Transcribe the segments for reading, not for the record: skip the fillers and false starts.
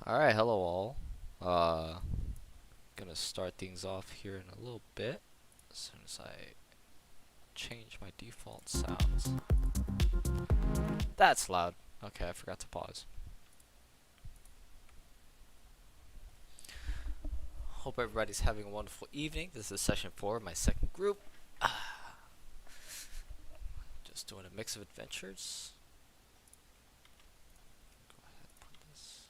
Alright, hello all. Gonna start things off here in a little bit as soon as I change my default sounds. That's loud. Okay, I forgot to pause. Hope everybody's having a wonderful evening. This is session 4 of my second group. Just doing a mix of adventures. Go ahead and put this.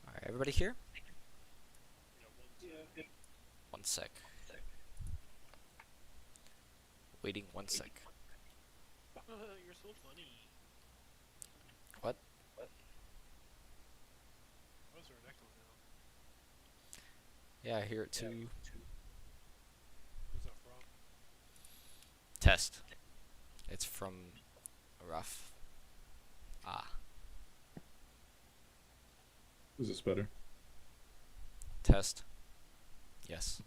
Alright, everybody here? One sec. Waiting 1 sec. You're so funny. What? Why is there an echo now? Yeah, I hear it too. Who's that from? Test. It's from rough. Is this better? Test. Yes.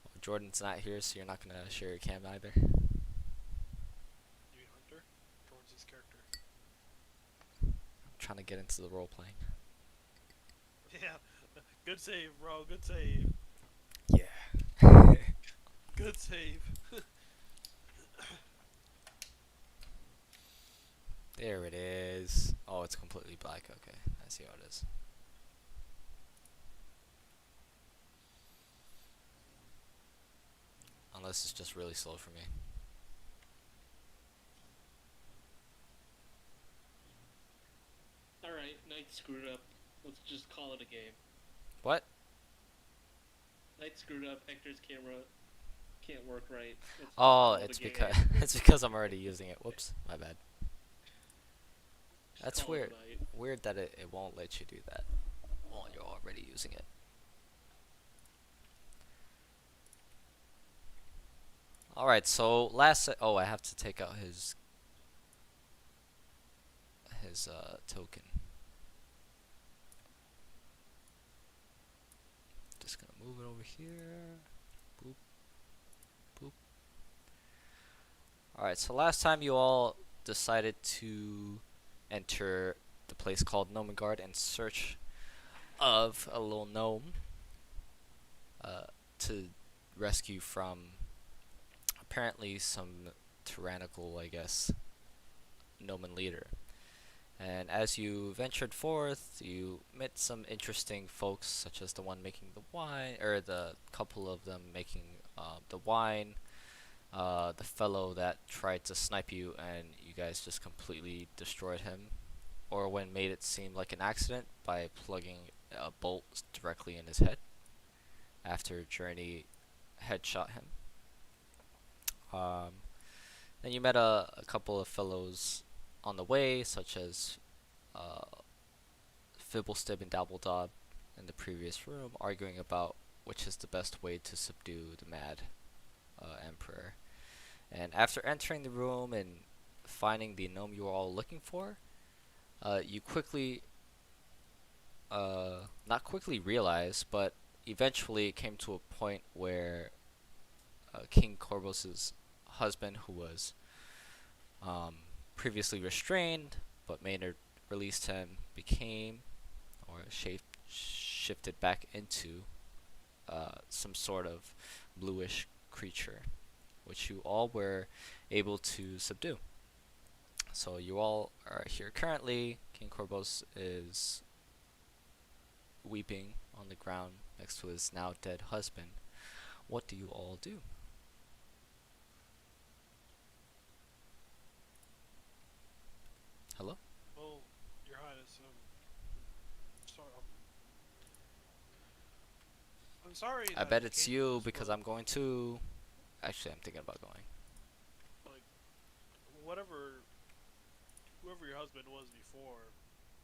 Well, Jordan's not here, so you're not gonna share your cam either. You mean Hunter? Jordan's his character. I'm trying to get into the role playing. Yeah. Good save, bro. Good save. Yeah. Good save. There it is. Oh, it's completely black. Okay, I see how it is. Unless it's just really slow for me. Alright, Knight screwed up. Let's just call it a game. What? Knight screwed up. Hector's camera can't work right. Let's Oh, just call it it's a game. because it's because I'm already using it. Whoops, my bad. Just That's call it weird. Knight. Weird that it won't let you do that while you're already using it. Alright, so oh, I have to take out his token. Just gonna move it over here. Boop. Boop. Alright, so last time you all decided to enter the place called Nomengard in search of a little gnome to rescue from apparently some tyrannical, I guess, gnomon leader. And as you ventured forth, you met some interesting folks, such as the one making the wine, or the couple of them making the wine, the fellow that tried to snipe you and you guys just completely destroyed him, or when made it seem like an accident by plugging a bolt directly in his head after Journey headshot him. Then you met a couple of fellows on the way, such as Fibblestib and Dabbledob in the previous room, arguing about which is the best way to subdue the mad Emperor. And after entering the room and finding the gnome you were all looking for, you quickly, not quickly realized, but eventually it came to a point where King Corvus's husband, who was previously restrained, but Maynard released him, became, or shifted back into some sort of bluish creature, which you all were able to subdue. So you all are here currently. King Corvos is weeping on the ground next to his now dead husband. What do you all do? Hello? Well, Your Highness, sorry, I'm sorry I that bet it it's came to you this, because but I'm going to. Actually, I'm thinking about going. like, whatever, whoever your husband was before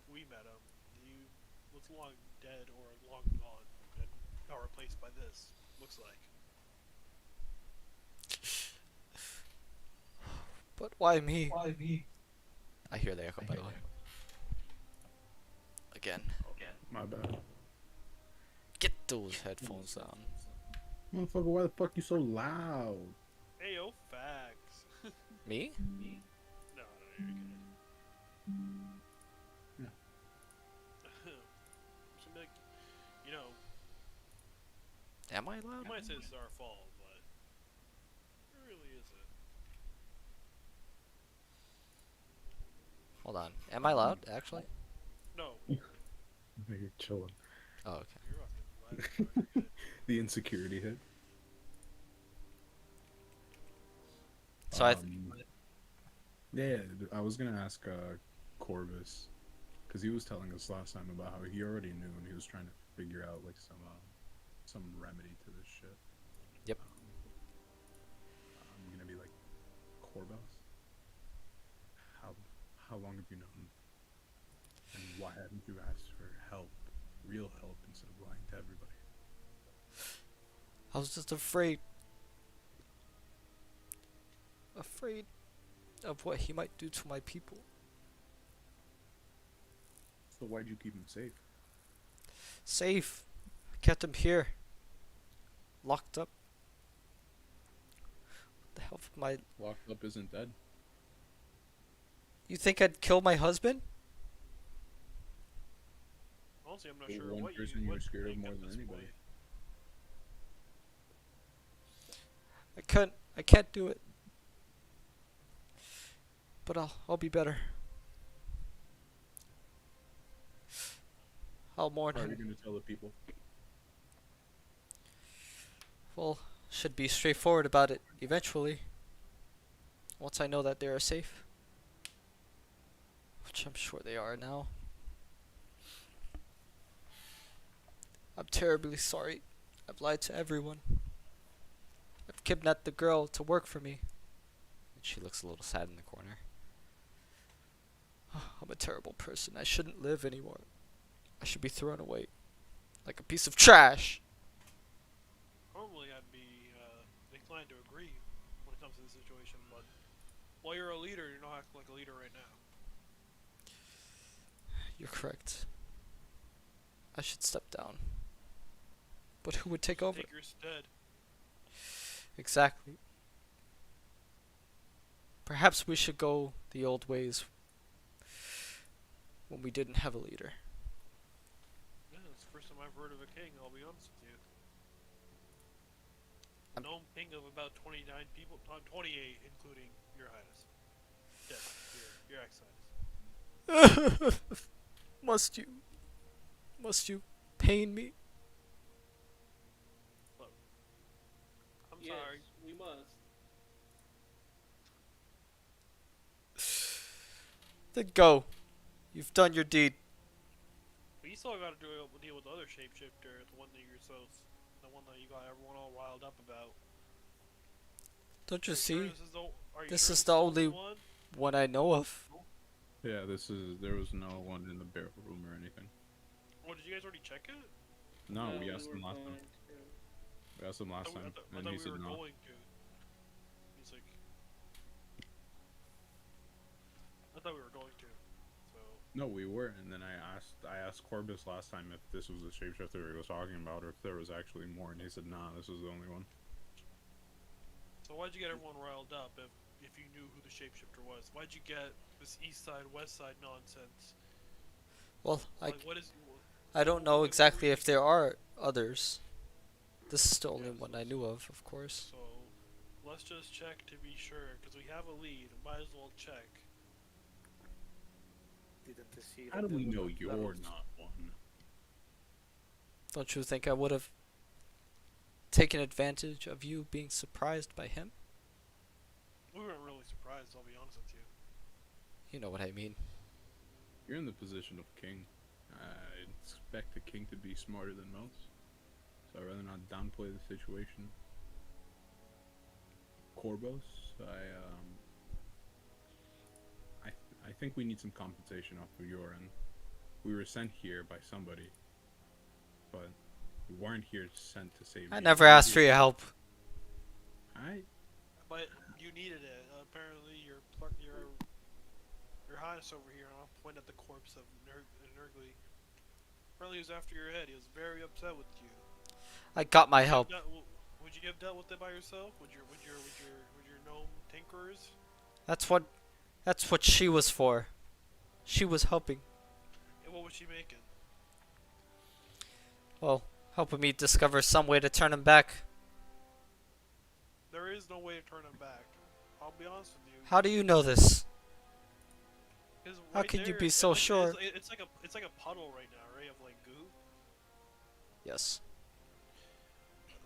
we met him, he was long dead or long gone, and now replaced by this. Looks like. But why me? Why me? I hear the echo, by the way. Again. My bad. Get those headphones down. Motherfucker, why the fuck you so loud? Ayo, facts. Me? No, you're Yeah. good. So, like, you know, Am I you loud? might say this is our fault, but it really isn't. Hold on. Am I loud, actually? No, You're chilling. Oh, okay. you're fucking right. You're good. The insecurity hit. So Yeah, I was gonna ask Corvus, because he was telling us last time about how he already knew and he was trying to figure out like some remedy to this shit. Yep. I'm gonna be like, Corvus, how long have you known? And why haven't you asked for help, real help, instead of lying to everybody? I was just afraid. Afraid of what he might do to my people. So why'd you keep him safe? Safe. I kept him here. Locked up. What the hell of my... Locked up isn't dead. You think I'd kill my husband? Honestly, I'm not The sure one what person you you were would scared of think more at than this anybody. point. I can't do it. But I'll be better. I'll mourn How are you him. gonna tell the people? Well, should be straightforward about it eventually. Once I know that they are safe. Which I'm sure they are now. I'm terribly sorry. I've lied to everyone. I've kidnapped the girl to work for me. And she looks a little sad in the corner. I'm a terrible person. I shouldn't live anymore. I should be thrown away. Like a piece of trash. Normally, I'd be inclined to agree when it comes to this situation, but while you're a leader, you're not acting like a leader right now. You're correct. I should step down. But who would take over? Take your stead. Exactly. Perhaps we should go the old ways when we didn't have a leader. Yeah, it's the first time I've heard of a king, I'll be honest with you. I'm- Gnome king of about 29 people, 28 including your highness. Yes, your ex-highness. Must you? Must you pain me? I'm Yes, sorry. we must. Then go. You've done your deed. But you still gotta deal with the other shapeshifter, the one that the one that you got everyone all riled up about. Don't you Are sure see? are you This sure is this the only one? one I know of. Yeah, there was no one in the barrel room or anything. Oh, did you guys already check it? No, No, we asked were him last time. going to. We asked him last time, I and thought he we said were no. going to. He's like, I thought we were going to. So, No, we were, and then I asked Corbus last time if this was the shapeshifter he was talking about, or if there was actually more, and he said, nah, this was the only one. so why'd you get everyone riled up if you knew who the shapeshifter was? Why'd you get this east side, west side nonsense? Well, Like, what is? I don't Well, know if we're exactly reading, if there are others. This is the only yeah. one I knew of course. So let's just check to be sure, because we have a lead. Might as well check. Didn't see How that do there we was know not you're levels. not one? Don't you think I would have taken advantage of you being surprised by him? We weren't really surprised, I'll be honest with you. You know what I mean. You're in the position of king. I expect the king to be smarter than most, so I'd rather not downplay the situation. Corvos, I, I think we need some compensation off of your end. We were sent here by somebody, but we weren't here sent to save I you. never We were asked for here- your help. I But you needed it. Apparently, your highness over here, and I'll point at the corpse of Nurgly. Apparently, he was after your head. He was very upset with you. I got my Would you help. have dealt- would you have dealt with it by yourself? Would your gnome tinkerers? That's what she was for. She was helping. And what was she making? Well, helping me discover some way to turn him back. There is no way to turn him back. I'll be honest with you. How do you know this? 'Cause How right can you there, be so sure? It's like a puddle right now, right? Of like goo. Yes.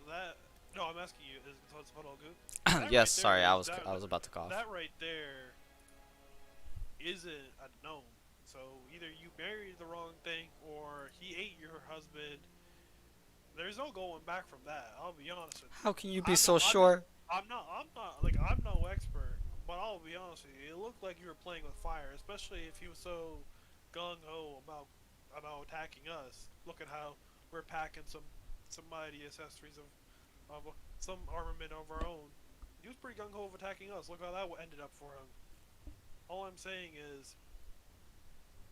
That no, I'm asking you. Is it's a puddle of goo? That Yes, right sorry, there I is- was that, I was about to cough. That right there isn't a gnome. So either you married the wrong thing or he ate your husband. There's no going back from that. I'll be honest with you. How can you be I'm so not- sure? I'm no expert, but I'll be honest with you. It looked like you were playing with fire, especially if he was so gung ho about attacking us. Look at how we're packing some mighty accessories of some armament of our own. He was pretty gung ho of attacking us. Look how that ended up for him. All I'm saying is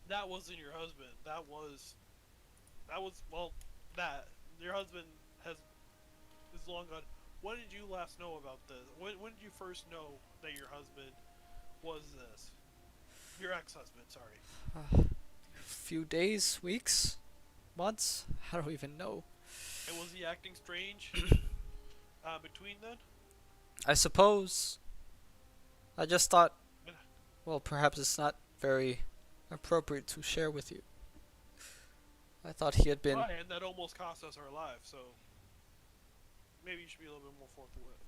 that wasn't your husband. That was well that your husband is long gone. When did you last know about this? When did you first know that your husband was this? Your ex-husband, sorry. Few days, weeks, months? I don't even know. And was he acting strange between then? I suppose. I just thought, well, perhaps it's not very appropriate to share with you. I thought he had been. Right, and that almost cost us our lives. So maybe you should be a little bit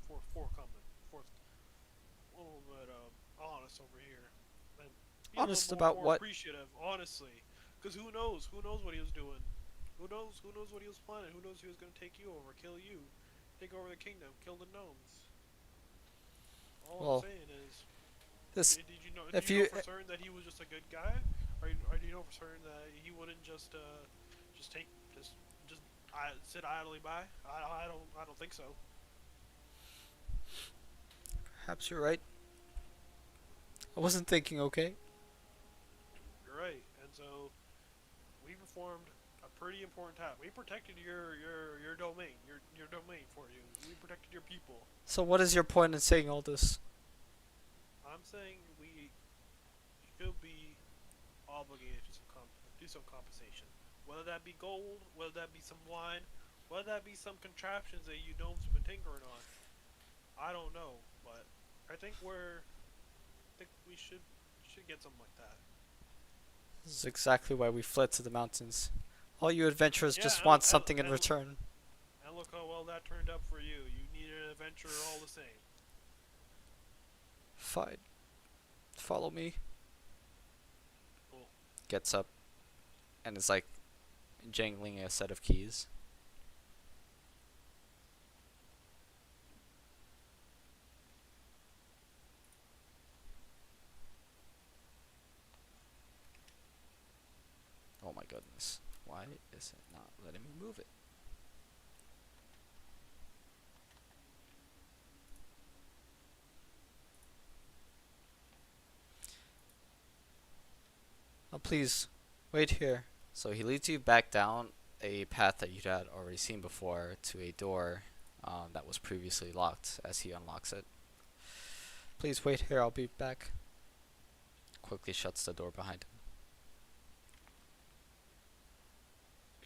more forthcoming, a little bit honest over here, and be a Honest little about more what? appreciative, honestly, because who knows? Who knows what he was doing? Who knows? Who knows what he was planning? Who knows he was going to take you over, kill you, take over the kingdom, kill the gnomes? All Well, I'm saying is, This, did you know? if Do you you- know for certain that he was just a good guy, or do you know for certain that he wouldn't just sit idly by? I don't think so. Perhaps you're right. I wasn't thinking, okay? You're right, and so we performed a pretty important task. We protected your domain, your domain for you. We protected your people. So what is your point in saying all this? I'm saying we should be obligated to do some compensation. Whether that be gold, whether that be some wine, whether that be some contraptions that you gnomes have been tinkering on. I don't know, but I think we should get something like that. This is exactly why we fled to the mountains. All you adventurers Yeah, just and- want and- something in and- return. And look how well that turned up for you. You needed an adventure all the same. Fine. Follow me. Cool. Gets up and is like jangling a set of keys. Oh my goodness. Why is it not letting me move it? Oh, please, wait here. So he leads you back down a path that you'd had already seen before to a door that was previously locked as he unlocks it. Please wait here, I'll be back. Quickly shuts the door behind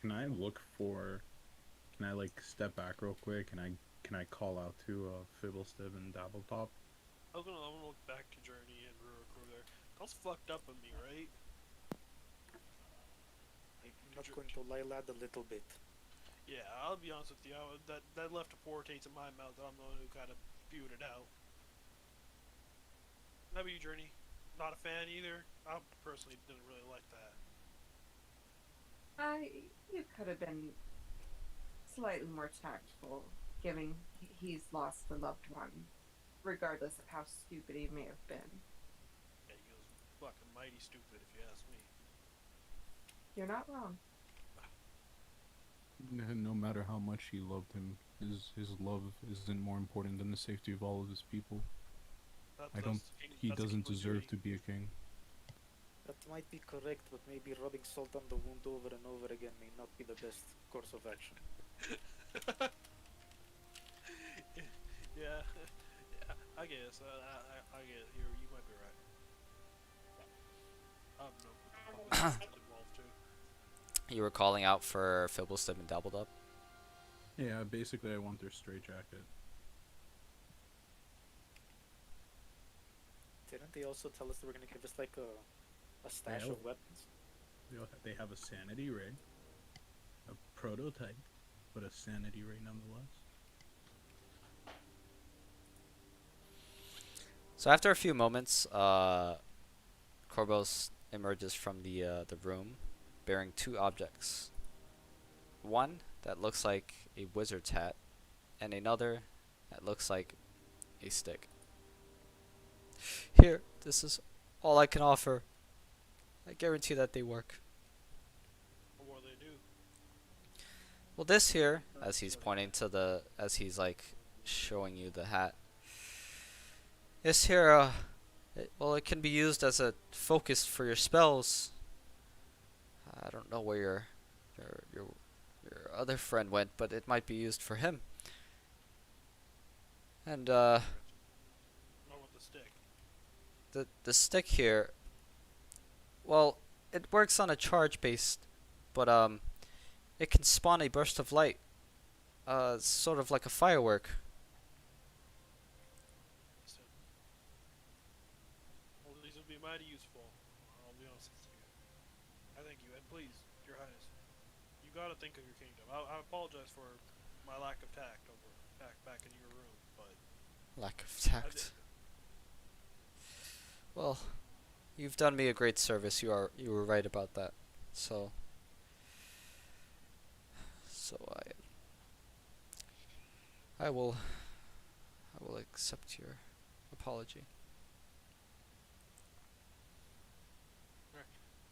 him. can I look for? Can I like step back real quick? Can I call out to Fibblestib and Dabbletop? I'm gonna look back to Journey and Rurik over there. That's fucked up of me, right? I'm not going to lie, lad, a little bit. Yeah, I'll be honest with you. That left a poor taste in my mouth. I'm the one who kind of spewed it out. How about you, Journey? Not a fan either. I personally didn't really like that. You could have been slightly more tactful, given he's lost a loved one, regardless of how stupid he may have been. Yeah, he was fucking mighty stupid, if you ask me. You're not wrong. No matter how much he loved him, his love isn't more important than the safety of all of his people. I don't. He doesn't deserve to be a king. That might be correct, but maybe rubbing salt on the wound over and over again may not be the best course of action. Yeah, yeah, I guess. I get it. You might be right. I don't know what the fuck was involved too. You were calling out for Fibblestib and Dabbledup? Yeah, basically, I want their straitjacket. Didn't they also tell us they were gonna give us like a stash Well, of weapons? They have a sanity ray, a prototype, but a sanity ray nonetheless. So after a few moments, Korbos emerges from the room, bearing two objects. One that looks like a wizard's hat, and another that looks like a stick. Here, this is all I can offer. I guarantee that they work. What do they do? Well, this here, as he's pointing to as he's like showing you the hat. This here, it can be used as a focus for your spells. I don't know where your other friend went, but it might be used for him. And Not with the stick. the stick here, well, it works on a charge based, but it can spawn a burst of light, sort of like a firework. Well, these would be mighty useful. I'll be honest with you. I thank you, and please, Your Highness, you gotta think of your kingdom. I apologize for my lack of tact over back in your room, but Lack of I did. tact. Well, you've done me a great service. You were right about that. So I will accept your apology.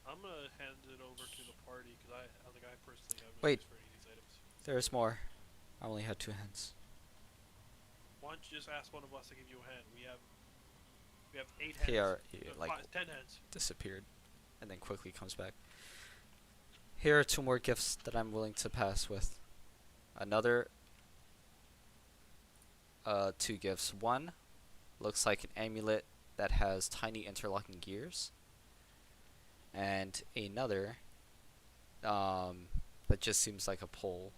I'm gonna hand it over to the party because I think I personally have no Wait. use for any of these items. There's more. I only had two hands. Why don't you just ask one of us to give you a hand? We have 8 hands. Here, like 10 hands. disappeared, and then quickly comes back. Here are two more gifts that I'm willing to pass with. Another two gifts. One looks like an amulet that has tiny interlocking gears, and another that just seems like a pole.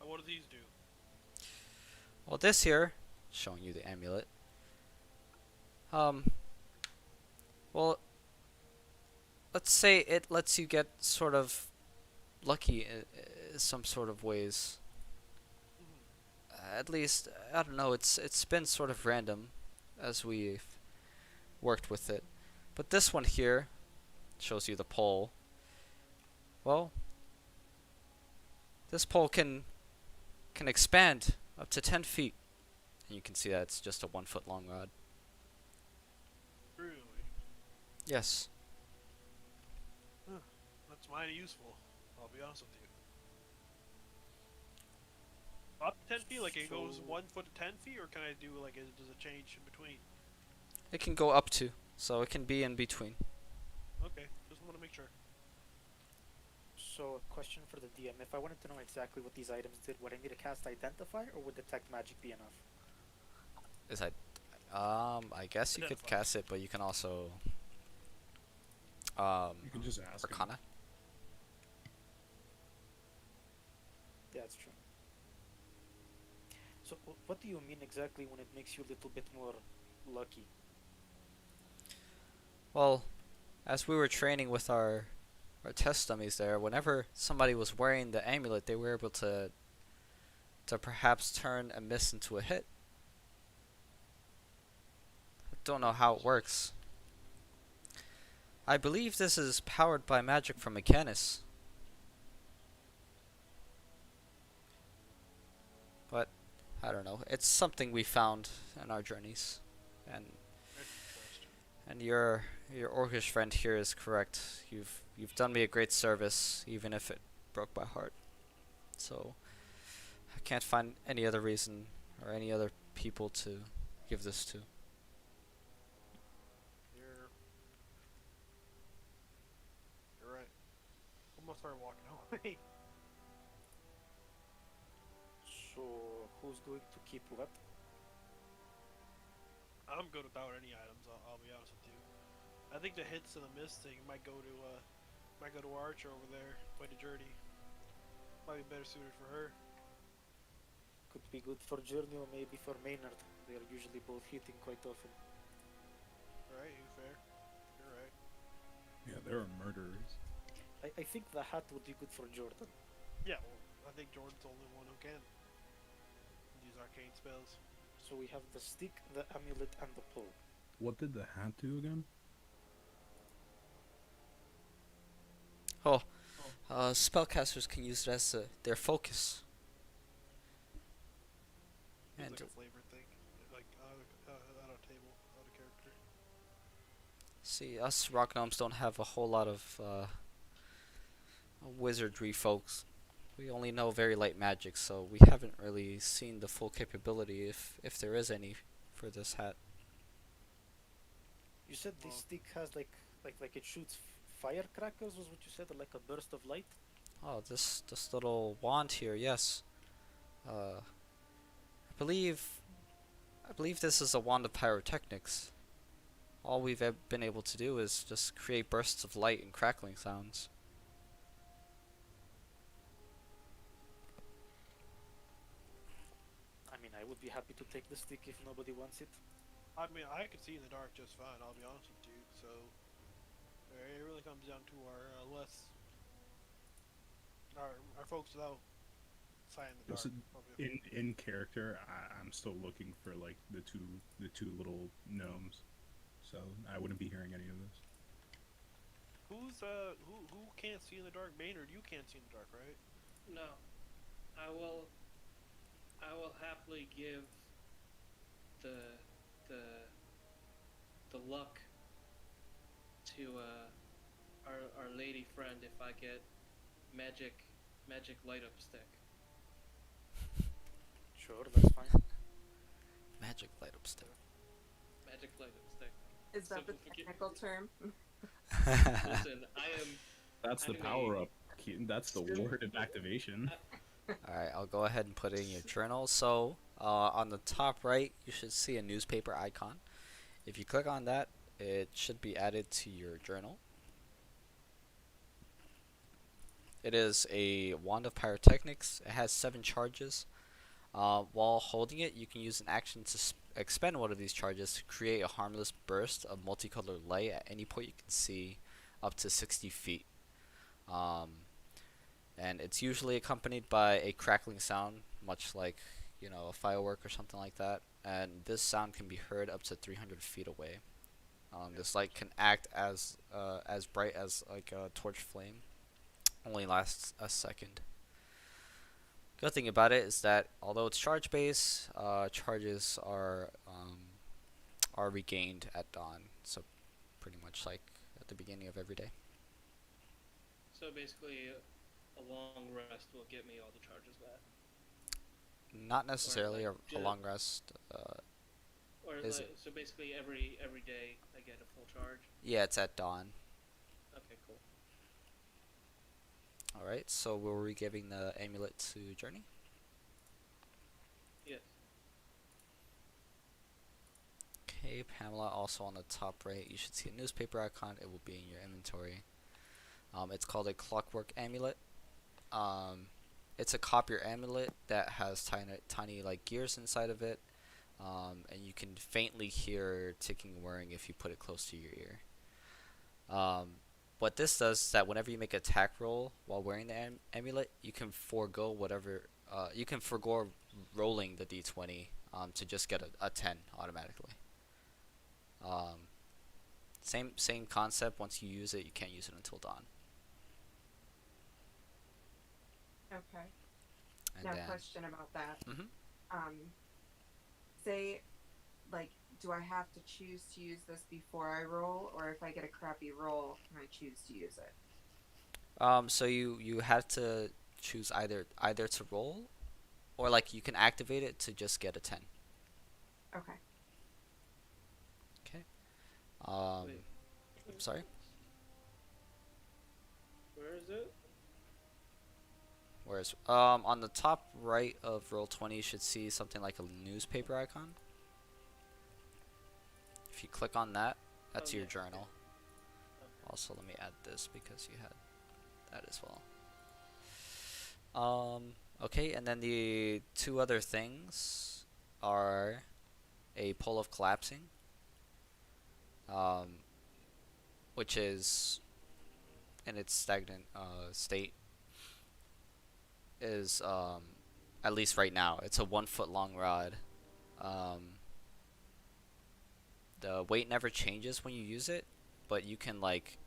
What do these do? Well, this here, showing you the amulet. Well, let's say it lets you get sort of lucky in some sort of ways. At least, I don't know, it's been sort of random as we've worked with it. But this one here shows you the pole. Well, this pole can expand up to 10 feet. And you can see that it's just a 1 foot long rod. Really? Yes. That's mighty useful. I'll be honest with you. Up to 10 feet? Like it goes So- 1 foot to 10 feet? Or can I do like, does it change in between? It can go up to, so it can be in between. Okay, just want to make sure. So, a question for the DM. If I wanted to know exactly what these items did, would I need to cast Identify, or would Detect Magic be enough? I guess you could Identify. cast it, but you can also You can just ask him. Arcana. Yeah, that's true. So, what do you mean exactly when it makes you a little bit more lucky? Well, as we were training with our test dummies there, whenever somebody was wearing the amulet, they were able to perhaps turn a miss into a hit. I don't know how it works. I believe this is powered by magic from Mechanus. But I don't know. It's something we found in our journeys. And Interesting. and your orcish friend here is correct. You've done me a great service, even if it broke my heart. So I can't find any other reason or any other people to give this to. You're you're right. I'm gonna start walking away. So, who's going to keep what? I'm good about any items. I'll be honest with you. I think the hits and the miss thing might go to Archer over there. Play the journey. Might be better suited for her. Could be good for Journey or maybe for Maynard. They are usually both hitting quite often. Right? You fair? You're right. Yeah, there are murderers. I think the hat would be good for Jordan. Yeah. Well, I think Jordan's the only one who can use arcane spells. So we have the stick, the amulet, and the pole. What did the hat do again? Oh, spellcasters can use it as their focus. It's And like a flavor thing, like out of table, out of character. see, us rock gnomes don't have a whole lot of wizardry folks. We only know very light magic, so we haven't really seen the full capability, if there is any, for this hat. You said this Well, stick has like it shoots firecrackers, was what you said, or like a burst of light? Oh, this little wand here, yes. I believe this is a wand of pyrotechnics. All we've been able to do is just create bursts of light and crackling sounds. I mean, I would be happy to take the stick if nobody wants it. I mean, I can see in the dark just fine. I'll be honest with you. So it really comes down to our folks without sight in the dark. Listen, Probably. in character, I'm still looking for like the two little gnomes, so I wouldn't be hearing any of this. Who can't see in the dark? Maynard, you can't see in the dark, right? No, I will. I will happily give the the the luck to our lady friend if I get magic light up stick. Sure, that's fine. Magic light up stick. Magic light up stick. Is that the Simplifica- technical term? Listen, I am. That's the I'm power a- up. That's the word of activation. Alright, I'll go ahead and put it in your journal. So, on the top right, you should see a newspaper icon. If you click on that, it should be added to your journal. It is a wand of pyrotechnics. It has 7 charges. While holding it, you can use an action to expend one of these charges to create a harmless burst of multicolored light at any point you can see up to 60 feet. And it's usually accompanied by a crackling sound, much like, a firework or something like that. And this sound can be heard up to 300 feet away. This light can act as bright as like a torch flame. Only lasts a second. Good thing about it is that although it's charge based, charges are regained at dawn. So pretty much like at the beginning of every day. So basically, a long rest will get me all the charges back. Not necessarily like a long rest. Or Is like, so basically every day I get a full charge. Yeah, it's at dawn. Okay, cool. Alright, so we're re-giving the amulet to Journey. Yes. Okay, Pamela, also on the top right, you should see a newspaper icon. It will be in your inventory. It's called a clockwork amulet. Um, it's a copier amulet that has tiny like gears inside of it, and you can faintly hear ticking whirring if you put it close to your ear. Um, what this does is that whenever you make an attack roll while wearing the amulet, you can forego whatever. You can forego rolling the d20 to just get a 10 automatically. Um, same concept. Once you use it, you can't use it until dawn. Okay. And Now, then, question about that. Mhm. Say, like, do I have to choose to use this before I roll, or if I get a crappy roll, can I choose to use it? so you have to choose either to roll, or like you can activate it to just get a 10. Okay. Okay. Um, Wait. I'm sorry. Where is it? Whereas on the top right of roll 20, you should see something like a newspaper icon. If you click on that, that's Oh, your yeah. journal. Okay. Also, let me add this because you had that as well. Okay, and then the two other things are a pole of collapsing, um, which is in its stagnant state, is at least right now, it's a 1 foot long rod. Um, the weight never changes when you use it, but you can like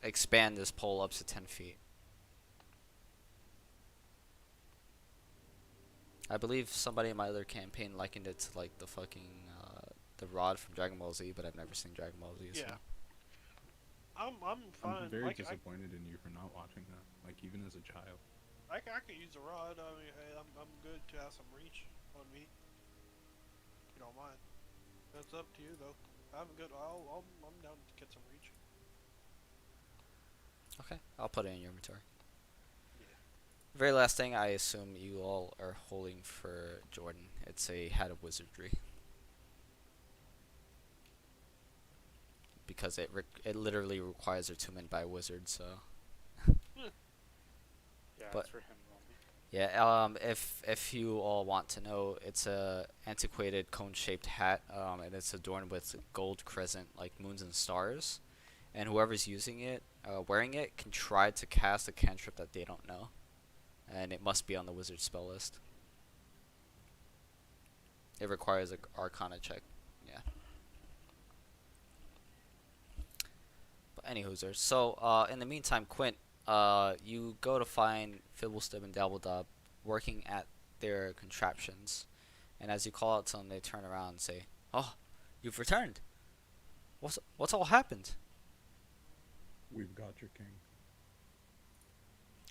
expand this pole up to 10 feet. I believe somebody in my other campaign likened it to like the fucking the rod from Dragon Ball Z, but I've never seen Dragon Ball Z. So. Yeah. I'm I'm fine. very Like disappointed in you for not watching that. Like even as a child. I could use a rod. I mean, hey, I'm good to have some reach on me. If you don't mind. That's up to you though. I'm good. I'm down to get some reach. Okay, I'll put it in your inventory. Yeah. Very last thing, I assume you all are holding for Jordan. It's a hat of wizardry. Because it literally requires attunement by a wizard, so. Yeah, But- it's for him only. Yeah, if you all want to know, it's a antiquated cone-shaped hat, and it's adorned with gold crescent, like moons and stars. And whoever's using it, wearing it, can try to cast a cantrip that they don't know. And it must be on the wizard spell list. It requires a Arcana check. Yeah. But anywhoozers. So, in the meantime, Quint, you go to find Fibblestib and Dabbledob working at their contraptions. And as you call out to them, they turn around and say, "Oh, you've returned. What's all happened? We've got your king.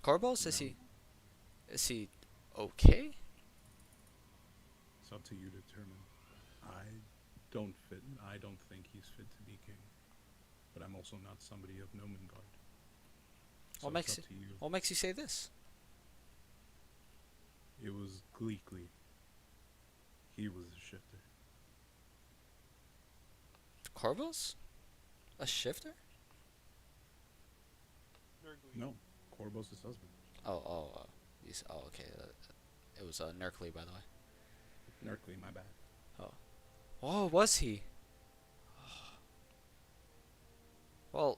Corvos, No. is he okay?" It's up to you to determine. I don't think he's fit to be king. But I'm also not somebody of Nomengard. So What makes it's up to you. What makes you say this? It was Gleekly. He was a shifter. Corvos? A shifter? Nurgly. No, Corvos' husband. Okay. It was Nerkly, by the way. Nerkly, my bad. Oh, was he? Well,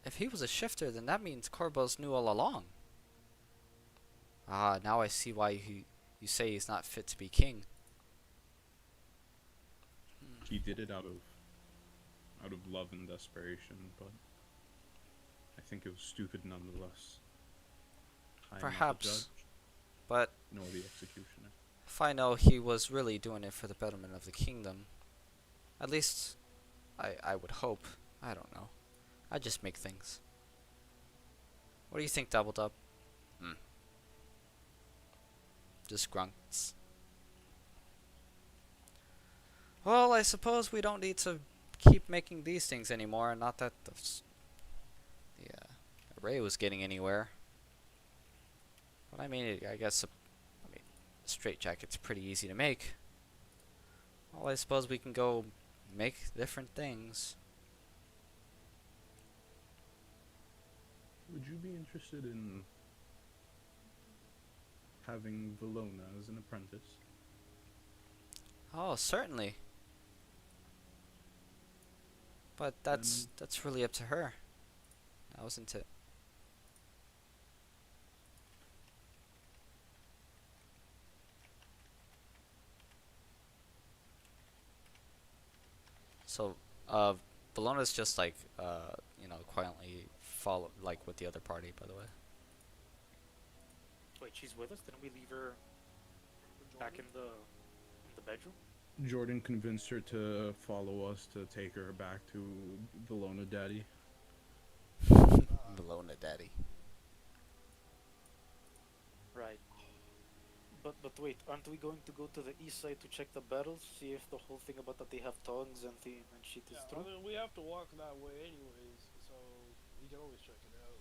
if he was a shifter, then that means Corvos knew all along. Ah, now I see why you say he's not fit to be king. He did it out of love and desperation, but I think it was stupid nonetheless. I am not the Perhaps, judge, but nor the executioner. if I know he was really doing it for the betterment of the kingdom, at least I would hope. I don't know. I just make things. What do you think, Double Dub? Just grunts. Well, I suppose we don't need to keep making these things anymore. Not that the array was getting anywhere. But I mean, I guess a straight jacket's pretty easy to make. Well, I suppose we can go make different things. Would you be interested in having Valona as an apprentice? Oh, certainly. But Then that's really up to her. That wasn't it. So, Bellona's just like, quietly follow like with the other party. By the way. Wait, she's with us? Didn't we leave her For back Jordan? in the bedroom? Jordan convinced her to follow us to take her back to Valona Daddy. Bellona, daddy. Right. But wait, aren't we going to go to the east side to check the barrels, see if the whole thing about that they have tongues and shit is Yeah, I true? mean, we have to walk that way anyways, so we can always check it out.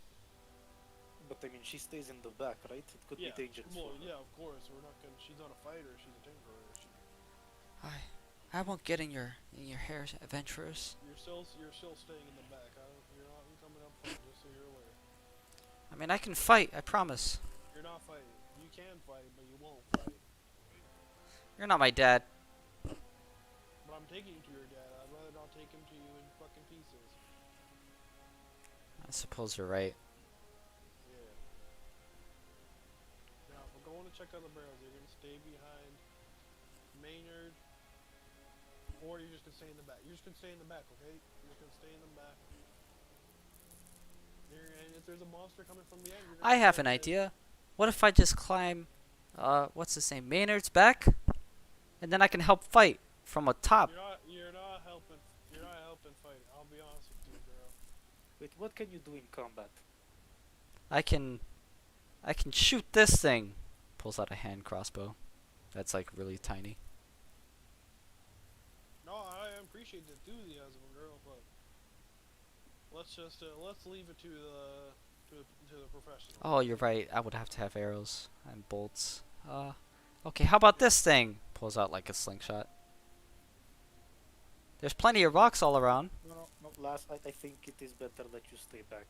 But I mean, she stays in the back, right? It could Yeah, be dangerous well, for her. yeah, of course. We're not gonna. She's not a fighter. She's a tinkerer. I won't get in your hair, adventurers. You're still staying in the back. You're not coming up front. Just so you're aware. I mean, I can fight. I promise. You're not fighting. You can fight, but you won't fight. You're not my dad. But I'm taking you to your dad. I'd rather not take him to you in fucking pieces. I suppose you're right. Yeah. Now, if we're going to check out the barrels, you're gonna stay behind Maynard, or you're just gonna stay in the back. You're just gonna stay in the back, okay? You're just gonna stay in the back. And if there's a monster coming from the end, you're gonna I have stay an right there. idea. What if I just climb, what's his name, Maynard's back, and then I can help fight from a top. You're not helping. You're not helping fight. I'll be honest with you, girl. Wait, what can you do in combat? I can shoot this thing. Pulls out a hand crossbow. That's like really tiny. No, I appreciate the enthusiasm, girl, but let's leave it to the professionals. Oh, you're right. I would have to have arrows and bolts. Okay. How about this thing? Pulls out like a slingshot. There's plenty of rocks all around. No, last, I think it is better that you stay back.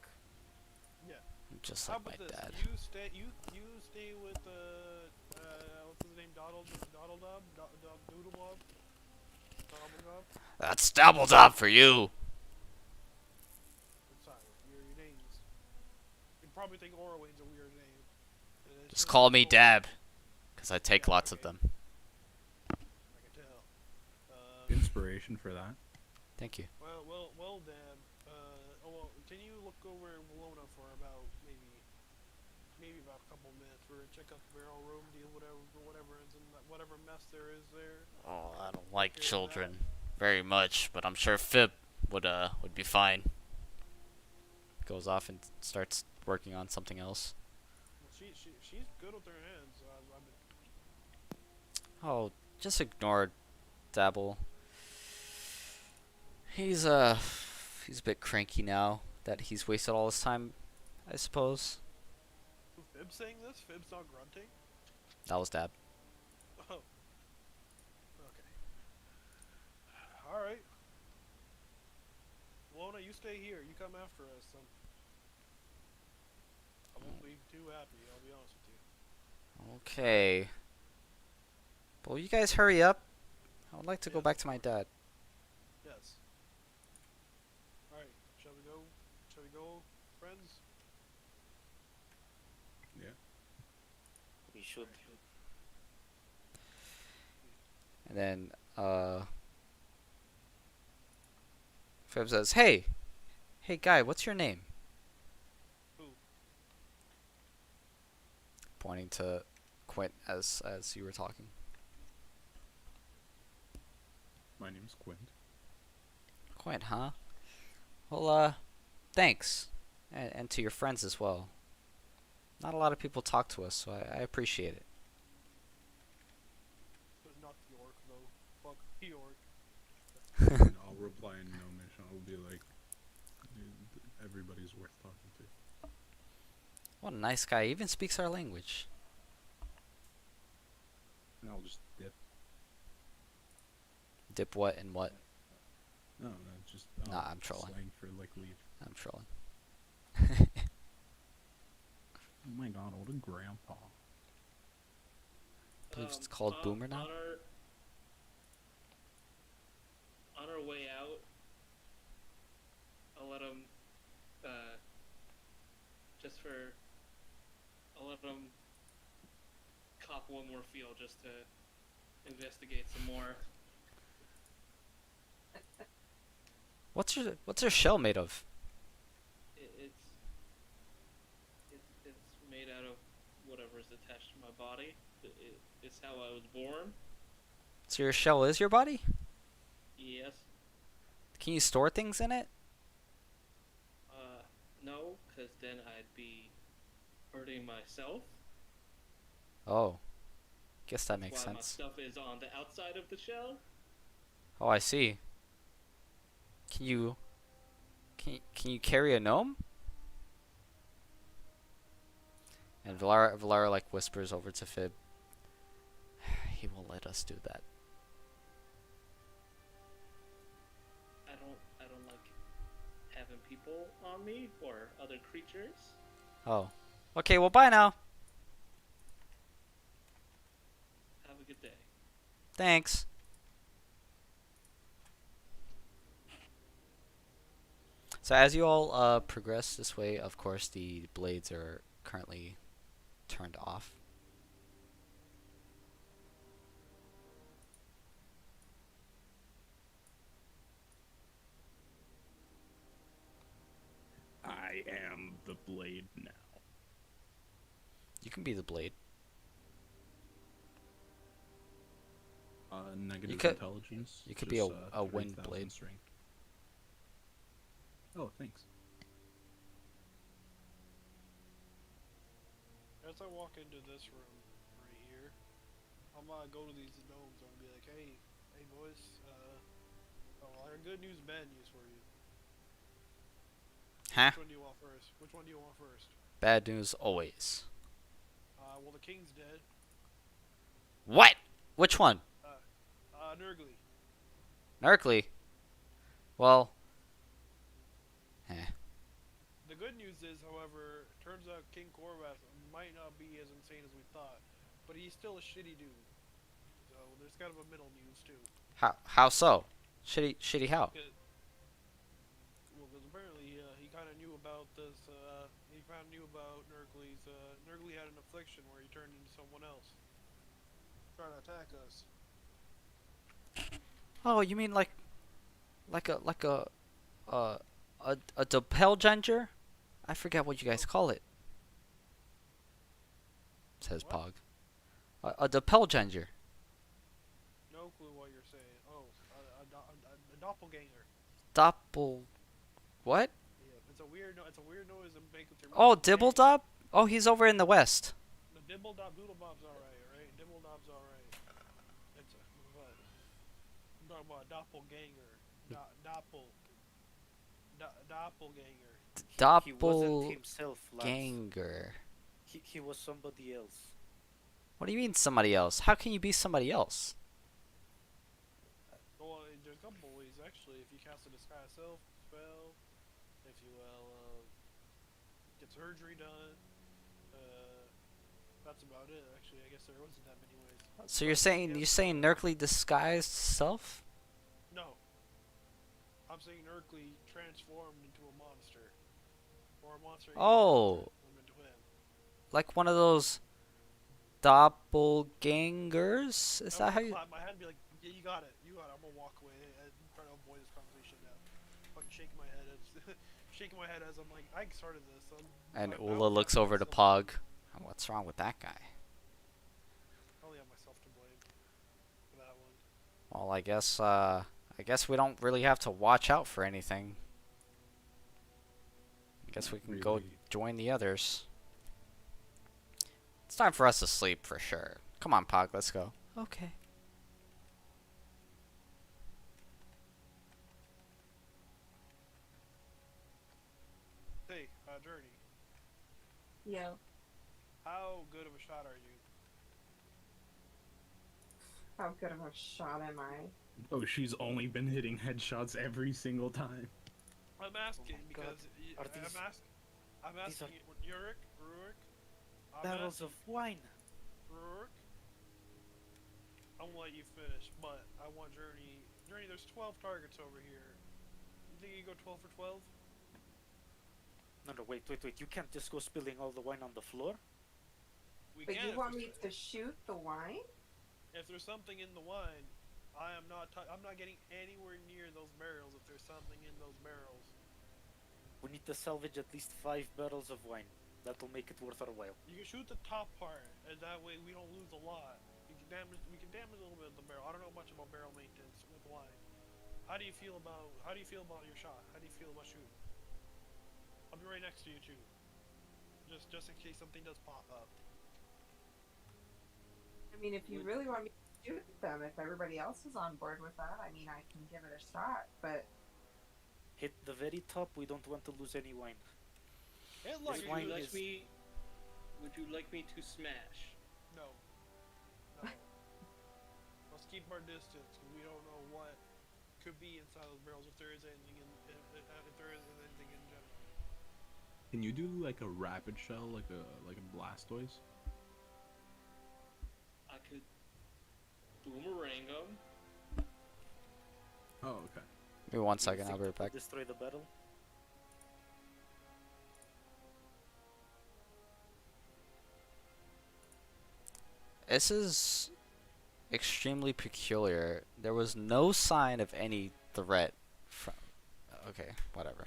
Yeah. Just How like my about this? dad. You stay with what's his name? Doddle Doodle Bob? Dobblegob? That's double up for you. I'm sorry, your name's. You probably think Orway's a weird name. And it's Just call me cool. Dab, cause I take Yeah, lots of okay. them. I can tell. Inspiration for that. Thank you. Well, Dan. Can you look over Walona for about maybe about a couple minutes? We're gonna check out the barrel room, deal whatever is in that, whatever mess there is there. Oh, I don't like Okay with children very much, but I'm sure Fib would be fine. Goes off and starts working on something else. Well, she's good with her hands. So I've been. Oh, just ignore Dabble. He's a bit cranky now that he's wasted all his time, I suppose. Fib's saying this? Fib's not grunting? That was Dab. Oh. Okay. Alright. Lona, you stay here. You come after us. I won't be too happy, I'll be honest with you. Okay. But will you guys hurry up? I would like to go Yes, back of to my course. dad. Yes. Alright, shall we go? Shall we go, friends? Yeah. We should. And then, Fib says, hey, guy, what's your name? Who? Pointing to Quint as you were talking. My name's Quint. Quint, huh? Well, thanks. And to your friends as well. Not a lot of people talk to us, so I appreciate it. But not York, though. Fuck York. And I'll reply in no mission. I'll be like, "Dude, everybody's worth talking to." What a nice guy. He even speaks our language. And I'll just dip. Dip what and what? No, no, just Nah, I'm trolling. slang for like leave. I'm trolling. Oh my god, what a grandpa. I believe it's called Boomer now. On our way out, I'll let him, just for, I'll let him cop one more field just to investigate some more. What's her shell made of? It's made out of whatever is attached to my body. It's how I was born. So your shell is your body? Yes. Can you store things in it? No, because then I'd be hurting myself. Oh, guess that makes Why my sense. stuff is on the outside of the shell. Oh, I see. Can you carry a gnome? And Valara like whispers over to Fib. He won't let us do that. I don't like having people on me or other creatures. Oh. Okay, well bye now. Have a good day. Thanks. So as you all progress this way, of course the blades are currently turned off. I am the blade now. You can be the blade. Negative could- intelligence. you could be a just, wind 3,000 blade. Strength. Oh, thanks. As I walk into this room right here, I'm gonna go to these gnomes. I'm gonna be like, hey boys, I got good news, and bad news for you. Huh? Which one do you want first? Which one do you want first? Bad news always. Well, the king's dead. What? Which one? Nurgly. Narkly. Well. Eh. The good news is, however, turns out King Korvath might not be as insane as we thought, but he's still a shitty dude. So there's kind of a middle news too. How so? Shitty how? Well, because apparently he kind of knew about this. He kind of knew about Nurgly's. Nurgly had an affliction where he turned into someone else, trying to attack us. Oh, you mean like a doppelganger? I forget what you guys call it. Says What? Pog. A doppelganger. No clue what you're saying. Oh, a doppelganger. Doppel. What? Yeah, it's a weird. It's a weird noise that makes it. Oh, Dibbledob? Oh, he's over in the west. The Dibble-Dob Doodle-Bob's alright, right? Dibble-Dob's alright. It's a what? I'm talking about a doppelganger. Doppelganger. He wasn't himself, lads. Doppelganger. He was somebody else. What do you mean somebody else? How can you be somebody else? Well, there's a couple ways actually. If you cast a disguise self spell, if you get surgery done, that's about it. Actually, I guess there wasn't that many ways. So you're saying Nerkly disguised self? No. I'm saying Urkley transformed into a monster, or a monster. Oh. Transformed into him. Like one of those doppelgangers? Is that how you? Clap my hand and be like, yeah, you got it. You got it. I'm gonna walk away and try to avoid this conversation now. Fucking shaking my head as I'm like, I started this. And I Ula looks have over to myself- Pog. What's wrong with that guy? I only have myself to blame for that one. Well, I guess we don't really have to watch out for anything. I guess we can go Really. join the others. It's time for us to sleep for sure. Come on, Pog, let's go. Okay. Hey, Journey, Yeah. how good of a shot are you? How good of a shot am I? Oh, she's only been hitting headshots every single time. I'm asking Oh my God. because Are I'm these I'm these are asking Rurik. I'm barrels of asking wine? Rurik. I'm gonna let you finish, but I want Journey. Journey, there's 12 targets over here. You think you go 12 for 12? No, no, wait. You can't just go spilling all the wine on the floor. We But can you want me to shoot the wine? if there's something in the wine. I'm not getting anywhere near those barrels if there's something in those barrels. We need to salvage at least 5 barrels of wine. That'll make it worth our while. You can shoot the top part, and that way we don't lose a lot. We can damage a little bit of the barrel. I don't know much about barrel maintenance with wine. How do you feel about your shot? How do you feel about shooting? I'll be right next to you too. Just in case something does pop up. I mean, if you really want me to shoot them, if everybody else is on board with that, I mean, I can give it a shot. But Hit the very top. We don't want to lose any wine. It This like wine you, is- Would you like me to smash? no. Let's keep our distance because we don't know what could be inside those barrels if there is anything if there is anything in general. Can you do like a rapid shell, like a Blastoise? I could boomerang them. Oh, okay. Give me 1 Do you second, I'll think be right it will back. destroy the barrel. This is extremely peculiar. There was no sign of any threat from. Okay, whatever.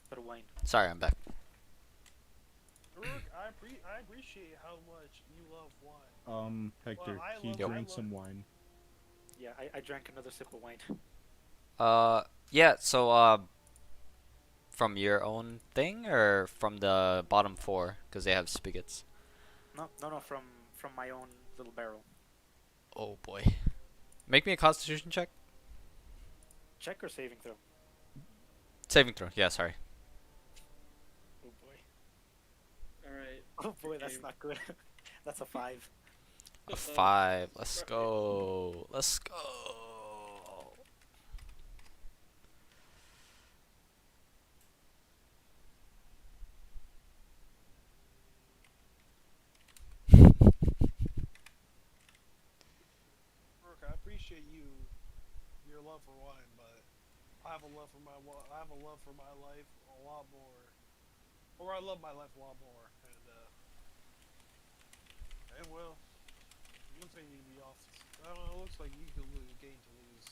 For wine. Sorry, I'm back. Rook, I appreciate how much you love wine. Hector, I he love- Yo. drank I some love- wine. Yeah, I drank another sip of wine. Yeah, so, from your own thing or from the bottom 4? Because they have spigots. No, from my own little barrel. Oh boy. Make me a constitution check. Check or saving throw? Saving throw, yeah, sorry. Oh boy. Alright. Oh boy, that's Okay. not good. That's a 5. A 5. Let's go. Let's go. Rook, I appreciate your love for wine, but I have a love for my life a lot more, or I love my life a lot more, and well, it looks like you need to be off. I don't know. It looks like you could gain to lose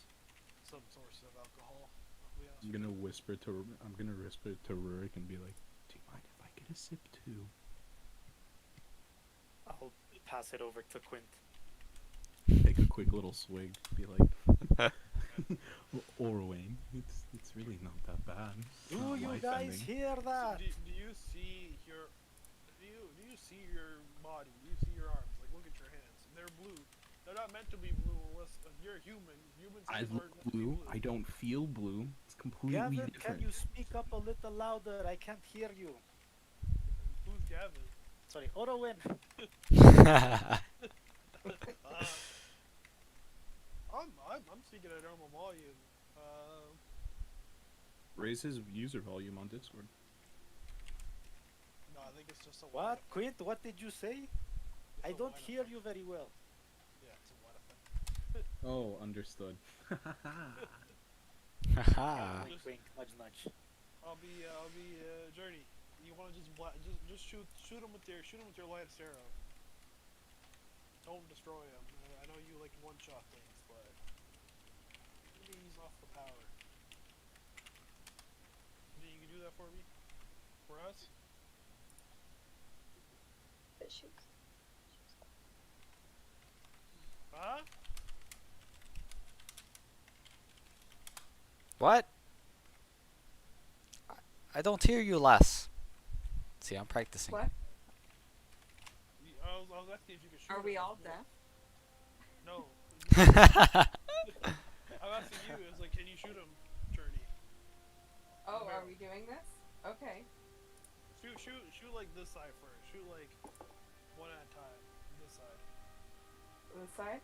some source of alcohol. I'll be honest I'm with gonna you. whisper to Rurik and be like, "Do you mind if I get a sip too?" I'll pass it over to Quint. Take a quick little swig. Be like, or Wayne, it's really not that bad. It's Do not you guys life-ending." hear that? Do you see your body? Do you see your arms? Like, look at your hands. They're blue. They're not meant to be blue unless you're human. Humans I aren't look meant to be blue. I don't feel blue. It's completely Gavin, can different. you speak up a little louder? I can't hear you. Who's Gavin. Sorry, Oro win. Uh, I'm speaking at normal volume. Raise his user volume on Discord. No, I think it's just a What? wide effect. Quint, what did you say? It's I a don't wide hear effect. you very well. Yeah, it's a wide effect. Oh, understood. Haha. Wink, wink, nudge, nudge. I'll be Journey. You want to just shoot him with your lance arrow. Don't destroy him. I know you like one shot things, but maybe ease off the power. You think you can do that for me? For us? Huh? What? I don't hear you, lass. See, I'm practicing. What? I was asking if you could shoot Are him we all before. deaf? No. I'm asking you. It's like, can you shoot him, Journey? Oh, are No. we doing this? Okay. Shoot like this side first. Shoot like one at a time. This side. This side?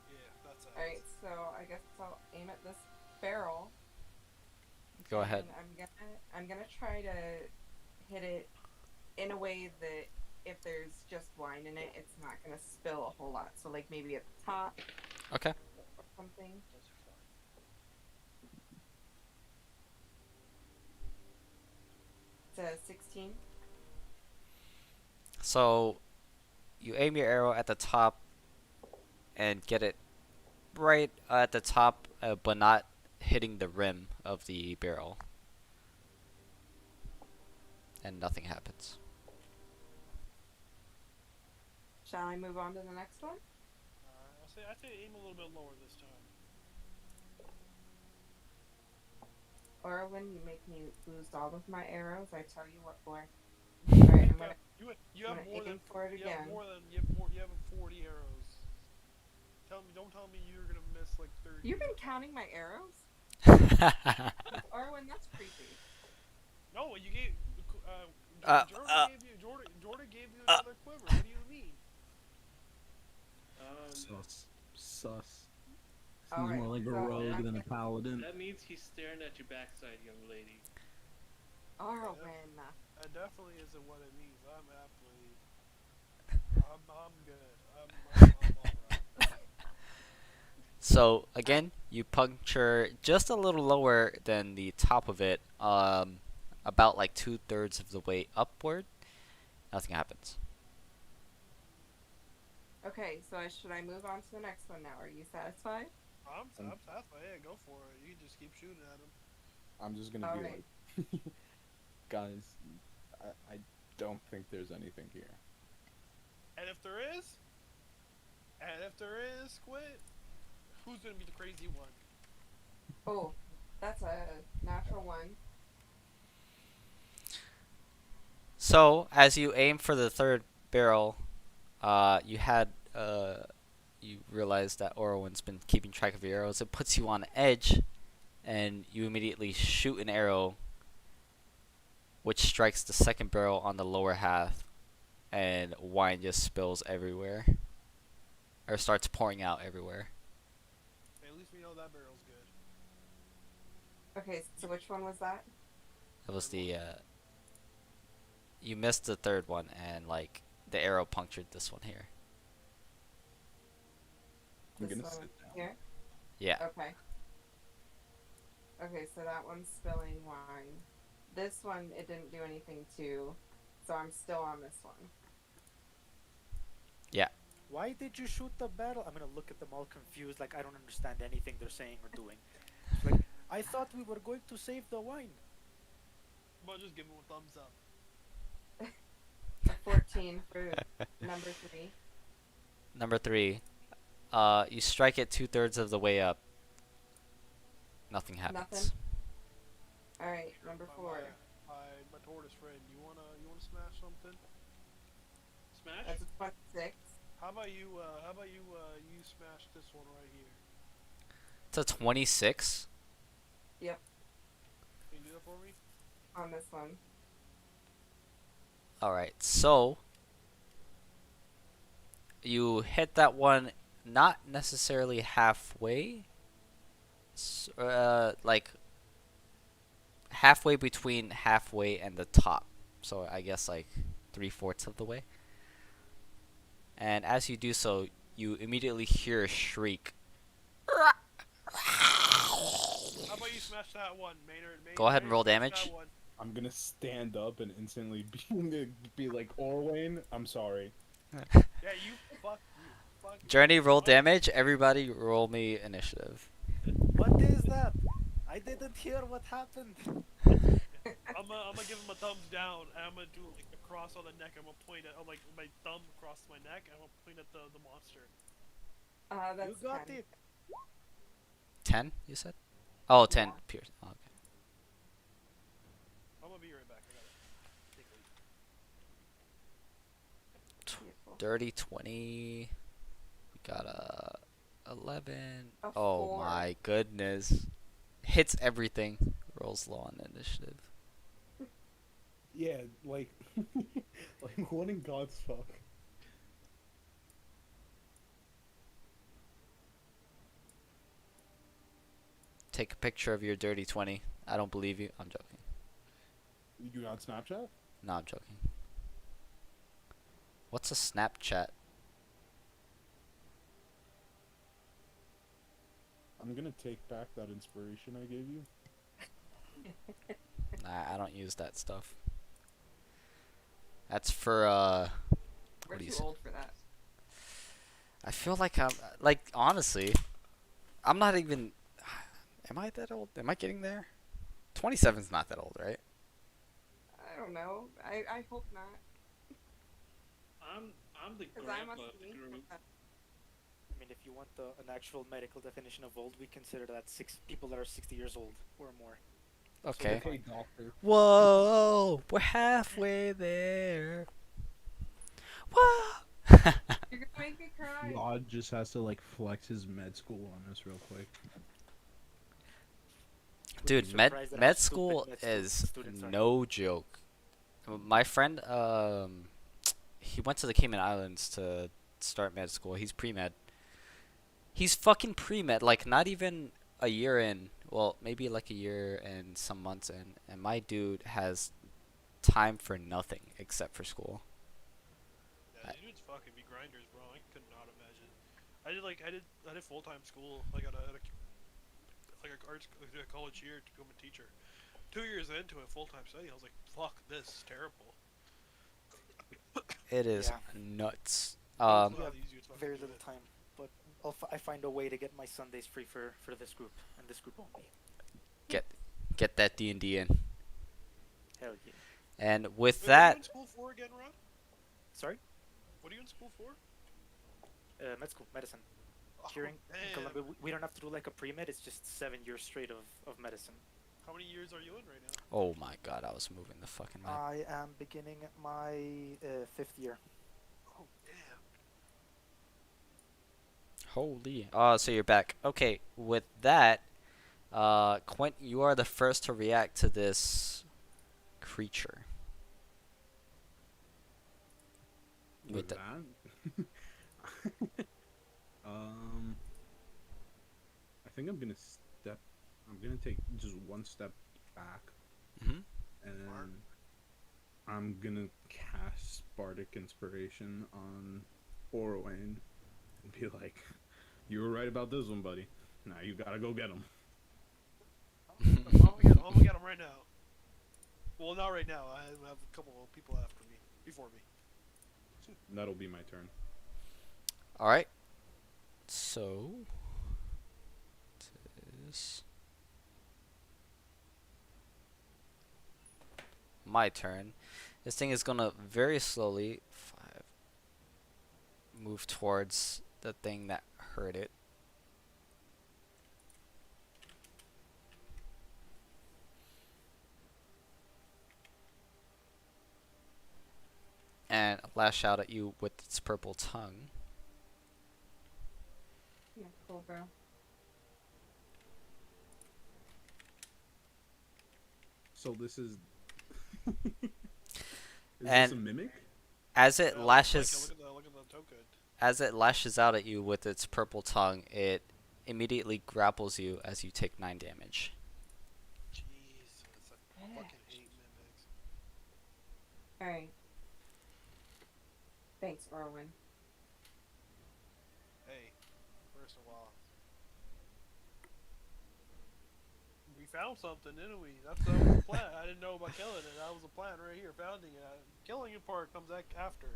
Yeah, that's it. Alright, so I guess I'll aim at this barrel. Go ahead. And I'm gonna try to hit it in a way that if there's just wine in it, it's not gonna spill a whole lot. So like maybe at the top Okay. or something. It's a 16. So, you aim your arrow at the top and get it right at the top, but not hitting the rim of the barrel. And nothing happens. Shall I move on to the next one? I say aim a little bit lower this time. Orwin, you make me lose all of my arrows. I tell you what, boy. Alright, I'm gonna You have I'm gonna more than aim for it you have again. more than you have 40 arrows. Don't tell me you're gonna miss like 30. You've been counting my arrows? Orwin, that's creepy. No, you gave. Uh, Jordan gave you another quiver. What do you mean? Sus. Seems Alright, more like a so rogue I'm than a gonna- paladin. That means he's staring at your backside, young lady. Orwin. That definitely isn't what it means. I'm good. I'm alright. So, again, you puncture just a little lower than the top of it, about like 2/3 of the way upward. Nothing happens. Okay, so should I move on to the next one now? Are you satisfied? I'm satisfied. Yeah, go for it. You can just keep shooting at him. I'm just gonna be Alright. like, guys, I don't think there's anything here. And if there is, quit. Who's gonna be the crazy one? Oh, that's a natural one. So, as you aim for the third barrel, you realize that Orwin's been keeping track of your arrows. It puts you on edge, and you immediately shoot an arrow, which strikes the second barrel on the lower half, and wine just spills everywhere, or starts pouring out everywhere. Hey, at least we know that barrel's good. Okay, so which one was that? That was the you missed the third one, and like the arrow punctured this one here. I'm This gonna one sit down. here? Yeah. Okay. Okay, so that one's spilling wine. This one, it didn't do anything to, so I'm still on this one. Why did you shoot the barrel? I'm gonna look at them all confused, like I don't understand anything they're saying or doing. It's like, I thought we were going to save the wine. Come on, just give him a thumbs up. A 14 for number 3. Number 3, you strike it 2/3 of the way up. Nothing happens. Nothing? Alright, number My- 4. my tortoise friend, you wanna smash something? Smash? That's a 26. How about you smash this one right here? It's a 26. Yep, Can you do that for me? on this one. All right, so you hit that one, not necessarily halfway, like halfway between halfway and the top. So I guess like 3/4 of the way. And as you do so, you immediately hear a shriek. How about you smash that one, Maynard? Go ahead and roll smash damage. That one. I'm gonna stand up and instantly be like, Orwayne, I'm sorry. Yeah, you fuck you. Fuck you. Journey, roll What? damage. Everybody, roll me initiative. What is that? I didn't hear what happened. I'm gonna give him a thumbs down, and I'm gonna do like a cross on the neck. I'm gonna point at like my thumb across my neck, and I'm gonna point at the monster. That's You got 10. it. 10, you said? Oh, 10. Yeah. Pierce. Oh, okay. I'm gonna be right back. I gotta take a leak. Beautiful. Dirty 20. We got a 11. A Oh 4. my goodness. Hits everything. Rolls low on initiative. Yeah, like, like what in God's fuck? Take a picture of your dirty 20. I don't believe you. I'm joking. You on Snapchat? No, I'm joking. What's a Snapchat? I'm gonna take back that inspiration I gave you. Nah, I don't use that stuff. That's for We're what do you too say? old for that. I feel like I'm like honestly, I'm not even. Am I that old? Am I getting there? 27's not that old, right? I don't know. I hope not. I'm the Because I grandpa must of the be. group. I mean, if you want an actual medical definition of old, we consider that people that are 60 years old or more. Okay. Okay, doctor. Whoa, we're halfway there. Whoa. You're gonna make me cry. Rod just has to like flex his med school on us real quick. Would be Dude, med surprised at how med stupid school med is students are. no joke. My friend, he went to the Cayman Islands to start med school. He's pre-med. He's fucking pre-med, like not even a year in. Well, maybe like a year and some months in. And my dude has time for nothing except for school. Yeah, these dudes fucking be grinders, bro. I could not imagine. I did full time school like at a college year to become a teacher. 2 years into it, full time study, I was like, fuck, this is terrible. It is Yeah. nuts. I'm Yeah, glad these dudes fucking Very do little it. time, but I find a way to get my Sundays free for this group and this group only. Get that D&D in. Hell yeah. And with Wait, what are you that, in school for again, Ron? Sorry? What are you in school for? Med school, medicine. Oh, Here in damn. Colombia, we don't have to do like a pre-med, it's just 7 years straight of medicine. How many years are you in right now? oh my god, I was moving the fucking map. I am beginning my 5th year. Oh, damn. Holy. So you're back. Okay, with that, Quint, you are the first to react to this creature. With the- that, I think I'm gonna step. I'm gonna take just one step back, Mhm. and then Smart. I'm gonna cast Bardic Inspiration on Orwayne and be like, "You were right about this one, buddy. Now you gotta go get him." I'm gonna get him right now. Well, not right now. I have a couple of people after me, before me. That'll be my turn. All right. So this my turn. This thing is gonna very slowly move towards the thing that hurt it. And lash out at you with its purple tongue. Yeah, cool, bro. So this is Is this And a mimic? as it Yeah, looks like it. lashes Look at the token. as it lashes out at you with its purple tongue, it immediately grapples you as you take 9 damage. Jesus, I fucking hate mimics. Alright. Thanks, Orwin. Hey, first of all, we found something, didn't we? That was the plan. I didn't know about killing it. That was the plan right here. Founding it. Killing it part comes after.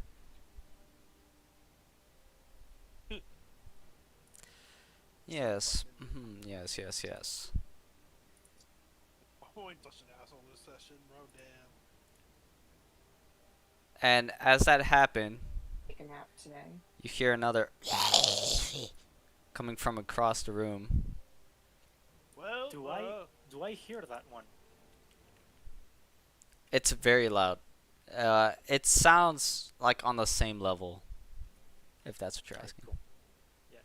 Yes. Yes, yes, yes. I ain't such an asshole this session, bro. Damn. And as that happened, Take a nap today. you hear another coming from across the room. Well, Do I hear that one? It's very loud. It sounds like on the same level, if that's what you're Alright, asking. cool. Yeah.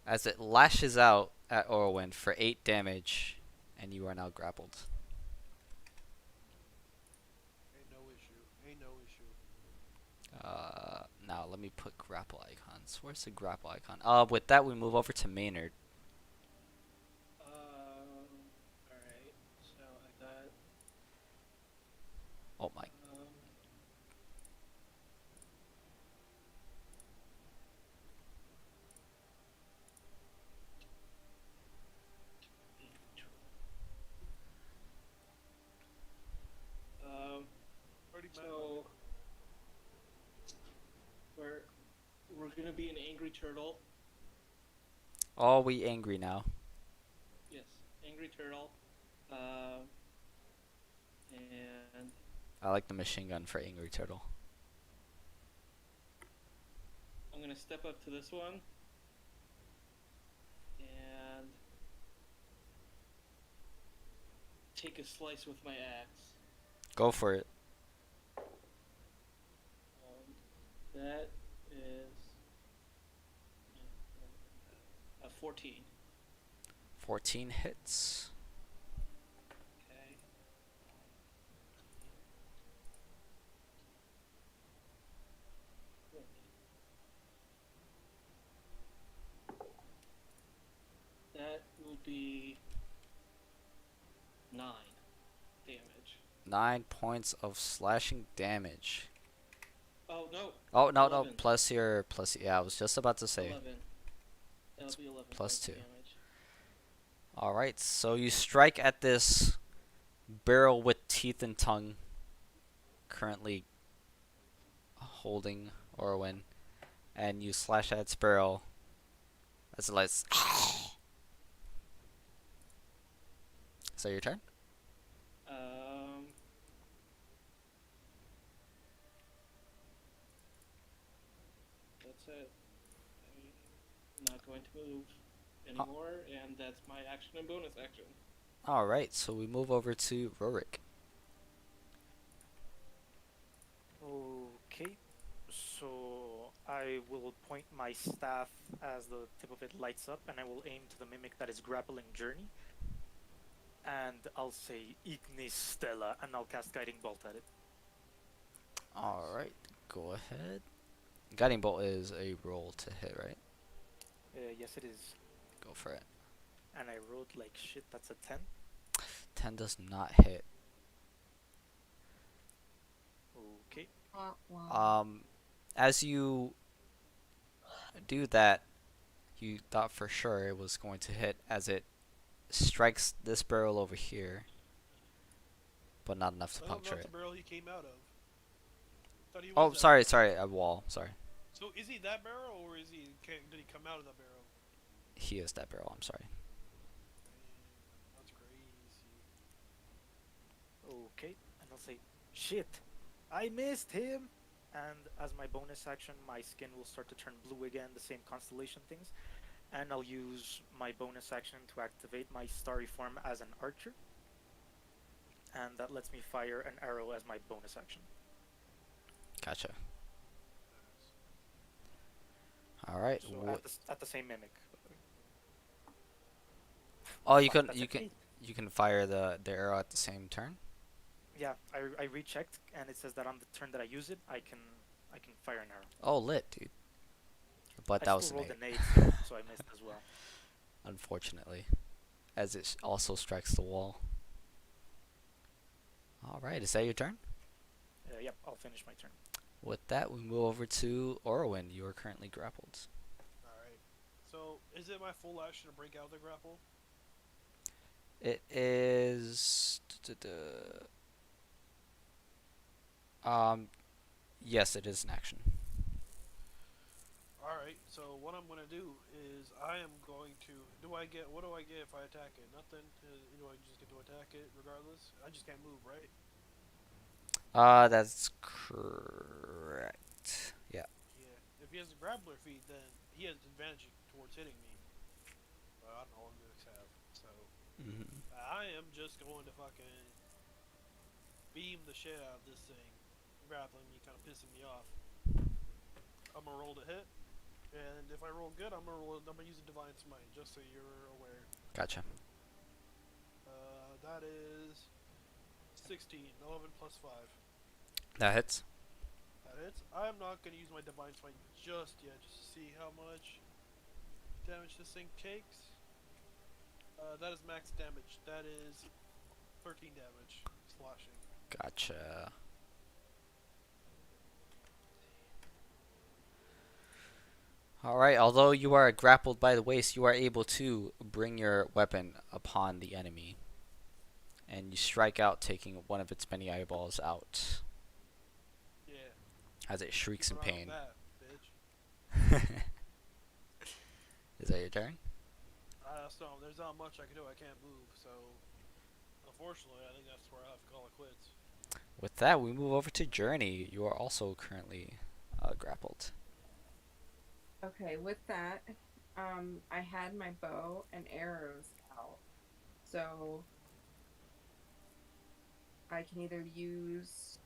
As it lashes out at Orwin for 8 damage, and you are now grappled. ain't no issue. Ain't no issue. Now let me put grapple icons. Where's the grapple icon? With that we move over to Maynard. Alright. So I got. Oh my. Already met So we're gonna be an angry turtle. Oh, we angry now. Yes, angry turtle. Um, and I like the machine gun for angry turtle. I'm gonna step up to this one and take a slice with my axe. Go for it. That is a 14. 14 hits. Okay. That will be 9 damage. 9 points of slashing damage. Oh no. Oh no 11. plus yeah, I was just about to say. 11. That'll be 11 plus points of 2. damage. Alright, so you strike at this barrel with teeth and tongue, currently holding Orwin, and you slash at its barrel as it lights. So your turn? That's it. I'm not going to move anymore, and that's my action and bonus action. Alright, so we move over to Rorik. Okay, so I will point my staff as the tip of it lights up, and I will aim to the mimic that is grappling Journey. And I'll say Ignis Stella, and I'll cast Guiding Bolt at it. Alright, go ahead. Guiding Bolt is a roll to hit, right? Yes, it is. Go for it. And I rolled like shit, that's a 10. 10 does not hit. Okay. As you do that, you thought for sure it was going to hit as it strikes this barrel over here, but not enough to I puncture don't know it. if the barrel he came out of. Thought he was Oh, that sorry, barrel. a wall. Sorry, So is he that barrel, or is he? Did he come out of that barrel? he is that barrel. I'm sorry. Man, that's crazy. Okay, and I'll say, shit, I missed him! And as my bonus action, my skin will start to turn blue again, the same constellation things. And I'll use my bonus action to activate my starry form as an archer. And that lets me fire an arrow as my bonus action. Gotcha. All right. So at the same mimic. Oh, Fuck, that's an 8. you can fire the arrow at the same turn. Yeah, I rechecked and it says that on the turn that I use it, I can fire an arrow. Oh, lit, dude. But I that still was an rolled eight, an 8, so I missed as well. unfortunately, as it also strikes the wall. All right. Is that your turn? Yep, I'll finish my turn. With that, we move over to Orwin. You are currently grappled. Alright. So, is it my full action to break out of the grapple? It is. Yes, it is an action. Alright, so what I'm gonna do is I am going to. What do I get if I attack it? Nothing? Do I just get to attack it regardless? I just can't move, right? That's correct. Yeah. Yeah. If he has a grappler feat, then he has advantage towards hitting me. But I don't know what mimics have. So, Hmm. I am just going to fucking beam the shit out of this thing. Grappling me, kind of pissing me off. I'm gonna roll to hit. And if I roll good, I'm gonna use a divine smite, just so you're aware. Gotcha. That is 16, 11 plus 5. That hits. That hits. I'm not gonna use my divine smite just yet, just to see how much damage this thing takes. That is max damage. That is 13 damage, slashing. Gotcha. All right. Although you are grappled by the waist, you are able to bring your weapon upon the enemy, and you strike out, taking one of its many eyeballs out Yeah. as it shrieks in Keep around pain. that, bitch. Is that your turn? So there's not much I can do. I can't move, so unfortunately, I think that's where I have to call it quits. With that, we move over to Journey. You are also currently grappled. Okay, with that, I had my bow and arrows out. So I can either use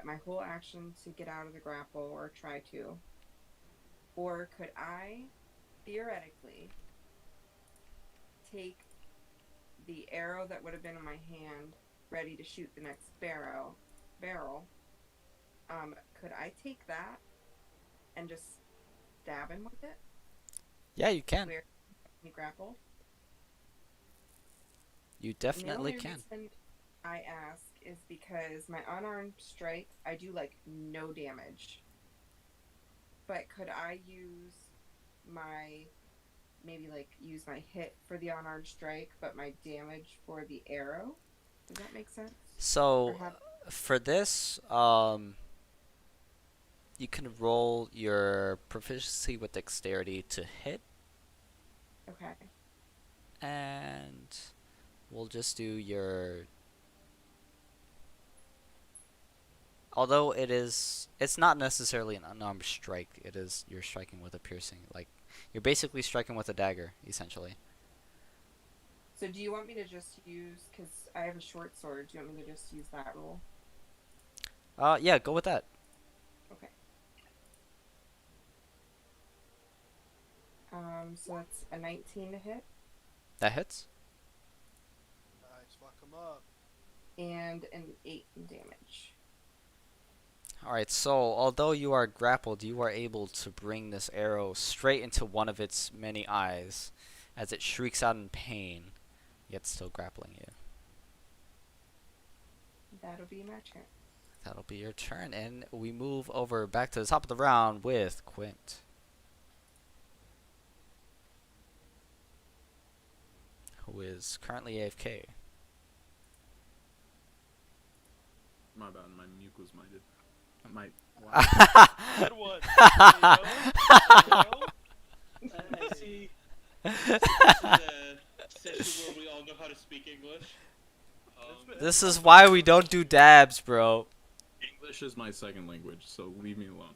my whole action to get out of the grapple or try to. Or could I theoretically take the arrow that would have been in my hand ready to shoot the next barrel, could I take that and just stab him with it? Yeah, you can. Where he grappled? You And the definitely only can. reason I ask is because my unarmed strike, I do like no damage. But could I use use my hit for the unarmed strike, but my damage for the arrow? Does that make sense? So for this, you can roll your proficiency with dexterity to hit, Okay. and we'll just do your. Although it's not necessarily an unarmed strike. It is you're striking with a piercing, like you're basically striking with a dagger, essentially. So do you want me to just use, because I have a short sword, do you want me to just use that roll? Yeah, go with that. Okay. So that's a 19 to hit That hits. Nice, fuck him up. and an 8 in damage. Alright, so although you are grappled, you are able to bring this arrow straight into one of its many eyes as it shrieks out in pain, yet still grappling you. That'll be my turn. That'll be your turn, and we move over back to the top of the round with Quint, who is currently AFK. My bad, my mute was muted. Good one. There you go. See, This is a session where we all know how to speak English. This is why we don't do dabs, bro. English is my second language, so leave me alone.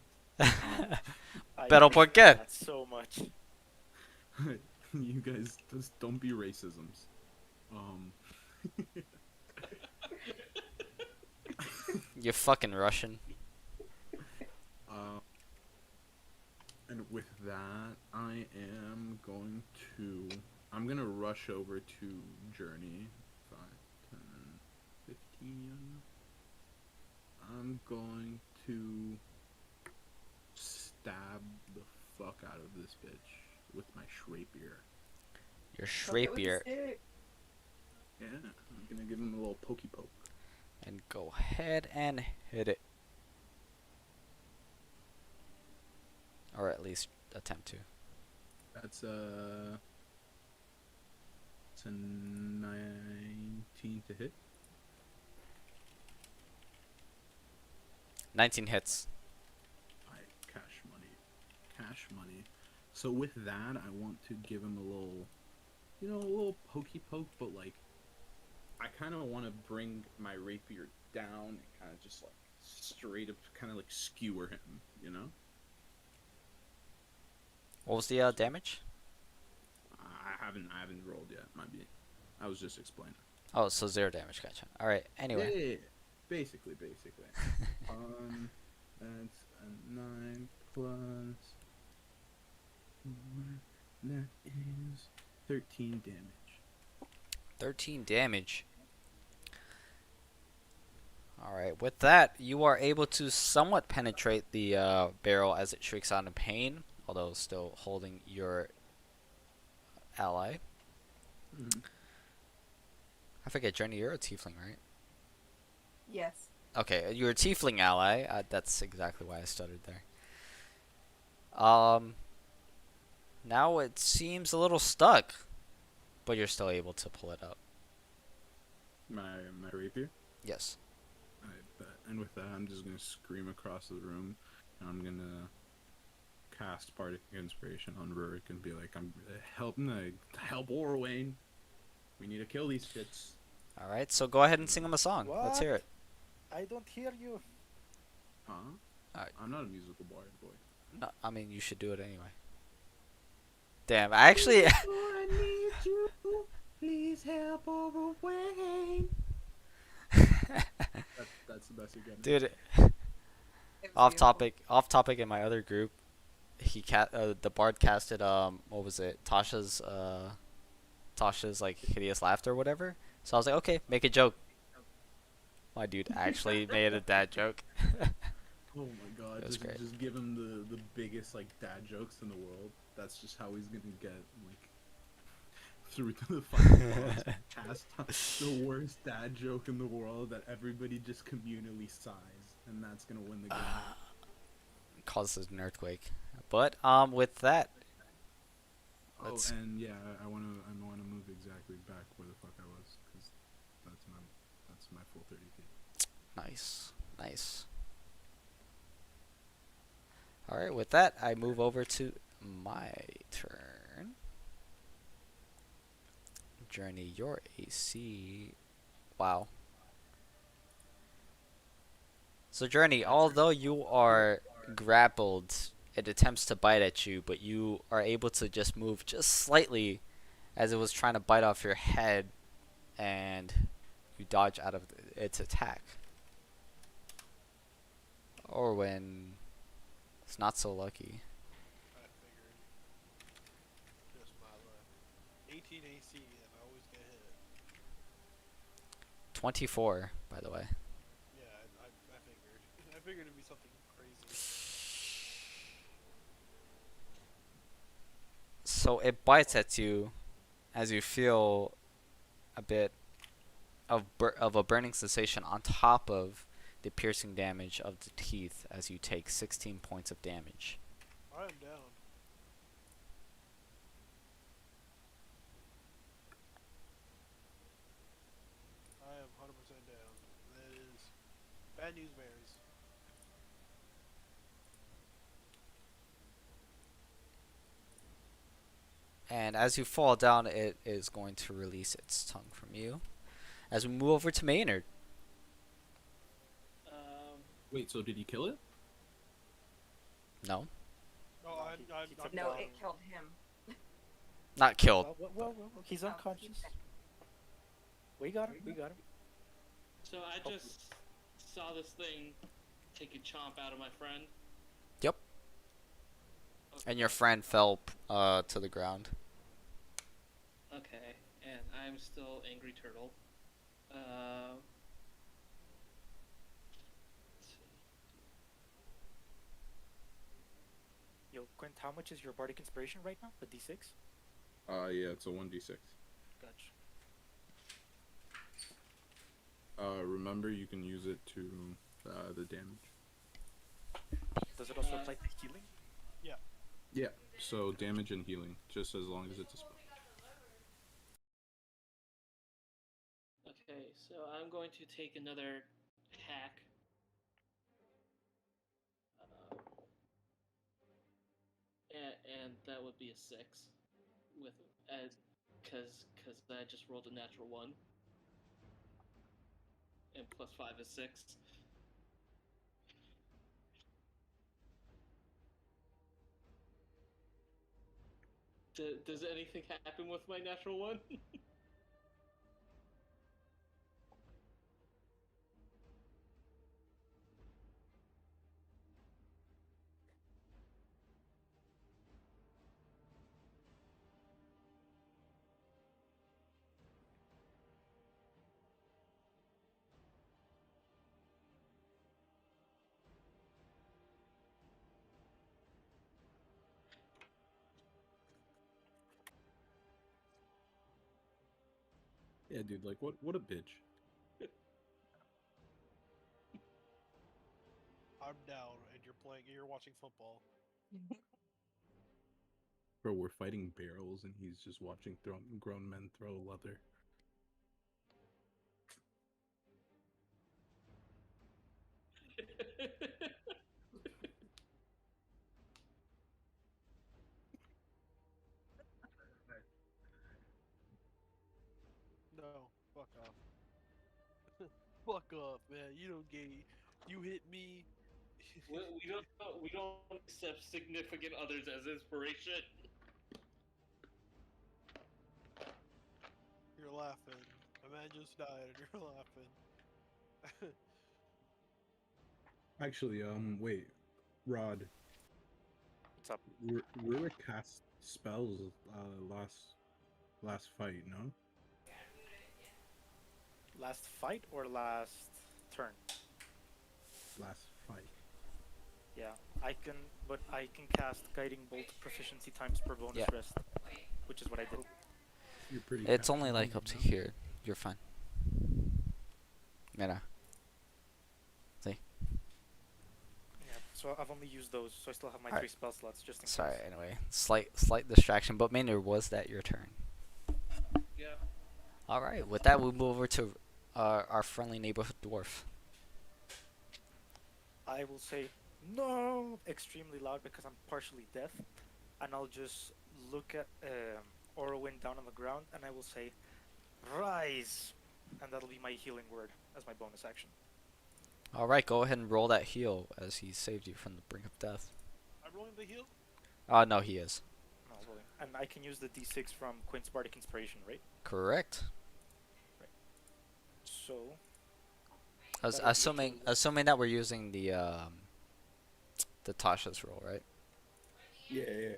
I Pero hate por qué? that so much. You guys just don't be racisms. You're fucking Russian. with that, I am going to. I'm gonna rush over to Journey. 5, 10, 15. I'm going to stab the fuck out of this bitch with my rapier. Your Poke it with the rapier. stick. Yeah, I'm gonna give him a little pokey poke. And go ahead and hit it. Or at least attempt to. That's it's a 19 to hit. 19 hits. Alright, cash money. Cash money. So with that, I want to give him a little, a little pokey poke, but like, I kind of want to bring my rapier down and kind of just like straight up, kind of like skewer him, What was the damage? I haven't rolled yet. Might be. I was just explaining. Oh, so 0 damage. Gotcha. Alright, anyway. Yeah. Basically. That's a 9 plus 4. That is 13 damage. 13 damage. Alright, with that, you are able to somewhat penetrate the barrel as it shrieks out in pain, although still holding your ally. Mm-hmm. I forget, Journey, you're a tiefling, right? Yes. Okay, you're a tiefling ally. That's exactly why I stuttered there. Now it seems a little stuck, but you're still able to pull it up. My rapier. Yes. I bet. And with that, I'm just gonna scream across the room, and I'm gonna cast Bardic Inspiration on Rurik and be like, "I'm help Orwayne. We need to kill these shits." Alright, so go ahead and sing him a song. Let's hear it. I don't hear you. Huh? Alright. I'm not a musical bard, boy. No, I mean, you should do it anyway. Damn, I actually... I need you. Please help Orwayne. That's the best you get. Dude, It was off beautiful. topic in my other group, the bard casted, what was it? Tasha's, like, hideous laughter or whatever. So I was like, okay, make a joke. My dude actually made a dad joke. Oh my god, It was great. just give him the biggest like dad jokes in the world. That's just how he's gonna get like through to the final boss. Cast the worst dad joke in the world that everybody just communally sighs, and that's gonna win the game. Causes an earthquake. But with that, let's... And yeah, I wanna move exactly back where the fuck I was, because that's my full 30 feet. Nice. Alright, with that, I move over to my turn. Journey, your AC... Wow. So Journey, although you are grappled, it attempts to bite at you, but you are able to just move just slightly as it was trying to bite off your head, and you dodge out of its attack. Or when it's not so lucky. I figured. Just my luck. 18 AC, and I always get hit. 24, by the way. Yeah, I figured. I figured it'd be something crazy. So it bites at you as you feel a bit of a burning sensation on top of the piercing damage of the teeth as you take 16 points of damage. I am down. I am 100% down. That is bad news bears. And as you fall down, it is going to release its tongue from you. As we move over to Maynard. Wait, so did he kill it? No, No, I'm No, down. it killed him. not killed. Well, he's Oh, unconscious. he's dead. We got him. So I just saw this thing take a chomp out of my friend. Yep. And your friend fell to the ground. Okay, and I'm still angry turtle. Let's see. Yo, Quint, how much is your bardic inspiration right now? The D6? Yeah, it's a 1d6. Gotcha. Remember you can use it to the damage. Does it also apply to healing? Yeah, so damage and healing, just as long as it's a spell. Okay, so I'm going to take another hack. Uh, and that would be a 6 with as because I just rolled a natural 1 and plus 5 is 6. Does anything happen with my natural 1? Yeah, dude, like what a bitch. I'm down, and you're watching football. Bro, we're fighting barrels and he's just watching grown men throw leather. No, fuck off. Fuck off, man. You don't get. You hit me. We don't accept significant others as inspiration. You're laughing. A man just died, and you're laughing. Actually, wait, Rod, What's up? Rurik cast spells last fight, no? Last fight or last turn? Last fight. Yeah, I can cast Guiding Bolt proficiency times per bonus Yeah. rest, which is what I did. You're pretty. It's only like up to now. here. You're fine. Mira. Yeah, so I've only used those, so I still have my Alright. 3 spell slots just in Sorry. case. Anyway, slight distraction. But Maynard, was that your turn? Yeah. All right. With that, we'll move over to our friendly neighborhood dwarf. I will say no extremely loud because I'm partially deaf, and I'll just look at Orwin down on the ground, and I will say, "Rise," and that'll be my healing word as my bonus action. All right. Go ahead and roll that heal as he saved you from the brink of death. I'm rolling the heal. No, he is. No, rolling. And I can use the D6 from Quint's Bardic Inspiration, right? Correct. So As, That'll be a assuming total. assuming that we're using the Tasha's roll, right? Yeah.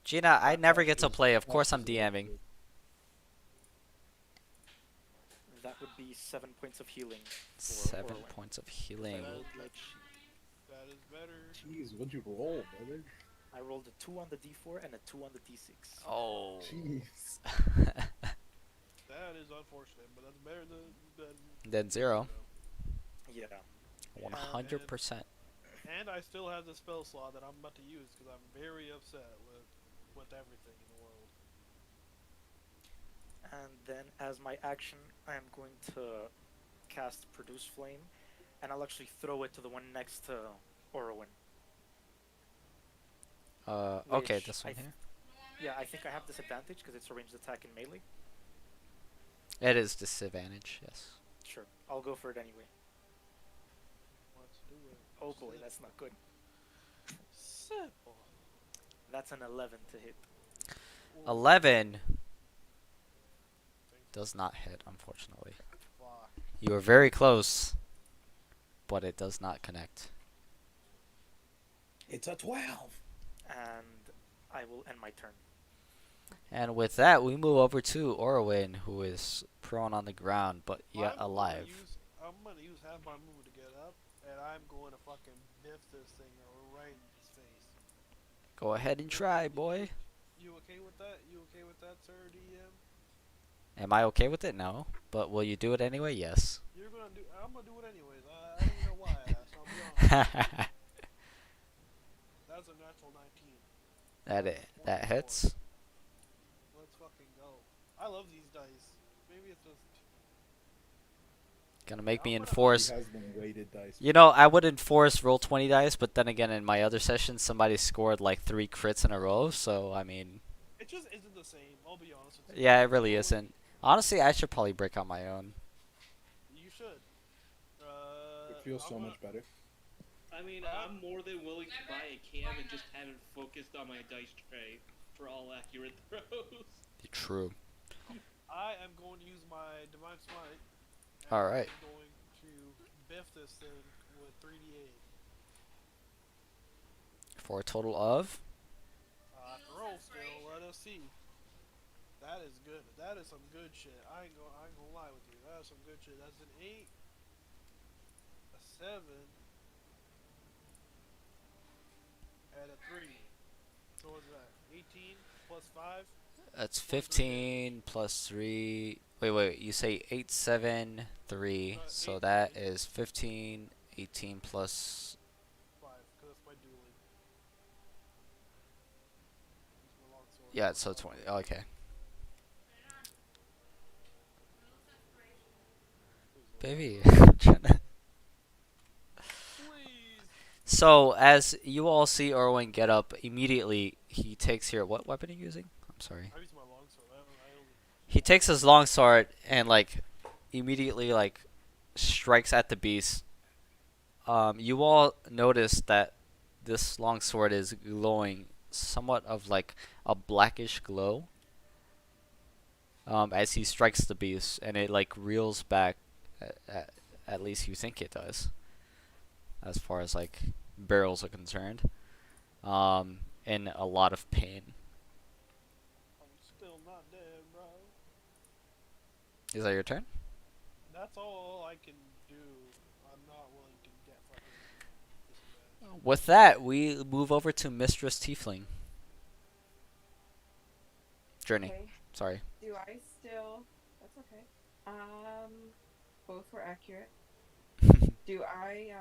Gina, I never get to Tasha's- play. Of course, I'm Tasha's DMing. that would be 7 points of healing. 7 Orwin. points of healing. That is better. Jeez, what'd you roll, brother? I rolled a 2 on the D4 and a 2 on the D6. Oh. Jeez. That is unfortunate, but that's better than Then 0. Yeah. 100%. And I still have the spell slot that I'm about to use because I'm very upset with everything in the world. And then as my action, I am going to cast Produce Flame, and I'll actually throw it to the one next to Orwin. Okay, Which this one here. Yeah, I think I have disadvantage because it's a ranged attack in melee. It is disadvantage, yes. Sure, I'll go for it anyway. Let's do it. Oh boy, that's not good. Simple. That's an 11 to hit. 11 does not hit, unfortunately. Fuck. You were very close, but it does not connect. It's a 12. and I will end my turn. And with that, we move over to Orwin, who is prone on the ground but yet alive. I'm gonna use half my move to get up, and I'm going to fucking biff this thing right in his face. Go ahead and try, boy. You okay with that? You okay with that, sir, DM? Am I okay with it? No. But will you do it anyway? Yes. You're gonna do. I'm gonna do it anyways. I don't even know why I asked. I'll be honest. That's a natural 19. That 24. hits. Let's fucking go. I love these dice. Maybe it's just. Gonna make me I'm gonna. He enforce. has them weighted dice. You know, I would enforce roll 20 dice, but then again, in my other session, somebody scored like 3 crits in a row. So I mean, It just isn't the same. I'll be honest with you. yeah, it really Rolling- isn't. Honestly, I should probably break out my own. You should. It feels I'm so gonna- much better. I mean, I'm more than willing to buy a cam and just have it focused on my dice tray for all accurate throws. True. I am going to use my divine smite. And All right. I'm going to biff this thing with 3d8. For a total of. After roll still, let us see. That is good. That is some good shit. I ain't gonna lie with you. That is some good shit. That's an 8, a 7, and a 3. So what's that? 18 plus 5? That's 15 plus 3. Wait. You say 8, 7, 3. So 8, that 3. is 15, 18 plus. 5, because that's my dueling. Use my longsword. Yeah, so 20. Okay. Please, Baby. please. So, as you all see Erwin get up, immediately he takes here. What weapon are you using? I'm sorry. I use my longsword. I only. He takes his longsword and, like, immediately, like, strikes at the beast. You all notice that this longsword is glowing somewhat of, like, a blackish glow. As he strikes the beast, and it, like, reels back. At least you think it does. As far as like barrels are concerned, in a lot of pain. I'm still not dead, bro. Is that your turn? That's all I can do. I'm not willing to get fucking disadvantage. With that, we move over to Mistress Tiefling. Journey. Okay. Sorry. Do I still? That's okay. Both were accurate. Do I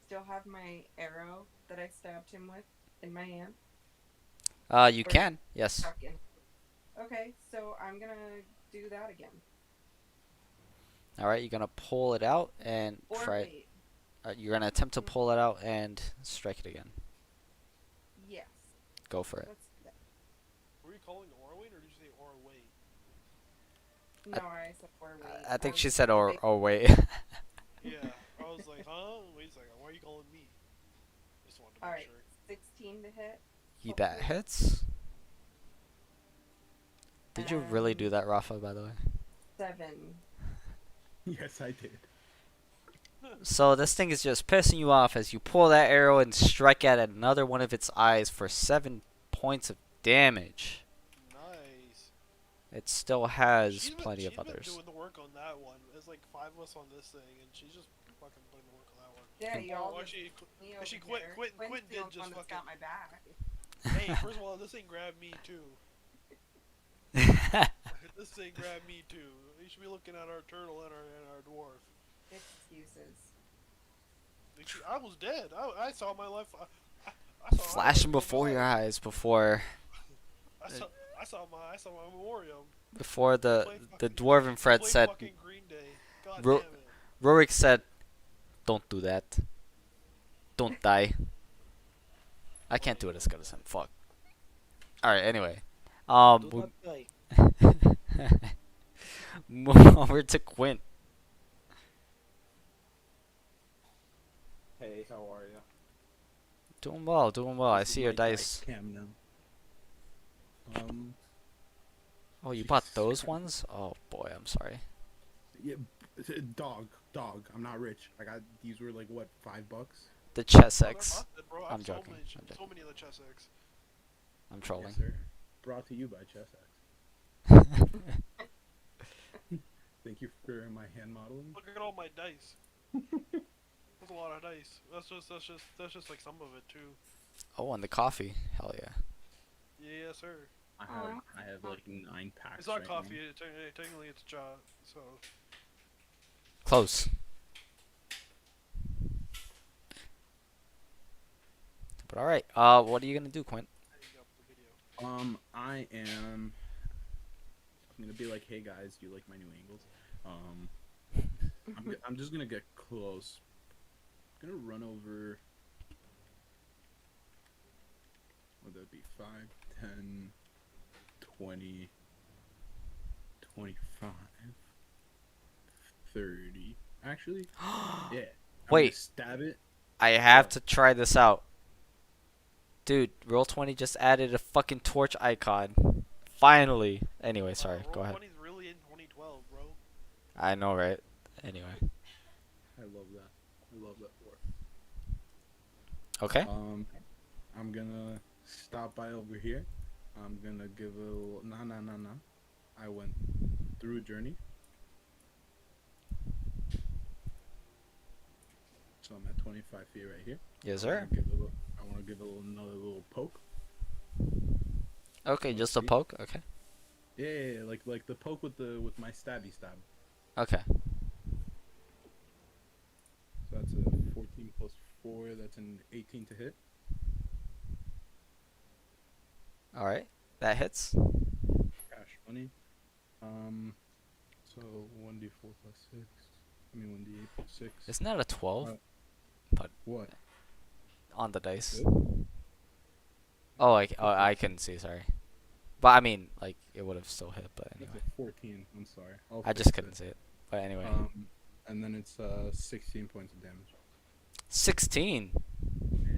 still have my arrow that I stabbed him with in my hand? You can. Yes. Stuck in. Okay, so I'm gonna do that again. All right. You're gonna pull it out and Or try. wait. You're gonna attempt to pull it out and strike it again. Yes. Go for it. Let's do that. Were you calling Orwin or did you say Orway? No, I said or wait. I think was she said, "Or debating- oh wait." Yeah. I was like, huh? Wait a second. Why are you calling me? Just wanted to make Alright. sure. 16 to hit. That hits. Did you really do And that, Rafa? By the way. 7. Yes, I did. So this thing is just pissing you off as you pull that arrow and strike at another one of its eyes for 7 points of damage. Nice. It still has She's been- plenty of she's been others. doing the work on that one. There's like 5 of us on this thing, and she's just fucking putting the work on that one. Yeah, y'all Oh, just actually, me actually, over Quint- here. Quint- Quinn's Quint the did only just one that's fucking- got my back. Hey, first of all, this thing grabbed me too. This thing grabbed me too. You should be looking at our turtle and our dwarf. Excuses. I was dead. I saw my life. I saw Flashing before your eyes before I saw my memoriam. before the Played dwarven Fred Played said. fucking Green Day. God Ro- damn it. Rorik said, "Don't do that. Don't die." I can't do it as good as him. Fuck. All right. Anyway, Do we not die. move over to Quint. Hey, how are you? Doing well. Doing well. I see your dice. Cam now. Oh, you bought Jesus those Christ. ones? Oh boy, I'm sorry. Yeah, dog. I'm not rich. I got these were like what, $5? The chess Oh, they're X. busted, bro. I I'm have so joking. many, I'm so joking. many of the chess X. I'm Yes, trolling. sir. Brought to you by ChessX. Thank you for my hand modeling. Look at all my dice. That's a lot of dice. That's just like some of it too. Oh, and the coffee. Hell yeah. Yeah, yes, sir. I have like 9 packs It's not right coffee. now. Technically, it's cha. So Close. But alright. What are you gonna do, Quint? hang up the video. I'm gonna be like, hey guys, do you like my new angles? I'm just gonna get close. Gonna run over. Would that be 5, 10, 20, 25, 30? Actually, yeah. I'm Wait. gonna stab it. I have What? to try this out. Dude, Roll20 just added a fucking torch icon. Finally. Anyway, sorry. Go ahead. Roll20's really in 2012, bro. I know, right? Anyway. I love that. I love that for. Okay. I'm gonna stop by over here. I'm gonna give a little. Nah. I went through a journey. So I'm at 25 feet right here. Yes, I sir. wanna give a little- I want to give another little poke. Okay, just a See? poke. Okay. Yeah, like the poke with my stabby stab. Okay. So that's a 14 plus 4. That's an 18 to hit. Alright. That hits. Cash money. So 1d4 plus 6. I mean 1d8 plus 6. Isn't that a 12 What? on the dice? Good? Oh, I couldn't see. Sorry. But I mean, like, it would have still hit. But That's anyway. a 14. I'm sorry. I just couldn't see it. But anyway. And then it's 16 points of damage. 16. Yeah.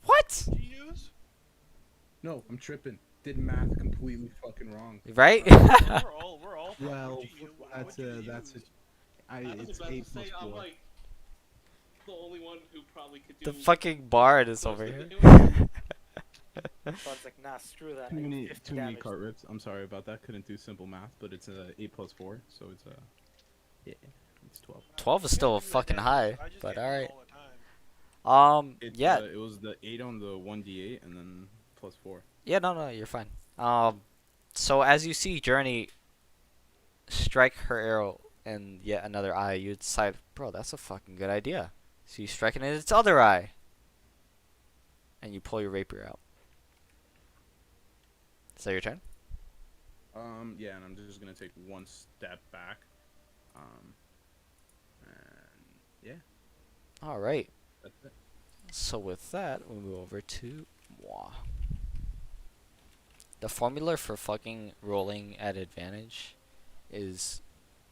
What? What'd you use? No, I'm tripping. Did math completely fucking wrong. Right? We're all. Well, What'd you that's use? I was it's about 8 to say, plus I'm 4. like the only one who probably could do The fucking bard is close over to here. doing Bard's like, nah, screw that. Too I many, do 50 too many damage. cart rips. I'm sorry about that. Couldn't do simple math, but it's 8 plus 4, so it's yeah, it's 12. 12 is I still can't do that fucking damage. high. I just But get hit alright. all the time. It's, Yeah. it was the 8 on the 1d8 and then plus 4. Yeah, no, you're fine. So as you see Journey strike her arrow in yet another eye, you decide, bro, that's a fucking good idea. So you strike it in its other eye. And you pull your rapier out. Is that your turn? Yeah, and I'm just gonna take one step back. And yeah, Alright. that's it. So with that, we move over to moi. The formula for fucking rolling at advantage is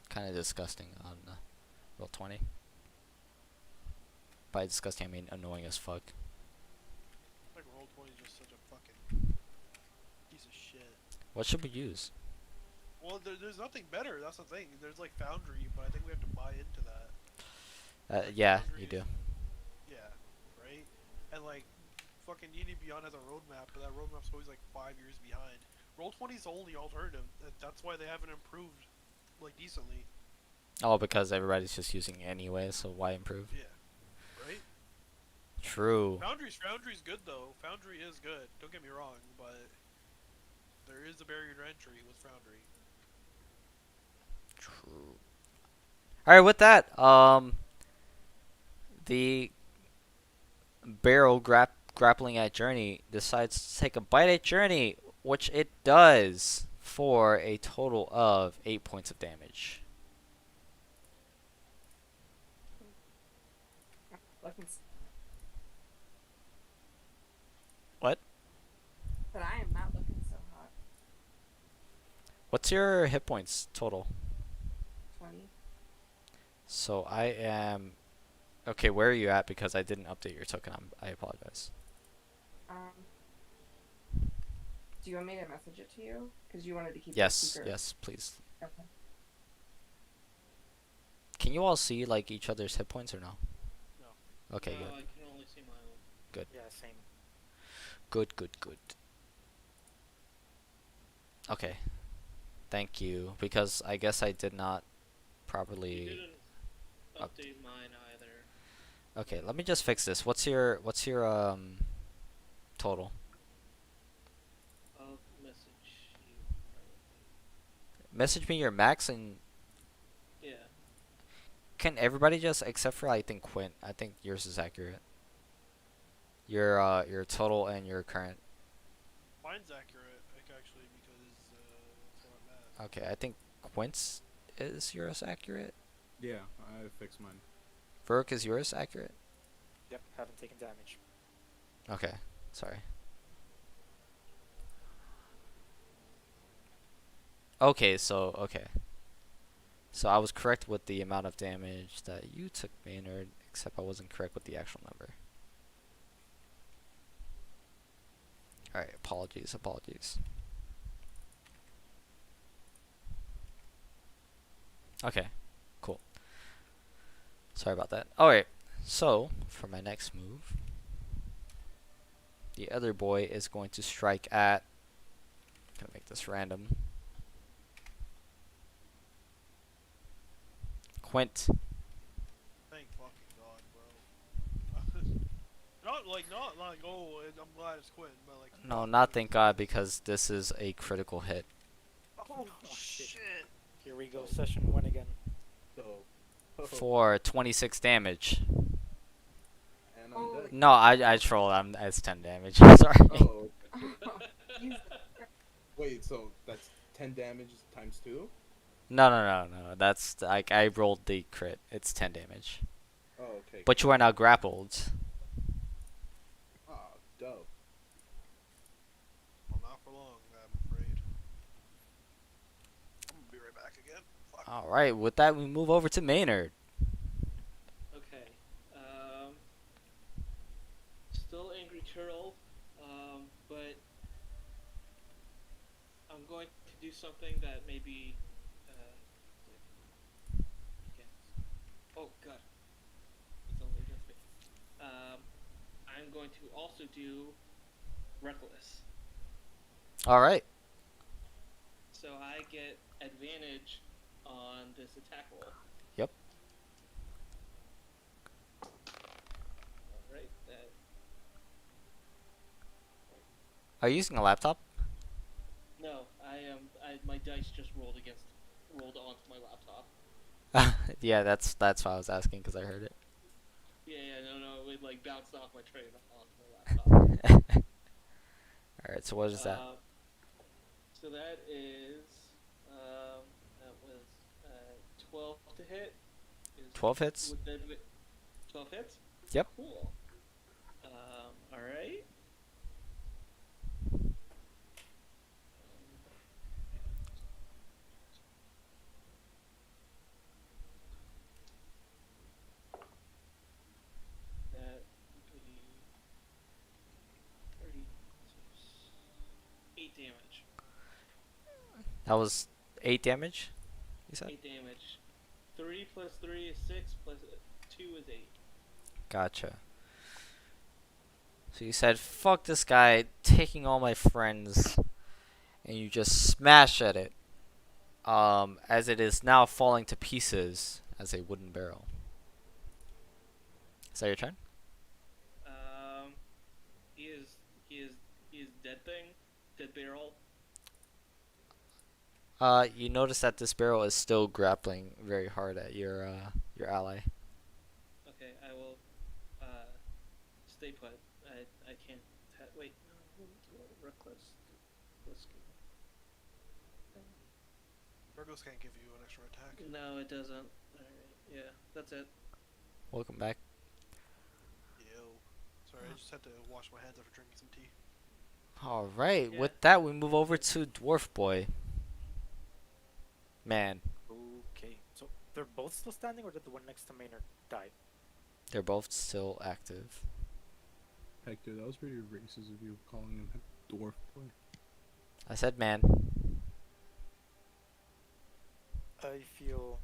kind of disgusting on roll 20. By disgusting, I mean annoying as fuck. Like Roll20 is just such a fucking piece of shit. What should we use? Well, there's nothing better. That's the thing. There's like Foundry, but I think we have to buy into that. Yeah, Foundry you do. Yeah, right. And like, fucking ED Beyond has a roadmap, but that roadmap's always like 5 years behind. Roll20's the only alternative. That's why they haven't improved like decently. Oh, because everybody's just using it anyway, so why improve? Yeah, right. True. Foundry's good though. Foundry is good. Don't get me wrong, but there is a barrier to entry with Foundry. True. Alright, with that, the barrel grappling at Journey decides to take a bite at Journey, which it does for a total of 8 points of damage. Looking. What? But I am not looking so hot. What's your hit points total? 20. So I am... Okay, where are you at? Because I didn't update your token. I apologize. Do you want me to message it to you? Because you wanted to keep it Yes, secret. yes, please. Okay. Can you all see like each other's hit points or no? No. Okay, No, good. I can only see my own. Good. Yeah, same. Good, good, good. Okay. Thank you. Because I guess I did not You properly didn't up. update mine either. Okay, let me just fix this. What's your total? I'll message you Message me your max and privately. Yeah. can everybody just except for I think Quint. I think yours is accurate. Your total and your current. Mine's accurate, like, actually, because that's what I'm at. Okay, I think Quint's is yours accurate. Yeah, I fixed mine. Verk is yours accurate. Yep, haven't taken damage. Okay, sorry. Okay. So I was correct with the amount of damage that you took, Maynard, except I wasn't correct with the actual number. Alright, apologies. Okay, cool. Sorry about that. Alright, so for my next move, the other boy is going to strike at. Gonna make this random. Quint. Thank fucking god, bro. not like, oh, I'm glad it's Quinn, but like. No, fuck, not dude. thank God, because this is a critical hit. Oh, shit. shit. Here we go, session 1 again. So. For 26 damage. And I'm Holy dead. No, I trolled. It's 10 damage. Sorry. Oh. Jesus. Wait, so that's 10 damage times 2? No. That's like I rolled the crit. It's 10 damage. Oh, okay. But you are now grappled. Ah, dope. Well, not for long, I'm afraid. I'm gonna be right back again. Fuck. All right. With that, we move over to Maynard. Okay. Still angry Torril, but I'm going to do something that maybe. Against. Oh God. It's only against me. I'm going to also do reckless, All right. so I get advantage on this attack roll. Yep. All right. That. Are you using a laptop? No, I am. My dice just rolled onto my laptop. Yeah, that's why I was asking because I heard it. Yeah, no, it like bounced off my tray onto my laptop. All right. So what is that? So that is, that was 12 to hit. 12 hits. Would that be 12 hits? Yep. Cool. All right. That would be 30, 8 damage. That was 8 damage. You said. 8 damage. 3 plus 3 is 6, plus 2 is 8. Gotcha. So you said, "Fuck this guy taking all my friends," and you just smash at it. As it is now falling to pieces as a wooden barrel. Is that your turn? Um, he is, he is, he is dead thing, dead barrel. You notice that this barrel is still grappling very hard at your ally. Okay, I will, stay put. I can't, wait, no, reckless, Virgos can't give you an extra attack. no, it doesn't. Alright, yeah, that's it. Welcome back. Yo. Sorry, I just had to wash my hands after drinking some tea. All right. Yeah. With that, we move over to Dwarf Boy. Man, Okay, so they're both still standing, or did the one next to Maynard die? they're both still active. Hector, that was pretty racist of you calling him a dwarf boy. I said man. I feel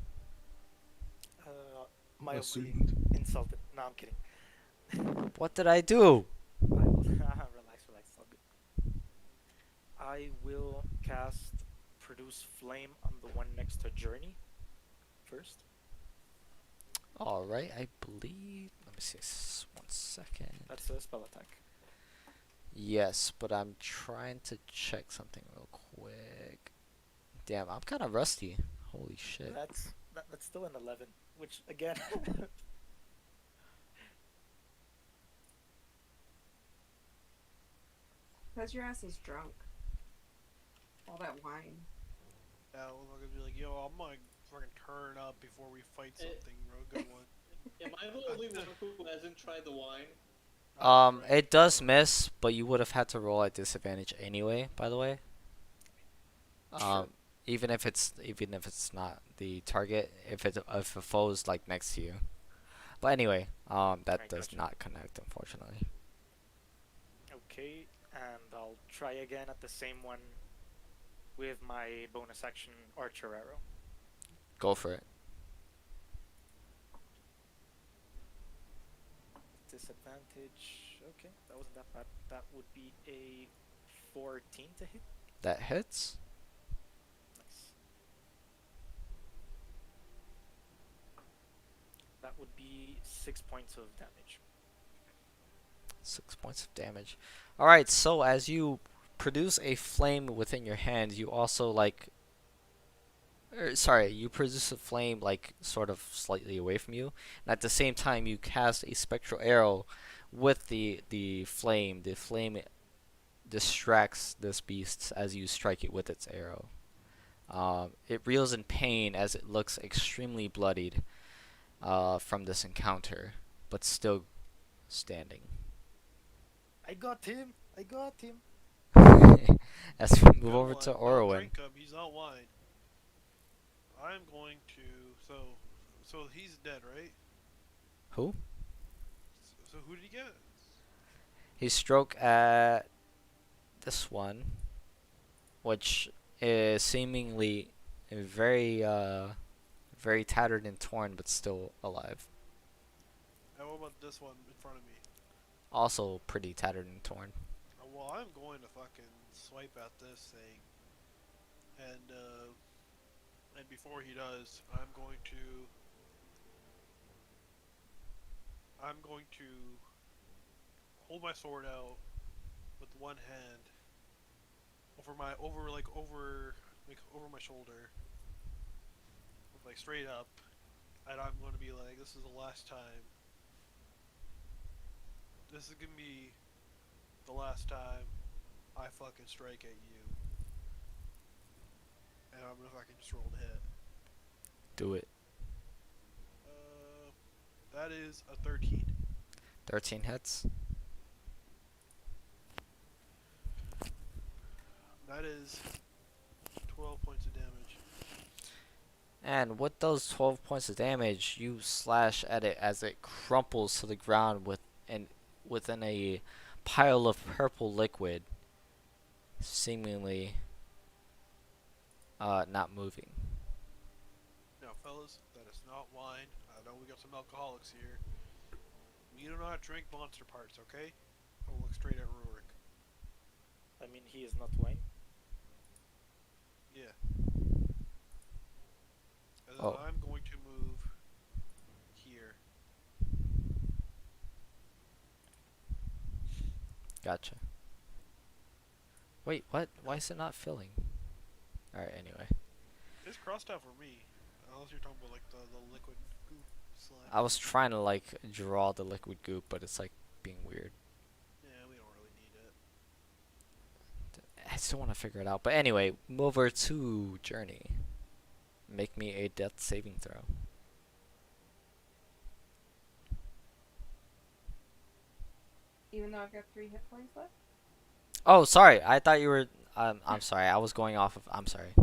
mildly Assumed. insulted. No, I'm kidding. What did I do? I will relax, relax. It's all good. I will cast produce flame on the one next to journey first. All right, I believe. Let me see. 1 second. That's a spell attack. Yes, but I'm trying to check something real quick. Damn, I'm kind of rusty. Holy shit. That's still an 11, which again. Because your ass is drunk. All that wine. Yeah, we're gonna be like, yo, I'm gonna fucking turn up before we fight something real good one. Am I the only one who hasn't tried the wine? It does miss, but you would have had to roll at disadvantage anyway, by the way. Sure. Even if it's not the target, if a foe's like next to you. But anyway, that I does gotcha. not connect, unfortunately. Okay, and I'll try again at the same one with my bonus action archer arrow. Go for it. Disadvantage. Okay, that wasn't that bad. That would be a 14 to hit. That hits. Nice. That would be 6 points of damage. 6 points of damage. All right. So as you produce a flame within your hand, you also sorry, you produce a flame like sort of slightly away from you, and at the same time you cast a spectral arrow with the flame. The flame distracts this beast as you strike it with its arrow. It reels in pain as it looks extremely bloodied from this encounter, but still standing. I got him! I got him! As we move Good over one. to Don't Orwin. drink him. He's not wine. I'm going to. So he's dead, right? Who? So who did he get? He stroke at this one, which is seemingly very very tattered and torn, but still alive. And what about this one in front of me? Also pretty tattered and torn. Well, I'm going to fucking swipe at this thing, and before he does, I'm going to hold my sword out with one hand over my shoulder, like straight up, and I'm going to be like, this is the last time. This is gonna be the last time I fucking strike at you, and I'm gonna fucking just roll to hit. Do it. That is a 13. 13 hits. That is 12 points of damage. And with those 12 points of damage, you slash at it as it crumples to the ground within a pile of purple liquid, seemingly not moving. Now, fellas, that is not wine. I know we got some alcoholics here. We do not drink monster parts, okay? I'll look straight at Rurik. I mean, he is not wine. Yeah. And then Oh. I'm going to move here. Gotcha. Wait, what? Why is it not filling? Alright, anyway. It's crossed out for me. Unless you're talking about like the liquid goop slime. I was trying to like draw the liquid goop, but it's like being weird. Yeah, we don't really need it. I still want to figure it out. But anyway, move over to Journey. Make me a death saving throw. Even though I've got 3 hit points left? Oh, sorry. I thought you were. I'm sorry. I was going off of. I'm sorry.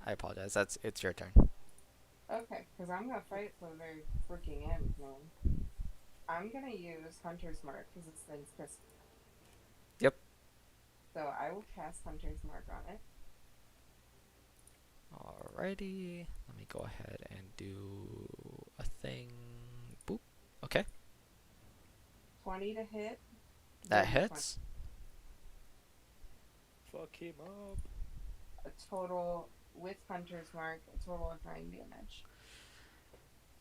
I apologize. It's your turn. Okay, because I'm gonna fight to the very freaking end, man. I'm gonna use Hunter's Mark because it's things Chris. Yep. So I will cast Hunter's Mark on it. Alrighty. Let me go ahead and do a thing. Boop. Okay. 20 to hit. That Dirty 20. hits. Fuck him up. A total, with Hunter's Mark, a total of 9 damage.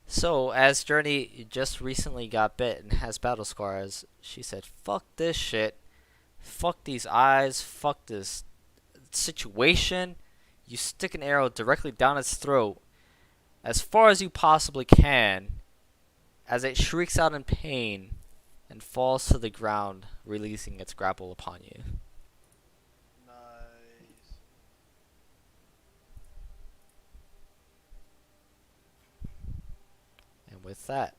So, as Journey just recently got bit and has battle scars, she said, "Fuck this shit. Fuck these eyes. Fuck this situation." You stick an arrow directly down its throat as far as you possibly can as it shrieks out in pain and falls to the ground, releasing its grapple upon you. Nice. And with that,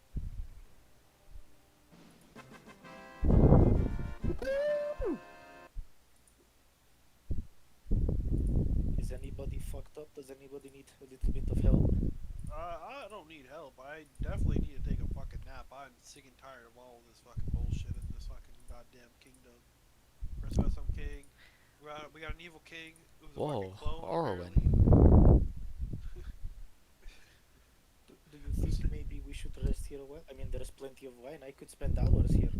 Is anybody fucked up? Does anybody need a little bit of help? I don't need help. I definitely need to take a fucking nap. I'm sick and tired of all this fucking bullshit in this fucking goddamn kingdom. First we got some king. We got an evil king who's a whoa, fucking clone. Orwin. Do you think maybe we should rest here a while? I mean, there's plenty of wine. I could spend hours here.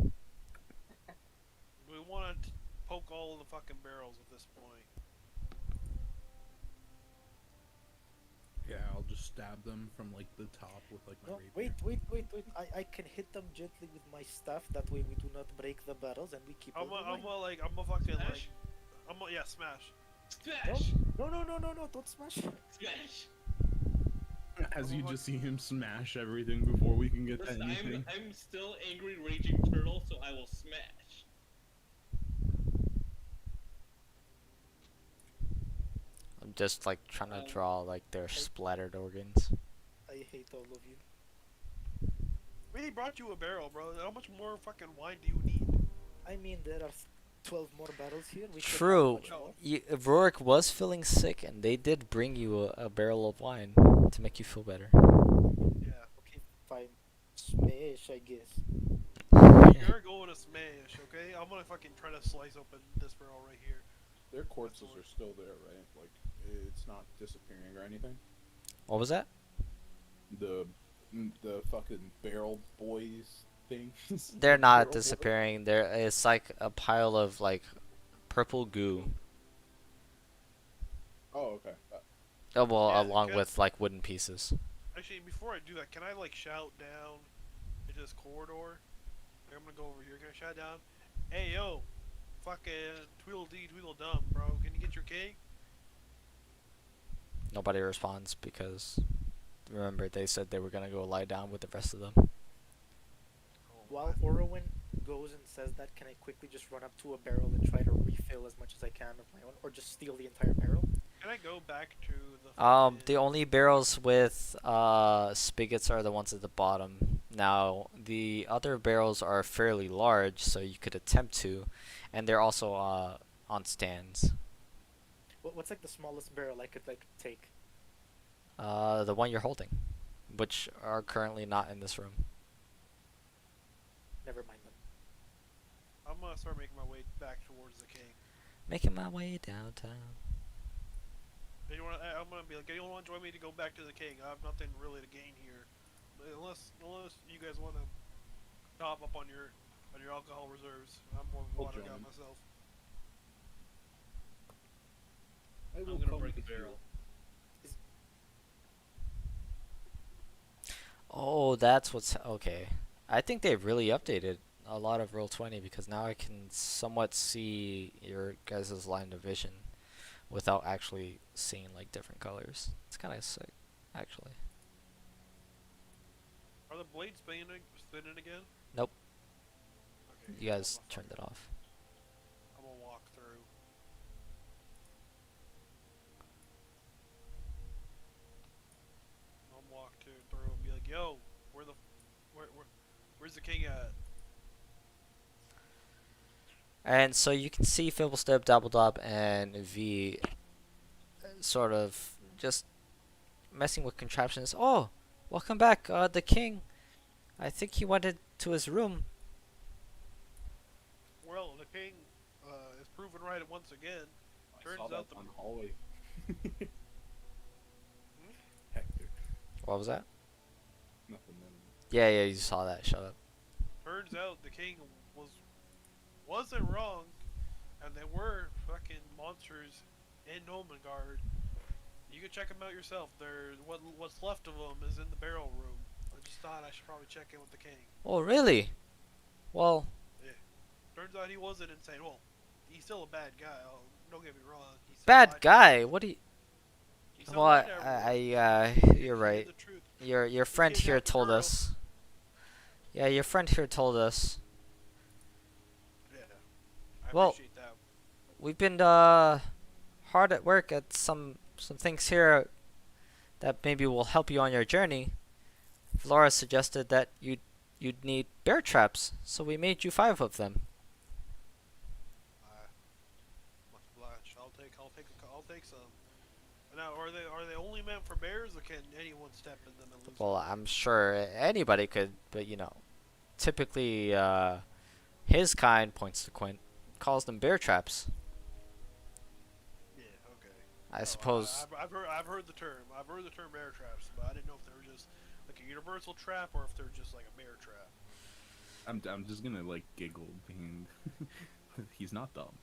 We want to poke all of the fucking barrels at this point. Yeah, I'll just stab them from like the top with like my No, rapier. wait. I can hit them gently with my staff. That way we do not break the barrels and we keep all the wine. I'm a fucking Smash? yeah, smash. Smash! No, don't smash. Smash! As you just see him smash everything before we can get to Listen, anything. I'm still angry raging turtle, so I will smash. I'm just like trying to draw like their splattered organs. I hate all of you. We brought you a barrel, bro. How much more fucking wine do you need? I mean, there are 12 more barrels here. We should have True. much more. Rorik was feeling sick, and they did bring you a barrel of wine to make you feel better. Yeah. Okay, fine. Smash, I guess. You're going to smash, okay? I'm gonna fucking try to slice open this barrel right here. Their corpses are still there, right? Like, it's not disappearing or anything. What was that? The fucking barrel boys things. They're not Barrel disappearing. It's like a pile of like purple goo. boys? Oh, okay. Oh well, Yeah, along good. with like wooden pieces. Actually, before I do that, can I like shout down into this corridor? Like, I'm gonna go over here. Can I shout down? Hey yo, fucking Tweedledee Tweedledum, bro. Can you get your cake? Nobody responds because remember they said they were gonna go lie down with the rest of them. While Orwin goes and says that, can I quickly just run up to a barrel and try to refill as much as I can of my own, or just steal the entire barrel? Can I go back to the? The only barrels with spigots are the ones at the bottom. Now the other barrels are fairly large, so you could attempt to, and they're also on stands. What's like the smallest barrel I could like take? The one you're holding, which are currently not in this room. Never mind them. I'm gonna start making my way back towards the king. Making my way downtown. I'm gonna be like, anyone want to join me to go back to the king? I have nothing really to gain here, unless you guys want to top up on your alcohol reserves. I'm more of a I'll water guy join. myself. I will I'm gonna come break a with you. barrel. Oh, that's what's okay. I think they've really updated a lot of Roll20 because now I can somewhat see your guys' line of vision without actually seeing like different colors. It's kind of sick, actually. Are the blades spinning again? Nope. Okay. You guys turned it off. I'm gonna walk through. I'm gonna walk through and be like, yo, where's the king at? And so you can see Fibblestep, Dabbledob, and V sort of just messing with contraptions. Oh, welcome back, the king. I think he went into his room. Well, the king is proven right once again. I Turns saw out that the- on the hallway. Hector. What was that? Nothing then. Yeah, you saw that. Shut up. Turns out the king wasn't wrong, and they were fucking monsters in Nomengard. You can check them out yourself. What's left of them is in the barrel room. I just thought I should probably check in with the king. Oh, really? Well, Yeah. Turns out he wasn't insane. Well, he's still a bad guy. Oh, don't get me wrong. He still bad lied to guy. everyone. What do you? He still Well, lied to everyone. you're He hid right. the truth. Your He friend here kidnapped the told girl. us. Yeah, your friend here told us. Yeah, I Well, appreciate that. we've been hard at work at some things here that maybe will help you on your journey. Flora suggested that you'd need bear traps, so we made you 5 of them. Uh, much obliged. I'll take some. Now, are they only meant for bears, or can anyone step in them and lose Well, their I'm life? sure anybody could, but typically his kind, points to Quint, calls them bear traps. Yeah, okay. I No, suppose. I've heard the term. I've heard the term bear traps, but I didn't know if they were just like a universal trap or if they're just like a bear trap. I'm just gonna like giggle, being he's not dumb.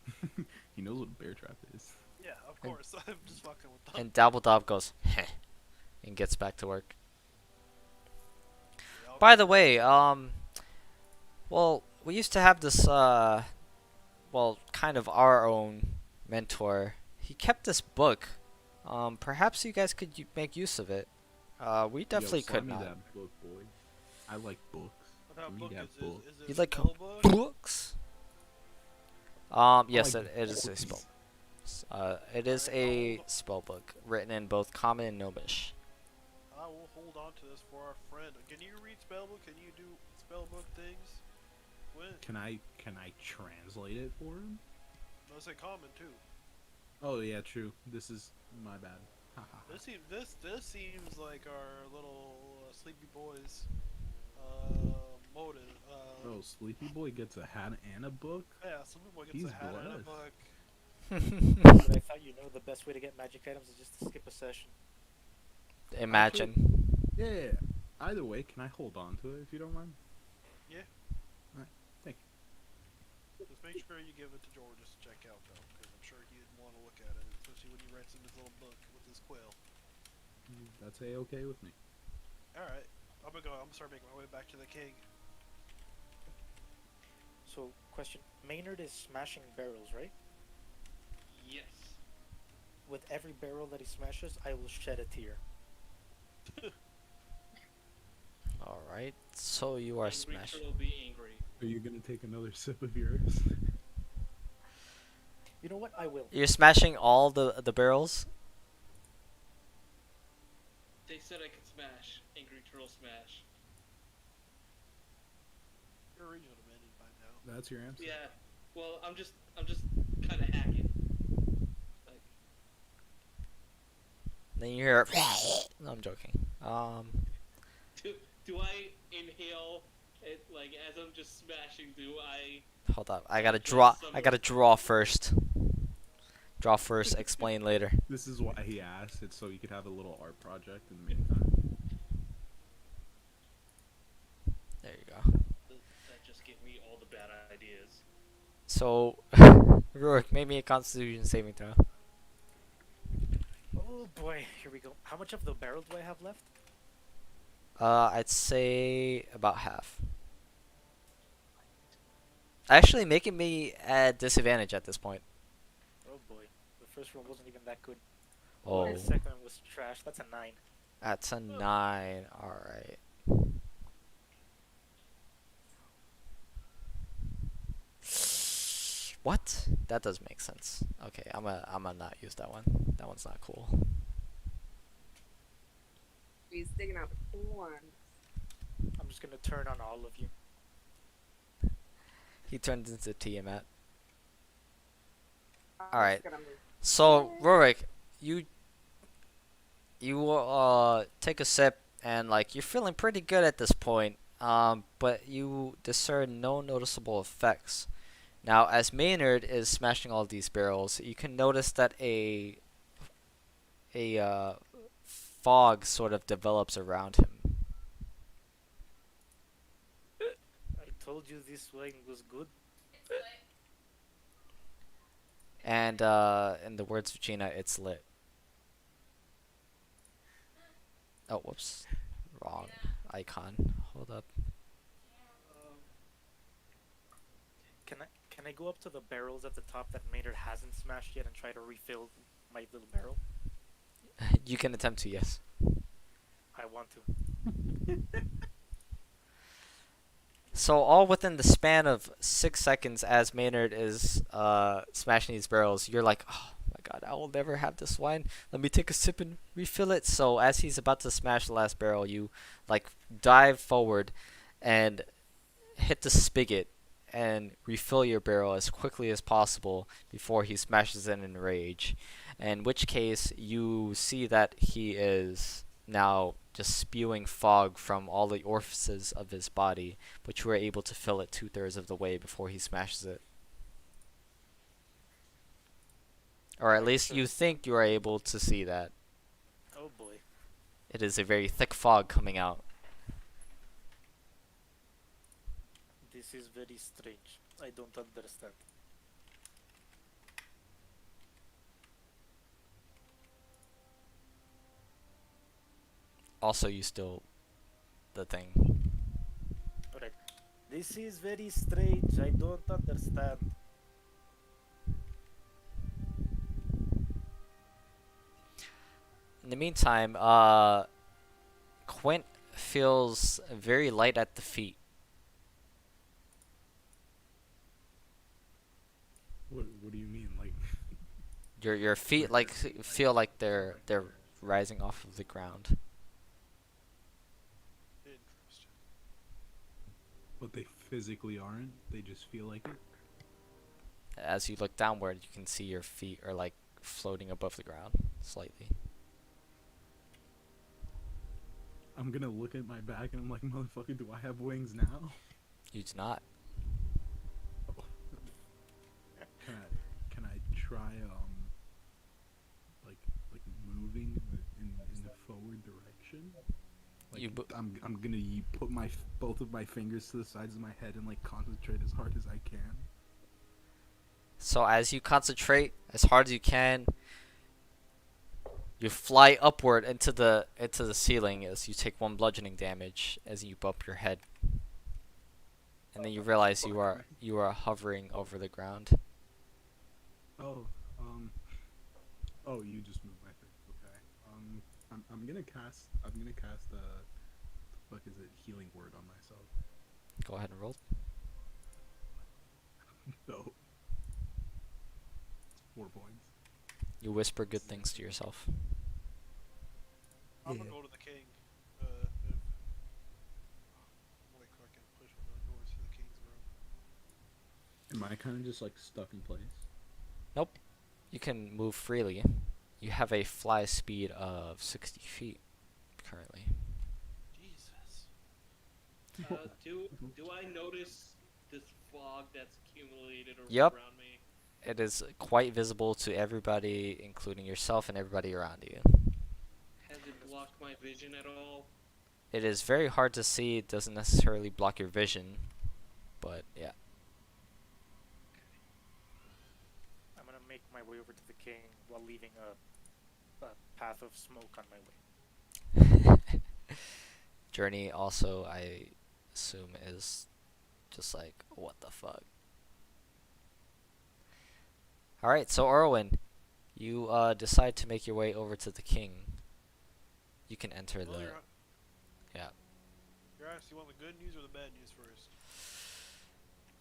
He knows what a bear trap is. Yeah, of And- course. I'm just fucking with them. And Dabbledob goes, heh, and gets back to work. Yeah, By okay. the way, well, we used to have this, well, kind of our own mentor. He kept this book. Perhaps you guys could make use of it. We definitely Yo, could slide me not. that book, boy. I like books. What type Give of me book that book. is it? You A like spell book? books? Yes, like it is a books. spell. It is Alright, a spell book written in both Common and Gnomish. I will hold on to this for our friend. Can you read spellbook? Can you do spellbook things? When? Can I translate it for him? No, say common too. Oh yeah, true. This is my bad. Haha. This seems like our little sleepy boys motive. Bro, Sleepy Boy gets a hat and a book. Yeah, sleepy boy gets He's a hat and a blessed. book. But I thought the best way to get magic items is just to skip a session. Imagine. Yeah. Either way, can I hold on to it if you don't mind? Yeah. Alright, thank Just make sure you give it to George just to check out though, because I'm sure he'd want to look at it, especially when he writes in his little book with his quill. you. That's a-okay with me. All right, I'm gonna start making my way back to the king. So, question: Maynard is smashing barrels, right? Yes. With every barrel that he smashes, I will shed a tear. Alright, so you are Angry smashing. will be angry. Are you gonna take another sip of yours? You know what? I will. You're smashing all the barrels? They said I could smash. Angry Turtle smash. Your region would have ended by now. That's your answer. Yeah. Well, I'm just kind of hacking. Like, Then you hear. No, I'm joking. do I inhale it like as I'm just smashing? Do I? Hold up. I gotta draw. I gotta draw first. Draw first. Explain later. This is why he asked. It's so you could have a little art project in the meantime. There you go. That just gave me all the bad ideas. So, Rourke, make me a Constitution saving throw. Oh boy, here we go. How much of the barrel do I have left? I'd say about half. Actually, making me at disadvantage at this point. Oh boy, the first one wasn't even that good. Oh, The second one was trash. That's a 9. that's a 9. All right. What? That does make sense. Okay, I'm gonna not use that one. That one's not cool. He's digging out the corn. I'm just gonna turn on all of you. He turns into Tiamat. I'm Alright. just gonna move. So, Rorik, you take a sip and like you're feeling pretty good at this point. But you discern no noticeable effects. Now, as Maynard is smashing all these barrels, you can notice that a fog sort of develops around him. I told told you this wine was good. And in the words of Gina, it's lit. Oh, whoops. Wrong icon. Hold up. Um, Can I go up to the barrels at the top that Maynard hasn't smashed yet and try to refill my little barrel? You can attempt to, yes. I want to. So all within the span of 6 seconds, as Maynard is smashing these barrels, you're like, oh my god, I will never have this wine. Let me take a sip and refill it. So as he's about to smash the last barrel, you like dive forward and hit the spigot and refill your barrel as quickly as possible before he smashes it in rage. In which case, you see that he is now just spewing fog from all the orifices of his body, but you were able to fill it 2/3 of the way before he smashes it. Or at Right, least so you think you are able to see that. oh boy. It is a very thick fog coming out. This is very strange. I don't understand. Also, you still the thing. Alright. This is very strange. I don't understand. In the meantime, Quint feels very light at the feet. What do you mean? Like, Your feet like feel like they're rising off of the ground. Interesting. but they physically aren't? They just feel like it? As you look downward, you can see your feet are like floating above the ground slightly. I'm gonna look at my back and I'm like, motherfucker, do I have wings now? You do not. Can I try like moving in the forward direction? Like You bo- I'm gonna put both of my fingers to the sides of my head and like concentrate as hard as I can. So as you concentrate as hard as you can, you fly upward into the ceiling as you take 1 bludgeoning damage as you bump your head. And then you realize you are hovering over the ground. Oh, oh, you just moved my thing. Okay. I'm gonna cast the fuck is it, healing word on myself. Go ahead and roll. No. 4 points. You whisper good things to yourself. I'm Yeah. gonna go to the king. If like I can push one of the doors to the king's room. Am I kind of just like stuck in place? You can move freely. You have a fly speed of 60 feet currently. Jesus. do I notice this fog that's accumulated Yep. around me? It is quite visible to everybody, including yourself and everybody around you. Has it blocked my vision at all? It is very hard to see. It doesn't necessarily block your vision, but yeah. I'm gonna make my way over to the king while leaving a path of smoke on my way. Journey also, I assume, is just like, what the fuck? Alright, so Erwin, you decide to make your way over to the king. You can enter Well, the... Your Honor, you want the good news or the bad news first?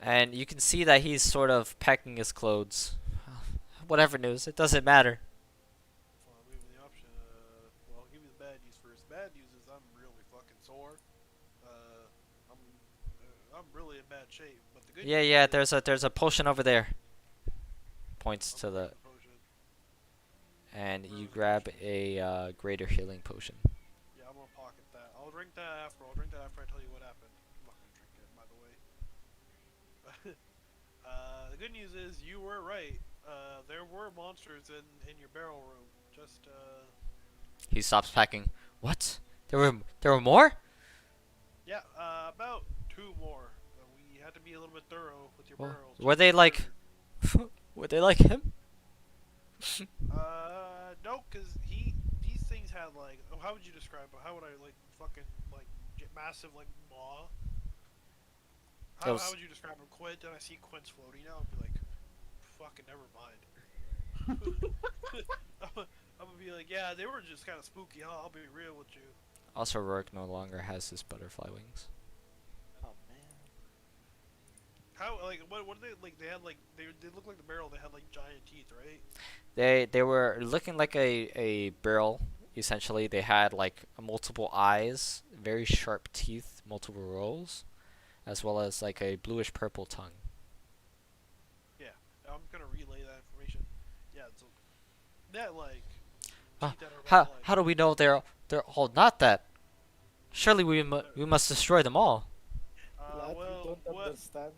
And you can see that he's sort of packing his clothes. Whatever news, it doesn't matter. Well, I'll give you the option. Well, I'll give you the bad news first. Bad news is I'm really fucking sore. I'm really in bad shape. But the good Yeah, news yeah, is there's a potion over there. Points to I'll the... take potion. And Where you was the grab potion? a great healing potion. Yeah, I'm gonna pocket that. I'll drink that after. I'll drink that after I tell you what happened. I'm not gonna drink it, by the way. The good news is you were right. There were monsters in your barrel room. Just He stops packing. What? There were more? yeah, about 2 more. We had have to be a little bit thorough with your Well, barrels. were Just they make like? sure. Were they like him? No, cause these things had like, oh, how would you describe it? How would I like fucking like massive like maw? It How was. would you describe him? Quint, and I see Quint's floating now, I'd be like, fucking never mind. I'm gonna be like, yeah, they were just kind of spooky. I'll be real with you. Also, Rourke no longer has his butterfly wings. Oh man. How like what did they like? They had like they looked like the barrel. They had like giant teeth, right? They were looking like a barrel. Essentially, they had like multiple eyes, very sharp teeth, multiple rows, as well as like a bluish purple tongue. Yeah, I'm gonna relay that information. Yeah, so that like Uh, teeth that are how about like how do we know they're all not that? Surely we must destroy them all. Lad, you well, don't what? understand.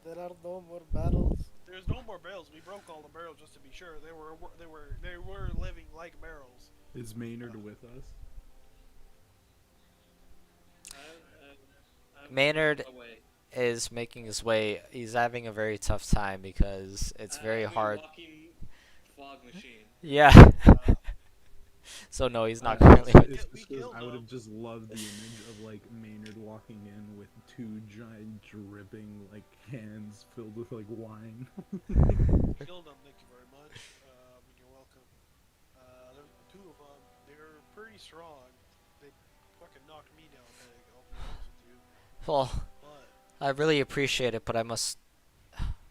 There are no more battles. There's no more barrels. We broke all the barrels just to be sure. They were living like barrels. Is Maynard with us? I'm Maynard away. is making his way. He's having a very tough time because it's very I'm a hard. walking fog machine. Yeah. Uh, So no, he's not Uh, currently. we It's kill- just we 'cause killed I would them. have just loved the image of like Maynard walking in with two giant dripping like hands filled with like wine. killed them. Thank you very much. You're welcome. There were two of them. They're pretty strong. They fucking knocked me down big. I'll be honest with you. Well, But I really appreciate it, but I must.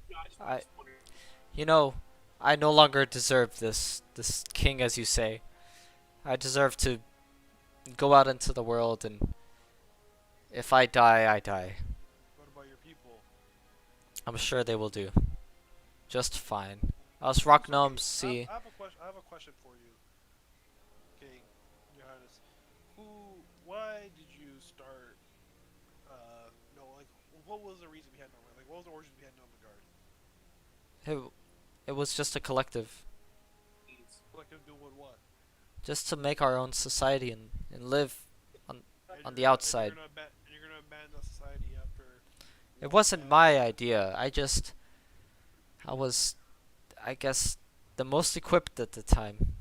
yeah, I, you know, I no longer deserve this king, as you say. I deserve to go out into the world, and if I die, I die. what about your people? I'm sure they will do just fine. Us rock Okay, gnomes see. I have a question. I have a question for you. Okay, Your Highness. Why did you start? No, like, what was the reason behind Norman? Like, what was the origin behind Norman Guard? It was just a collective, Collective doing what? just to make our own society and live And on you're the gonna- outside. And you're gonna abandon the society after. It what, wasn't man? my idea. I was, I guess, the most equipped at the time.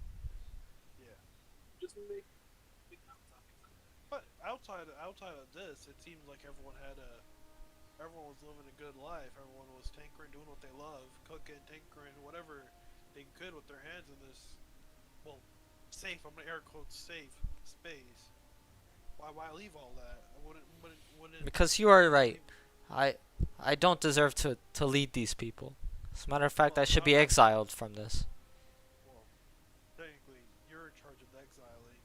Yeah. But outside of this, it seems like everyone was living a good life. Everyone was tinkering, doing what they love, cooking, tinkering, whatever they could with their hands in this, well, safe. I'm gonna air quotes safe space. Why leave all that? I wouldn't. Because you are right. I I don't deserve to lead these people. As a matter of fact, I Well, should be exiled from this. well, technically, you're in charge of the exiling.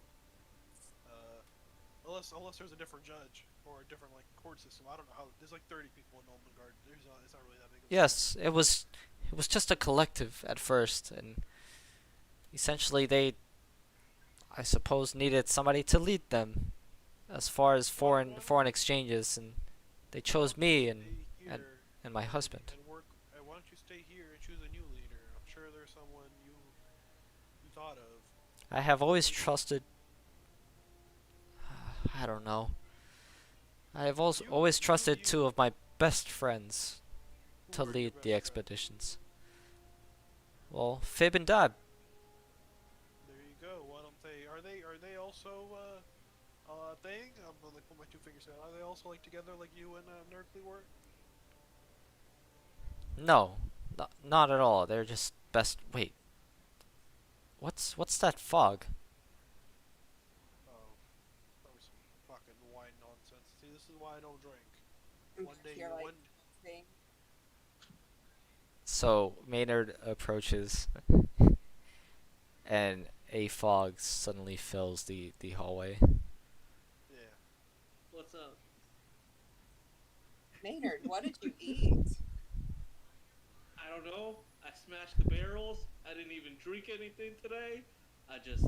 Unless there's a different judge or a different like court system. I don't know how. There's like 30 people in Nolan Guard. It's not really that big of a Yes, it was just a collective at first, and essentially they, I suppose, needed somebody to lead them as far as foreign exchanges, and they chose me Stay and here and my husband. and work. Why don't you stay here and choose a new leader? I'm sure there's someone you thought of. I have always trusted. I don't know. I have also always trusted two of my best friends Who to are your lead best the friends? expeditions. Well, Fib and Dab. There you go. Why don't they? Are they also thing? I'm gonna like, put my two fingers out. Are they also like together like you and Nerkley were? No, not at all. They're just best. Wait, what's that fog? Oh, probably some fucking wine nonsense. See, this is why I don't drink. One day, You're like one thing. So Maynard approaches, and a fog suddenly fills the hallway. yeah. What's up? Maynard, what did you eat? I don't know. I smashed the barrels. I didn't even drink anything today. I just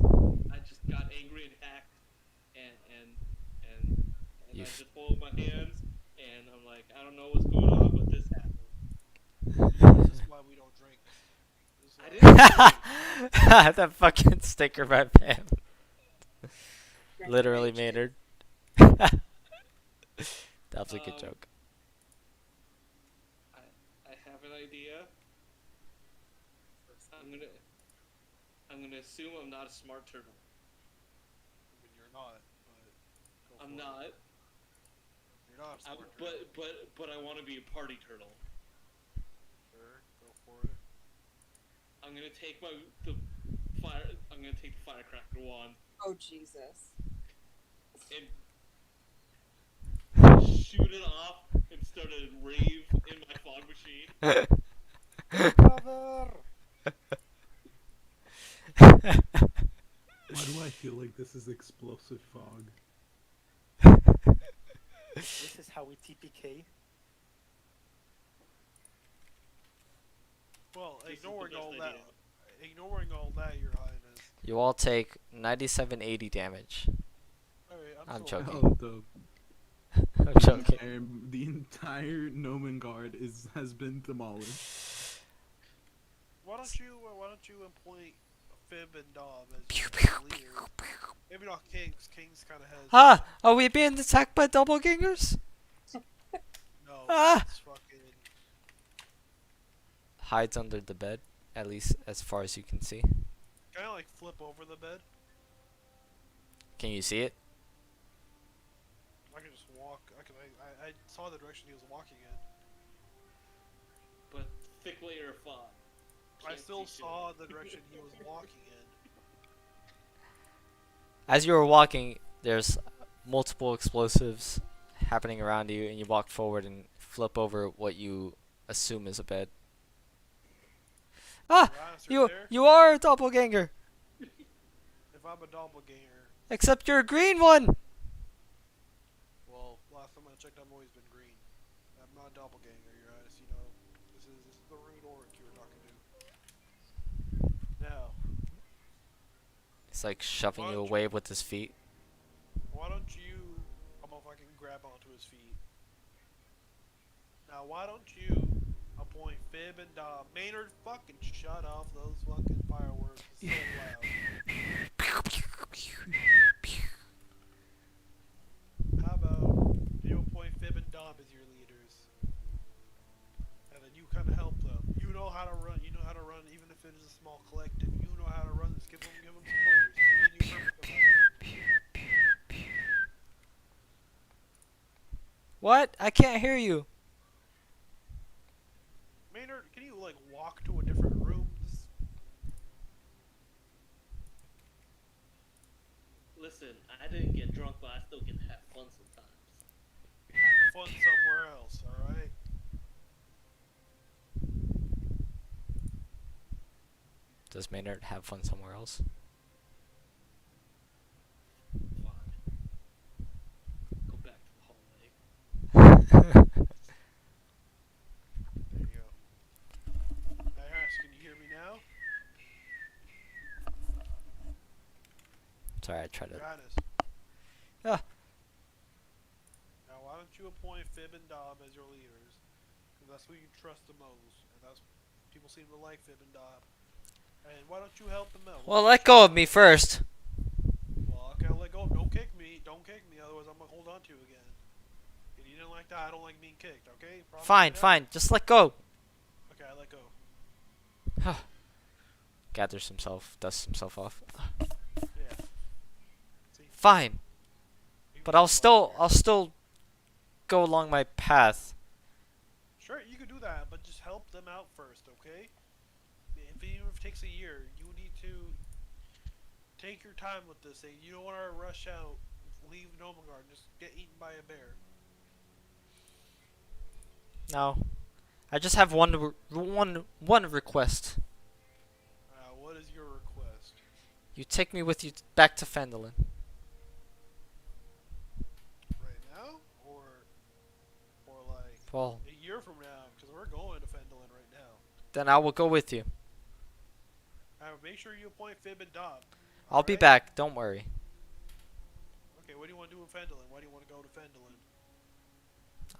got angry and hacked, and I You just folded my hands, and I'm like, I don't know what's going on, but this happened. This is why we don't drink. This is I why- didn't. that fucking sticker by Pam. Literally Maynard. That was a good Um, joke. idea. I'm gonna I'm gonna assume I'm not a smart turtle. I mean, you're not, but go I'm for not. It. You're not a I'm, smart turtle. but I want to be a party turtle. Sure, go for it. I'm gonna take the fire. I'm gonna take the firecracker wand Oh Jesus. and shoot it off and start a rave in my fog machine. Cover! Why do I feel like this is explosive fog? This is how we TPK. Well, This is the ignoring best all idea. Your Highness. You all take 9780 damage. Alright, I'm still joking. Oh, I'm joking. the entire Noman Guard has been demolished. Why don't you appoint Fib and Dom as Pew, your pew, leader? Maybe not Kings. Kings kind of has Ah! Are we being attacked by doppelgangers? no. Ah! It's fucking. Hides under the bed, at least as far as you can see. Can I like flip over the bed? Can you see it? I can just walk. I saw the direction he was walking in. But thick layer of fog. I Can't still see shit. saw the direction he was walking in. As you were walking, there's multiple explosives happening around you, and you walk forward and flip over what you assume is a bed. Ah! Your Highness, You there? you are a doppelganger, If I'm a doppelganger, except you're a green one. well, last time I checked, I've always been green. I'm not a doppelganger, Your Highness. You know, this is the rude orc you were talking to. Now, He's like shoving you What? away with his feet. why don't you? I'm gonna fucking grab onto his feet. Now, why don't you appoint Fib and Dom? Maynard, fucking shut off those fucking fireworks. It's so loud. How about you appoint Fib and Dom as your leaders, and then you kind of help them. You know how to run. You know how to run, even if it is a small collective. You know how to run this. Give them some pointers. Maybe you remember them. What? I can't hear you. Maynard, can you like walk to a different room? Listen, I didn't get drunk, but I still get to have fun sometimes. Have fun somewhere else. All right. Does Maynard have fun somewhere else? Fine. Go back to the hallway. There you go. Harris, can you hear me now? Sorry, I tried to. Your Highness. Yeah. Now, why don't you appoint Fib and Dom as your leaders? Because that's who you trust the most, and that's people seem to like Fib and Dom. And why don't you help them out? Well, let go of me first. Well, okay, I'll let go. Don't kick me. Don't kick me, otherwise I'm gonna hold on to you again. If you didn't like that, I don't like being kicked. Okay? Promise Fine, me that? fine. Just let go. Okay, I let go. Gathers himself, dusts himself off. Yeah. See, Fine, you but can I'll do still, that. I'll still go along my path. Sure, you could do that, but just help them out first, okay? Even if it takes a year, you need to take your time with this thing. You don't want to rush out, leave Nomagard, and just get eaten by a bear. No, I just have one request. What is your request? You take me with you back to Fendelin. Right now, or like Well, a year from now? Because we're going to Fendelin right now. then I will go with you. Make sure you appoint Fib and Dom. I'll be alright? back. Don't worry. Okay, what do you want to do in Fendelin? Why do you want to go to Fendelin?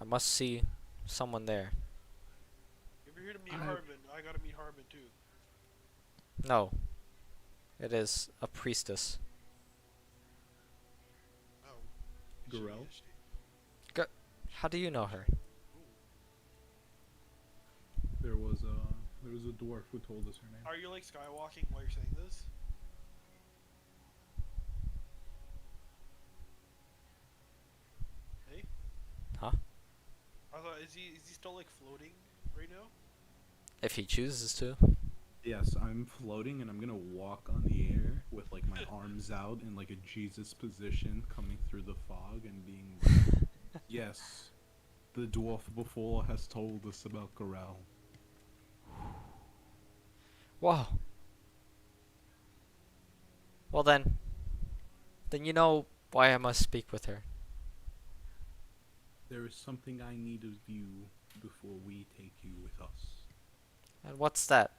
I must see someone there. If you're here to meet I- Harbin, I gotta meet Harbin too. No, it is a priestess. Oh. Gorel? How do you know her? there was a dwarf who told us her name. Are you like skywalking while you're saying this? Hey, Huh? I thought is he still like floating right now? If he chooses to. Yes, I'm floating and I'm gonna walk on the air with like my arms out in like a Jesus position, coming through the fog and being like, "Yes, the dwarf before has told us about Corel." Whoa. Well then. Then you know why I must speak with her. There is something I need of you before we take you with us. And what's that?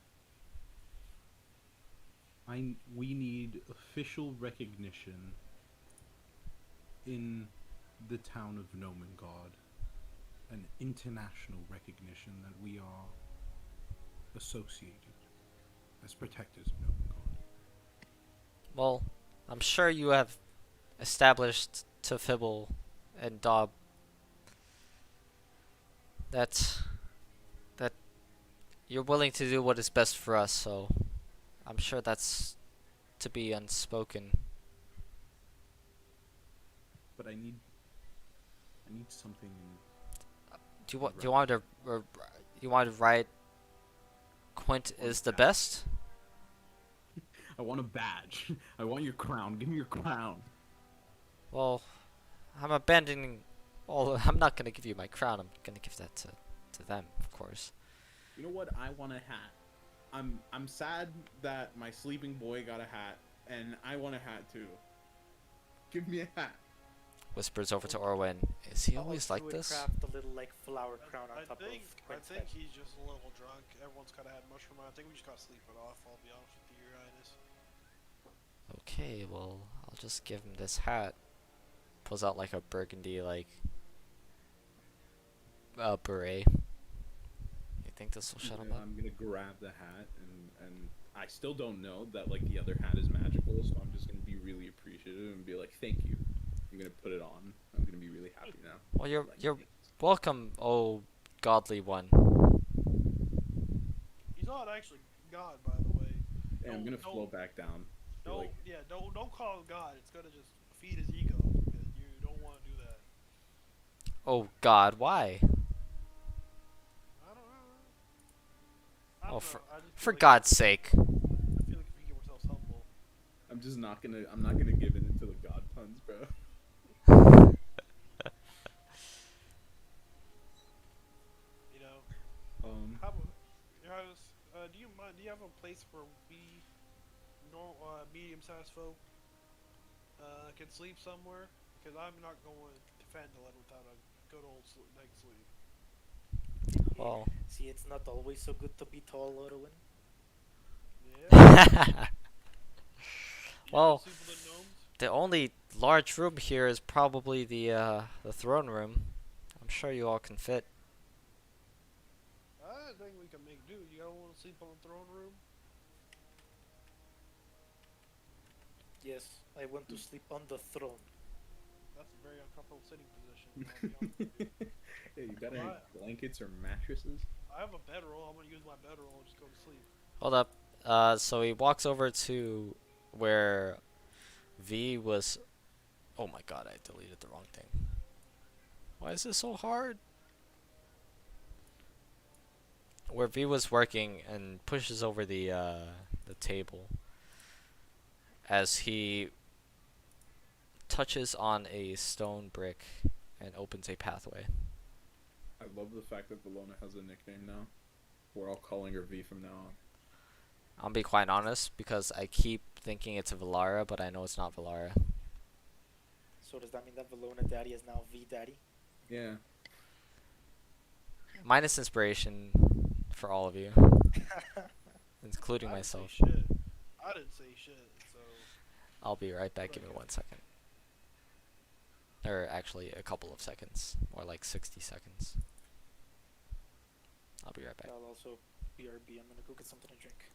We need official recognition in the town of Nomengard, an international recognition that we are associated as protectors of Nomengard. Well, I'm sure you have established to Fibble and Dob that that you're willing to do what is best for us, so I'm sure that's to be unspoken. But I need something. Do you want to you want to write Quint is the best? I want a badge. I want your crown. Give me your crown. Well, I'm abandoning I'm not gonna give you my crown. I'm gonna give that to them, of course. You know what? I want a hat. I'm sad that my sleeping boy got a hat, and I want a hat too. Give me a hat. Whispers over to Orwin. Is he I'll always do like it, this? craft a little like flower crown on I top think of I Quint's think head. he's just a little drunk. Everyone's kind of had mushroom. I think we just gotta sleep it off. I'll be honest with you, Your Highness. Okay, well, I'll just give him this hat. Pulls out like a burgundy like beret. You think this will shut him up? I'm gonna grab the hat, and I still don't know that like the other hat is magical, so I'm just gonna be really appreciative and be like, thank you. I'm gonna put it on. I'm gonna be really happy now. Well, you're welcome, oh godly one. He's not actually God, by the way. And I'm gonna Don't- float back down. Be Don't like, don't call him God. It's gonna just feed his ego. And you don't want to do that. Oh God, why? I don't know. I Oh, don't for know. I just feel for like God's sake. I feel like if we give ourselves humble, I'm not gonna give in to the god puns, bro. you know. Um, How about, do you mind? Do you have a place where we, medium-sized folk, can sleep somewhere? Because I'm not going to Fandolin without a good old night's sleep. Well, See, it's not always so good to be tall, Orwin. Yeah. You Well, sleep with the gnomes? the only large room here is probably the throne room. I'm sure you all can fit. I think we can make do. You don't want to sleep on the throne room? Yes, I want to sleep on the throne. That's a very uncomfortable sitting position. I'll be honest with you. yeah, you got any Alright. blankets or mattresses? I have a bedroll. I'm gonna use my bedroll and just go to sleep. Hold up. So he walks over to where V was. Oh my God, I deleted the wrong thing. Why is this so hard? Where V was working and pushes over the table as he touches on a stone brick and opens a pathway. I love the fact that Valona has a nickname now. We're all calling her V from now on. I'll be quite honest because I keep thinking it's Valara, but I know it's not Valara. So does that mean that Valona Daddy is now V Daddy? Yeah. Minus inspiration for all of you, including I didn't say myself. shit. I didn't say shit. So I'll be right back. Give me 1 second. Or actually, a couple of seconds. More like 60 seconds. I'll be right back. I'll also BRB. I'm gonna go get something to drink.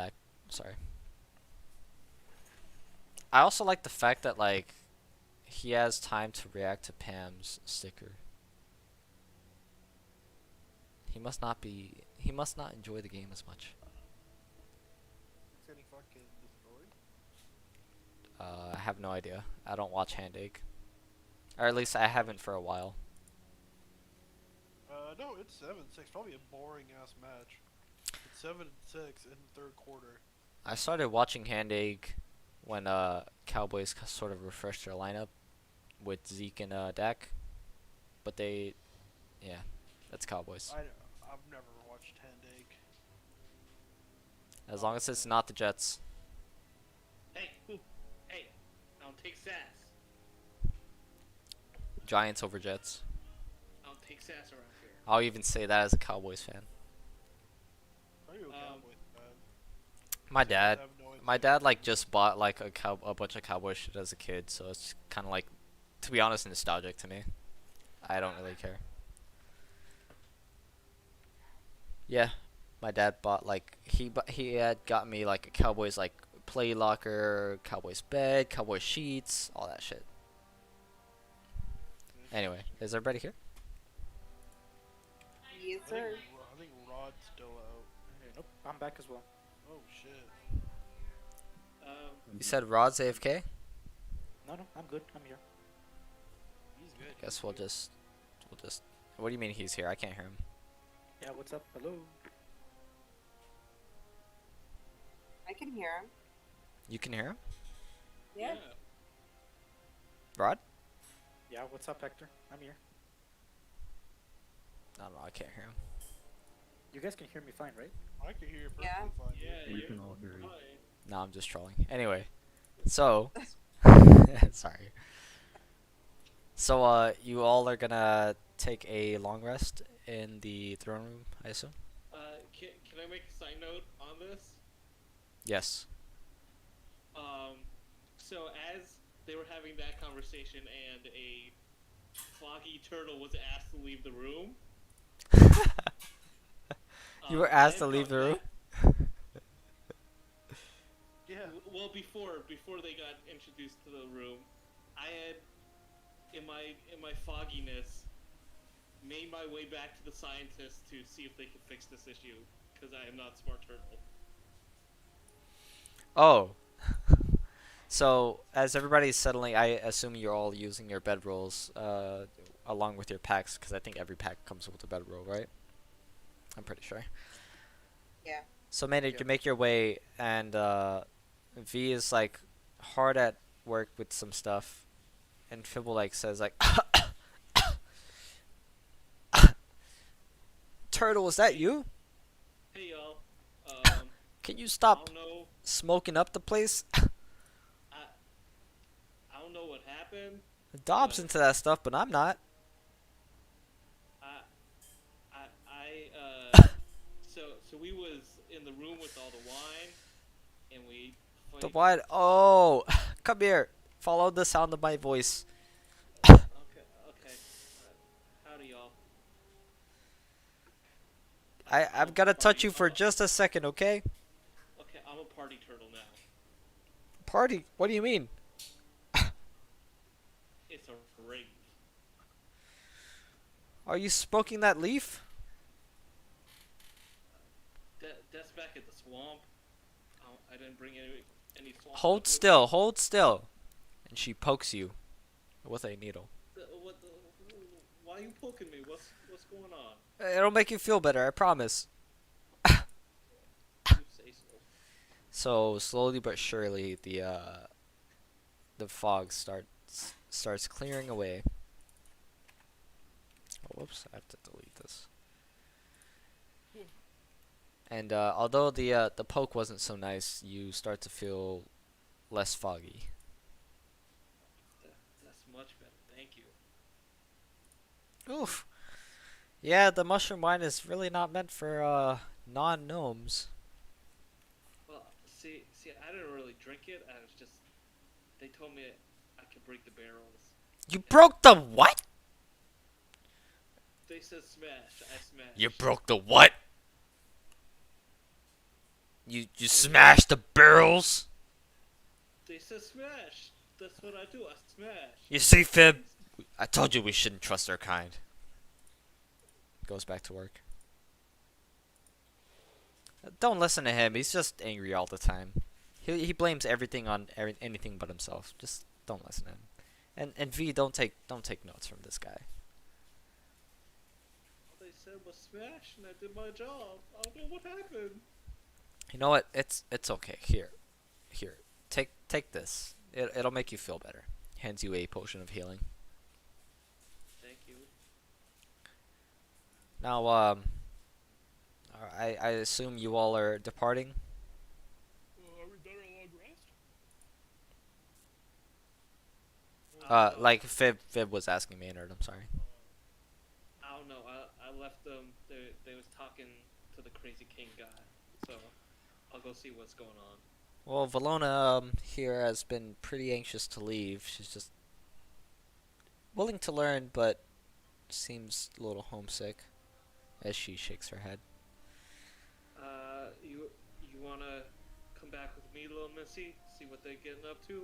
back. Sorry. I also like the fact that like he has time to react to Pam's sticker. He must not enjoy the game as much. It's getting fucking destroyed. I have no idea. I don't watch Hand Ache. Or at least I haven't for a while. No, it's 7-6. Probably a boring ass match. It's 7-6 in the third quarter. I started watching Hand Ache when Cowboys sort of refreshed their lineup with Zeke and Dak. But yeah, that's Cowboys. I've never watched Handake. As long as it's not the Jets. Hey, hey, I don't take sass. Giants over Jets. I don't take sass around here. I'll even say that as a Cowboys fan. Are you a Cowboys fan? My I dad, have no my idea. dad like just bought like a bunch of Cowboy shit as a kid, so it's kind of like, to be honest, nostalgic to me. I don't really care. Yeah, my dad bought like he had got me like a Cowboys like play locker, Cowboys bed, Cowboys sheets, all that shit. Anyway, is everybody here? Yes, I think, sir. I think Rod's still out. Nope, I'm back as well. Oh shit. You said Rod's AFK? No, I'm good. I'm here. He's good. Guess we'll just. What do you mean he's here? I can't hear him. Yeah, what's up? Hello. I can hear him. You can hear him? Yeah. Rod? Yeah, what's up, Hector? I'm here. I don't know. I can't hear him. You guys can hear me fine, right? I can hear you perfectly Yeah. fine. Yeah, We you're can all hear you. fine. No, I'm just trolling. Anyway, so sorry. So you all are gonna take a long rest in the throne room, I assume. Can I make a side note on this? Yes. So as they were having that conversation and a foggy turtle was asked to leave the room. You were I asked to had leave the come room? back- Yeah. Well, before they got introduced to the room, I had, in my fogginess, made my way back to the scientists to see if they could fix this issue, because I am not Smart Turtle. Oh. So as everybody's settling, I assume you're all using your bedrolls along with your packs, because I think every pack comes with a bedroll, right? I'm pretty sure. Yeah. So managed to make your way, and V is like hard at work with some stuff, and Fibble like says like, "Turtle, is that you? Hey y'all. Can you I stop don't know. smoking up the place?" I don't know what happened. Dob's into that stuff, but I'm not. So we was in the room with all the wine, and we. The wide. Oh, come here. Follow the sound of my voice. Okay. Howdy, y'all. I'm gonna touch you for just a second, okay? Okay, I'm a party turtle now. Party? What do you mean? It's a rave. Are you smoking that leaf? That's back at the swamp. I didn't bring any swamp. Hold stuff still, hold still. And she pokes you with a needle. Why are you poking me? What's going on? It'll make you feel better, I promise. You say so. So slowly but surely, the fog starts clearing away. Oh, whoops! I have to delete this. And although the poke wasn't so nice, you start to feel less foggy. That's much better. Thank you. Oof. Yeah, the mushroom wine is really not meant for non-gnomes. Well, see, I didn't really drink it. I was just. They told me I could break the barrels. You broke the what? They said smash. I smashed. You broke the what? You smash the barrels. They said smash. That's what I do. I smash. You see, Fib, I told you we shouldn't trust our kind. Goes back to work. Don't listen to him. He's just angry all the time. He blames everything on anything but himself. Just don't listen to him. And V, don't take notes from this guy. All they said was smash, and I did my job. I don't know what happened. You know what? It's okay. Here. Take this. It'll make you feel better. Hands you a potion of healing. Thank you. Now, I assume you all are departing. Are we done our long rest? Like Fib was asking Maynard. I'm sorry. I don't know. I left them. They was talking to the crazy king guy. So I'll go see what's going on. Well, Valona here has been pretty anxious to leave. She's just willing to learn, but seems a little homesick as she shakes her head. You wanna come back with me, little Missy? See what they're getting up to?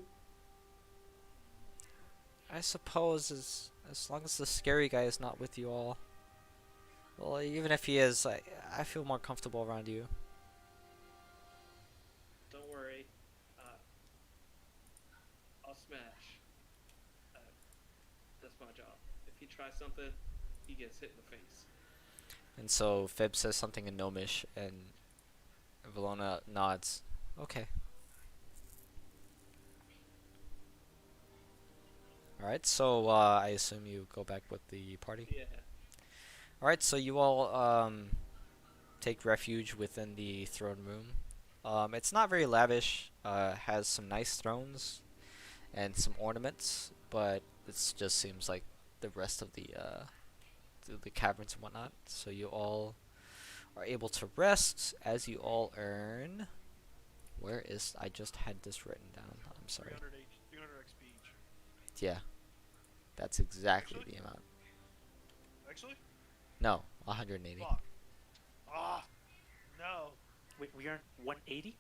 I suppose as long as the scary guy is not with you all. Well, even if he is, I feel more comfortable around you. Don't worry. I'll smash. Uh, that's my job. If he tries something, he gets hit in the face. And so Fib says something in Gnomish, and Valona nods. Okay. Alright, so I assume you go back with the party? Yeah. Alright, so you all take refuge within the throne room. It's not very lavish, has some nice thrones and some ornaments, but it just seems like the rest of the caverns and whatnot. So you all are able to rest as you all earn. Where is? I just had this written down. I'm sorry. 300 XP each. Yeah, that's exactly Actually? the amount. Actually? No, 180. Fuck. Ah! No. Wait, we earned 180?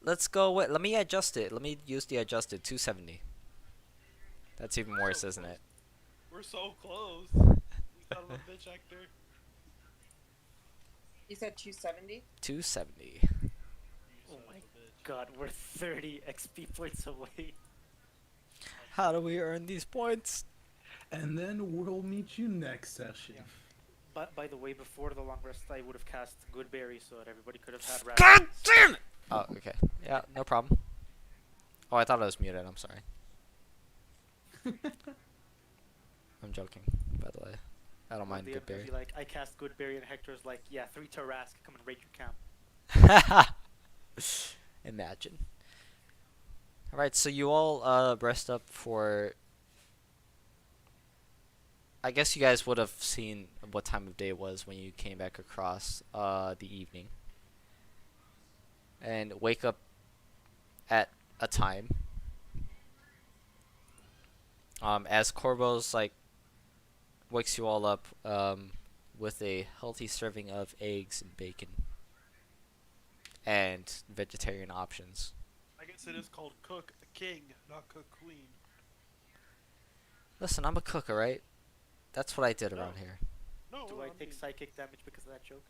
Let's go with. Let me adjust it. Let me use the adjusted 270. That's even worse, isn't it? We're so close. You son of a bitch, Hector. You said 270? 270. You Oh son my of a bitch. God, we're 30 XP points away. How do we earn these points? And then we'll meet you next session. Yeah. But by the way, before the long rest, I would have cast Good Berry so that everybody could have had God rabbits. damn it! Oh, okay. Yeah, no problem. Oh, I thought I was muted. I'm sorry. I'm joking, by the way. I don't mind The good end, berry. be like, I cast Good Berry, and Hector's like, yeah, 3 Tarask, come and raid your camp. Imagine. Alright, so you all rest up for. I guess you guys would have seen what time of day it was when you came back across the evening. And wake up at a time. As Corvo's like wakes you all up with a healthy serving of eggs and bacon and vegetarian options. I guess it is called Cook King, not Cook Queen. Listen, I'm a cook, alright? That's what I did No. around here. No, Do I take mean, psychic damage because of that joke?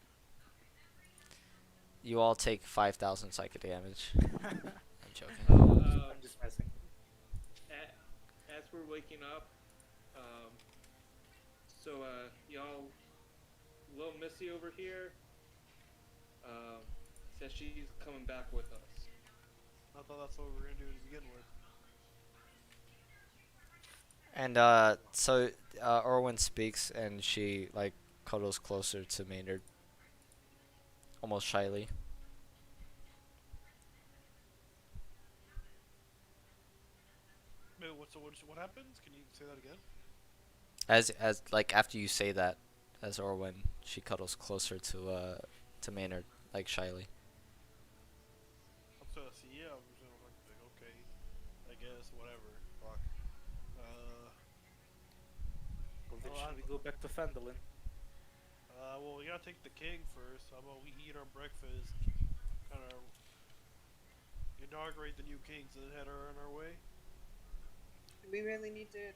You all take 5,000 psychic damage. I'm joking. I'm just messing. As we're waking up, y'all, little Missy over here, says she's coming back with us. I thought that's what we were gonna do to begin with. And so Orwin speaks and she like cuddles closer to Maynard. Almost shyly. Wait, what happens? Can you say that again? As like after you say that, as Orwin, she cuddles closer to Maynard, like shyly. I'm supposed to see, yeah, I'm just gonna like, okay, I guess, whatever. Fuck. Well, then Oh, should we go back to Fandolin? Well, we gotta take the king first. How about we eat our breakfast, kind of inaugurate the new kings, and then head on our way? Do we really need to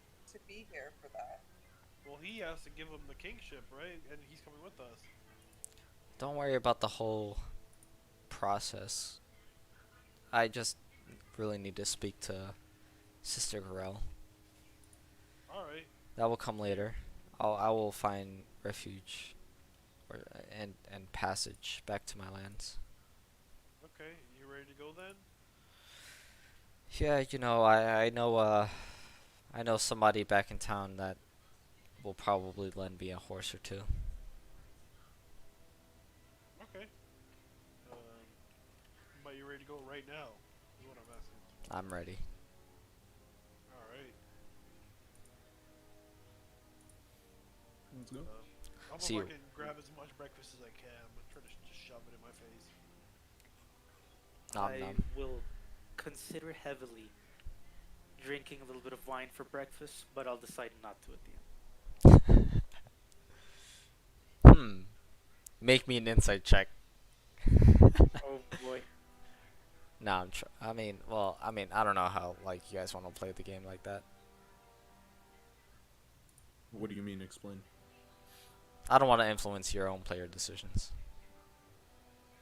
be here for that? Well, he has to give him the kingship, right? And he's coming with us. Don't worry about the whole process. I just really need to speak to Sister Torril. All right. That will come later. I will find refuge or and passage back to my lands. Okay. You ready to go then? Yeah, I know somebody back in town that will probably lend me a horse or two. Okay. But you ready to go right now? Is what I'm asking. I'm ready. All right. Let's go. I'm See gonna you. fucking grab as much breakfast as I can. I'm gonna try to just shove it in my face. Nom I nom. will consider heavily drinking a little bit of wine for breakfast, but I'll decide not to at the end. Hmm. Make me an insight check. Oh boy. Nah, I mean, I don't know how like you guys want to play the game like that. What do you mean? Explain. I don't want to influence your own player decisions.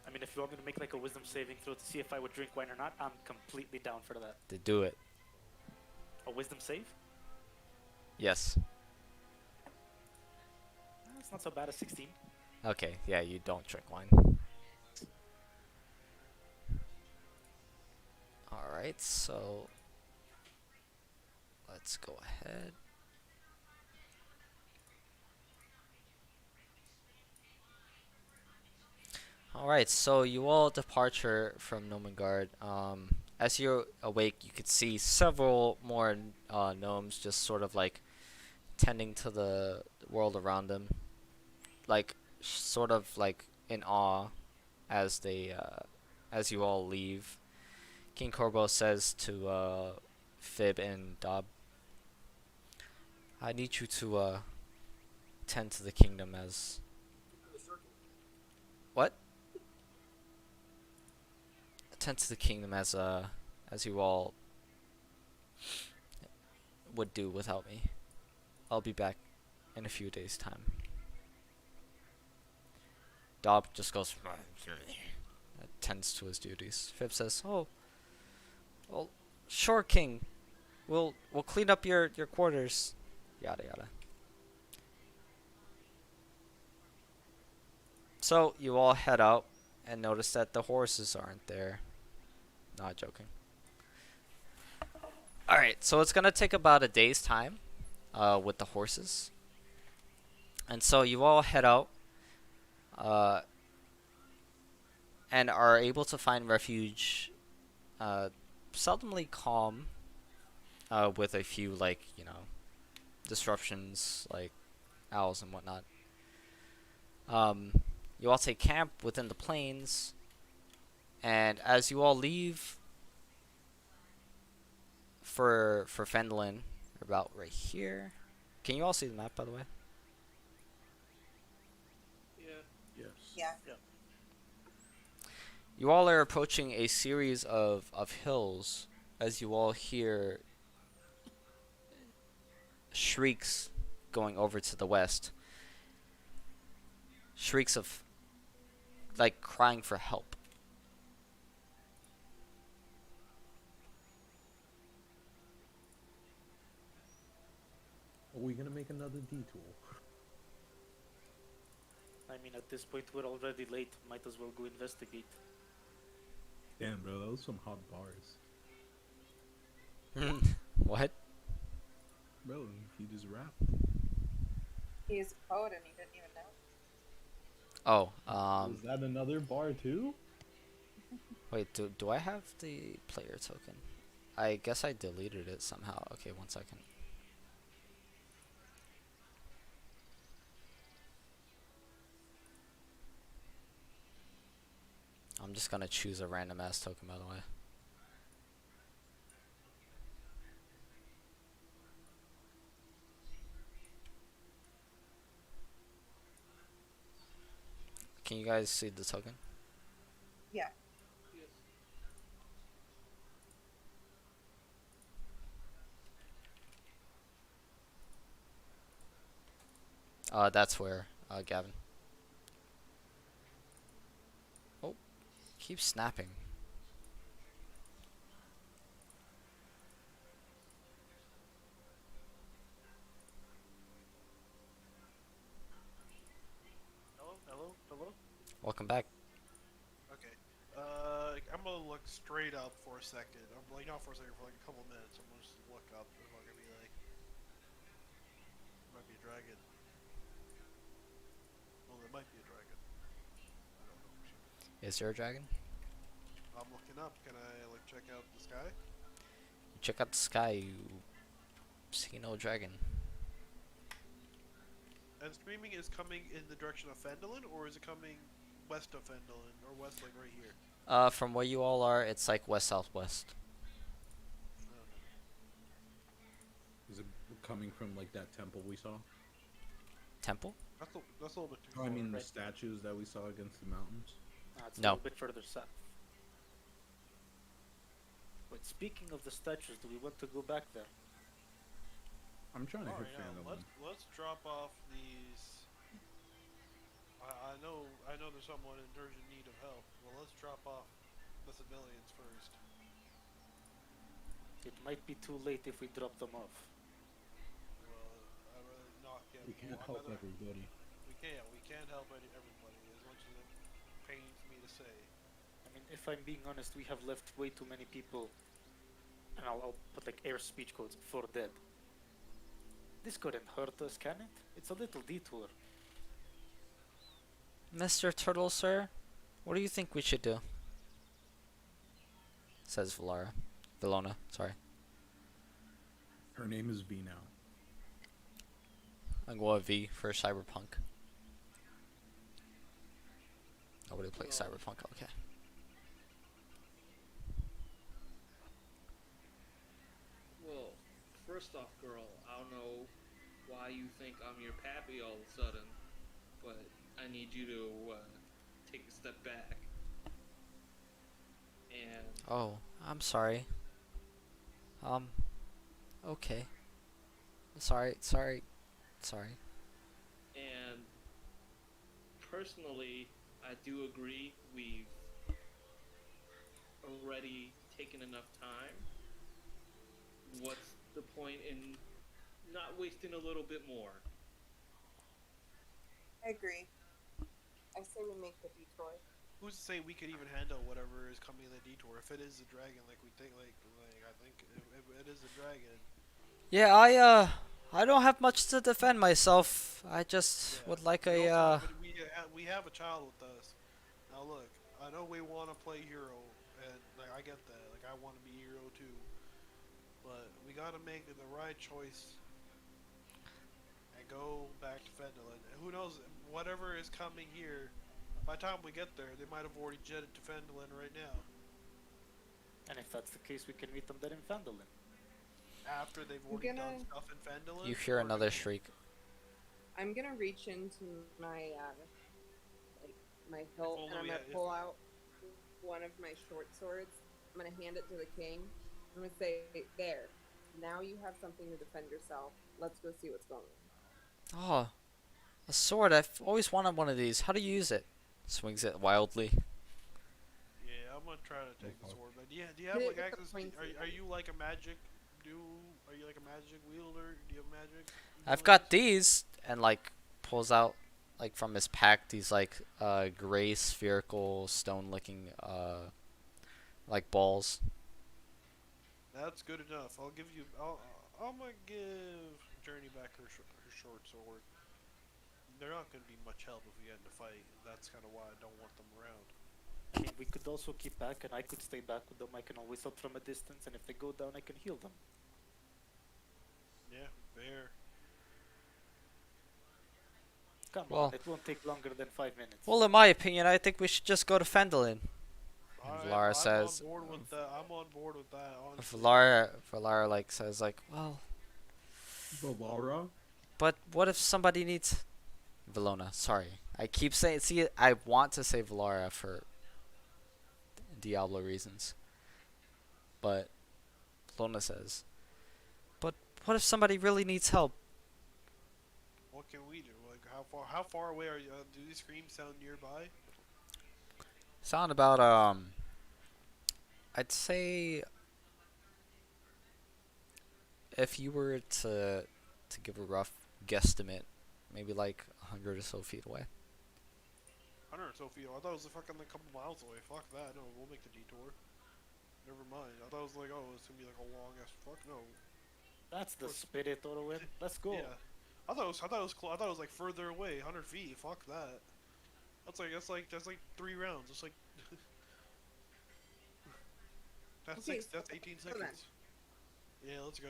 I mean, if you want me to make like a wisdom saving throw to see if I would drink wine or not, I'm completely down for that. To do it. A wisdom save? Yes. It's not so bad. A 16. Okay. Yeah, you don't drink wine. All right. So let's go ahead. Alright, so you all departure from Nomengard. As you're awake, you could see several more gnomes just sort of like tending to the world around them, like sort of like in awe as as you all leave. King Corbo says to Fib and Dob, "I need you to tend to the kingdom as what? Tend to the kingdom as you all would do without me. I'll be back in a few days' time." Dob just goes tends to his duties. Fib says, "Oh, well, sure, King. We'll clean up your quarters." Yada yada. So you all head out and notice that the horses aren't there. Not joking. Alright, so it's gonna take about a day's time with the horses. And so you all head out uh, and are able to find refuge seldomly calm with a few, like, disruptions like owls and whatnot. You all take camp within the plains, and as you all leave for Fendlin, about right here. Can you all see the map, by the way? Yeah. Yes. Yeah. You all are approaching a series of hills as you all hear shrieks going over to the west. Shrieks of, like, crying for help. Are we gonna make another detour? I mean, at this point, we're already late. Might as well go investigate. Damn, bro, that was some hot bars. What? Bro, he just rapped. He's a poet and he didn't even know. Oh, Was that another bar too? wait, do I have the player token? I guess I deleted it somehow. Okay, 1 second. I'm just gonna choose a random ass token, by the way. can you guys see the token? Yeah. Yes. That's where, Gavin. Oh, keep snapping. Hello, hello, hello. Welcome back. Okay. I'm gonna look straight up for a second. I'm like not for a second, for like a couple minutes. I'm gonna just look up. I'm not gonna be like, might be a dragon. Well, there might be a dragon. I don't know for sure. Is there a dragon? I'm looking up. Can I like check out the sky? Check out the sky. You see no dragon. And screaming is coming in the direction of Fendolin, or is it coming west of Fendolin, or west like right here? From where you all are, it's like west southwest. I don't know. Is it coming from like that temple we saw? Temple? That's a little bit too Oh, far. I mean the Right. statues that we saw against the mountains. It's a No. little bit further south. Wait, speaking of the statues, do we want to go back there? I'm trying to hit Alright, Phantom. let's drop off these. I know there's someone in urgent need of help. Well, let's drop off the civilians first. It might be too late if we drop them off. Well, I'd rather not get. We can't I'd help rather- everybody. We can't help everybody. As much as it pains me to say. I mean, if I'm being honest, we have left way too many people, and I'll put like air speech codes for dead. This couldn't hurt us, can it? It's a little detour. Mr. Turtle, sir, what do you think we should do? Says Valara. Vilona, sorry. Her name is V now. I'm going V for Cyberpunk. Nobody plays Well- Cyberpunk, okay. Well, first off, girl, I don't know why you think I'm your pappy all of a sudden, but I need you to take a step back. And Oh, I'm sorry. Okay. Sorry. and personally, I do agree we've already taken enough time. What's the point in not wasting a little bit more? I agree. I say we make the detour. Who's to say we could even handle whatever is coming in the detour? If it is a dragon, like we think, like I think if it is a dragon. Yeah, I don't have much to defend myself. I just Yeah. would like We a, also- but we have a child with us. Now look, I know we want to play hero, and like I get that. Like I want to be hero too, but we gotta make the right choice and go back to Fendolin. And who knows? Whatever is coming here, by the time we get there, they might have already jetted to Fendolin right now. And if that's the case, we can meet them there in Fandolin. After they've already done gonna- stuff in Fendolin. you hear or another gonna- shriek. I'm gonna reach into my like my hilt If and I'm only gonna we had- pull out one of my short swords. I'm gonna hand it to the king. I'm gonna say, "There, now you have something to defend yourself. Let's go see what's going on." Oh, a sword. I've always wanted one of these. How do you use it? Swings it wildly. Yeah, I'm gonna try to take the Okay. sword. But do you have Hit like with the access? pointy Are you like a magic? Are you like a magic wielder? Do you have magic? I've got abilities? these, and like pulls out like from his pack these like gray spherical stone looking like balls. That's good enough. I'll give you. I'm gonna give Journey back her her short sword. They're not gonna be much help if we get in a fight. That's kind of why I don't want them around. King, we could also keep back, and I could stay back with them. I can always help from a distance, and if they go down, I can heal them. Yeah, fair. Come Well- on, it won't take longer than 5 minutes. Well, in my opinion, I think we should just go to Fendolin. Alright, Valara I'm says- on board with that. I'm on board with that. Honestly. Valara like says like, well, Valara? but what if somebody needs Vilona? Sorry, I keep saying, see, I want to say Valara for Diablo reasons, but Lona says, but what if somebody really needs help? What can we do? Like, how far away are you? Do these screams sound nearby? Sound about I'd say if you were to give a rough guesstimate, maybe like 100 or so feet away. 100 or so feet. I thought it was a fucking like couple miles away. Fuck that. No, we'll make the detour. Never mind. I thought it was like, oh, it's gonna be like a long ass. Fuck no. That's the spirit, Torril. Let's go. Yeah. I thought it was like further away, 100 feet. Fuck that. That's like 3 rounds. It's like that's Okay, six. That's 18 so then. seconds. Yeah, let's go.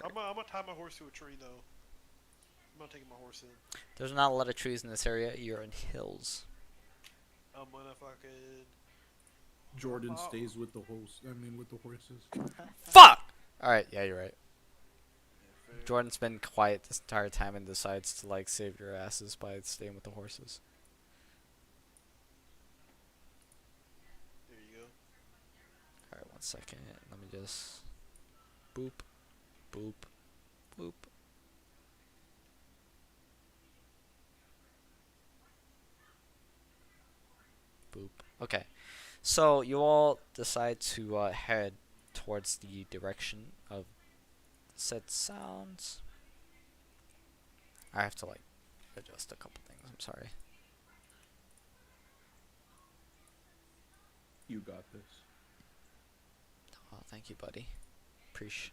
Alright. I'm gonna tie my horse to a tree though. I'm not taking my horse in. There's not a lot of trees in this area. You're in hills. I'm gonna fucking. Jordan Oh. stays with the horse. I mean, with the horses. Fuck! Alright, yeah, you're right. Yeah, fair. Jordan's been quiet this entire time and decides to like save your asses by staying with the horses. There you go. Alright, 1 second. Let me just boop, boop, boop. Boop. Okay. So you all decide to head towards the direction of said sounds. I have to like adjust a couple things. I'm sorry. You got this. Oh, thank you, buddy. Appreciate.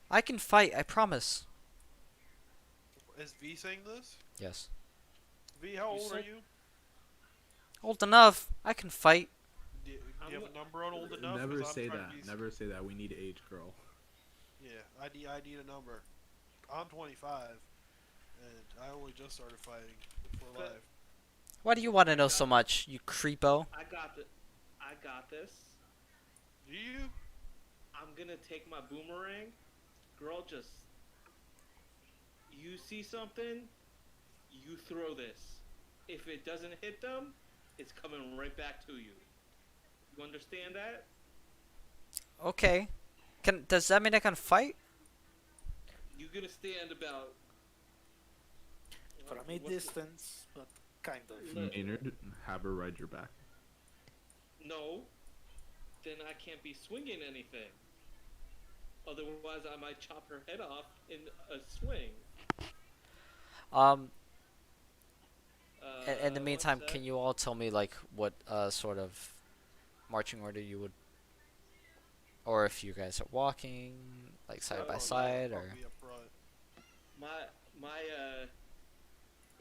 I can fight. I promise. Is V saying this? Yes. V, how You old are said- you? Old enough. I can fight. Do you have a number on old enough? Never 'Cause I'm say trying that. to be- Never say that. We need age, girl. Yeah, I need a number. I'm 25, and I only just started fighting for Okay. life. Why do you want to know so much, you creepo? I got it. I got this. Do you? I'm gonna take my boomerang. Girl, just you see something, you throw this. If it doesn't hit them, it's coming right back to you. You understand that? Okay. Does that mean I can fight? You're gonna stand about From a what's the- distance, but kind of. No. Maynard, have her ride your back. No, then I can't be swinging anything. Otherwise, I might chop her head off in a swing. Um. In the one meantime, sec. can you all tell me like what sort of marching order you would, or if you guys are walking like side by Oh, side, yeah, or probably up front. My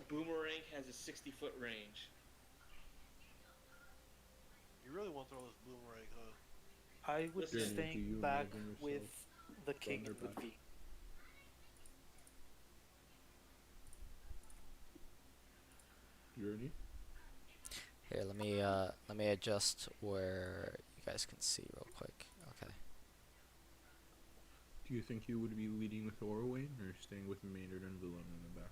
boomerang has a 60-foot range. You really want to throw this boomerang, huh? I would be Listen, do staying you back imagine yourself with the king her and with back? V. Journey? here let me adjust where you guys can see real quick. Okay. Do you think you would be leading with Orwayne or staying with Maynard and Villon in the back?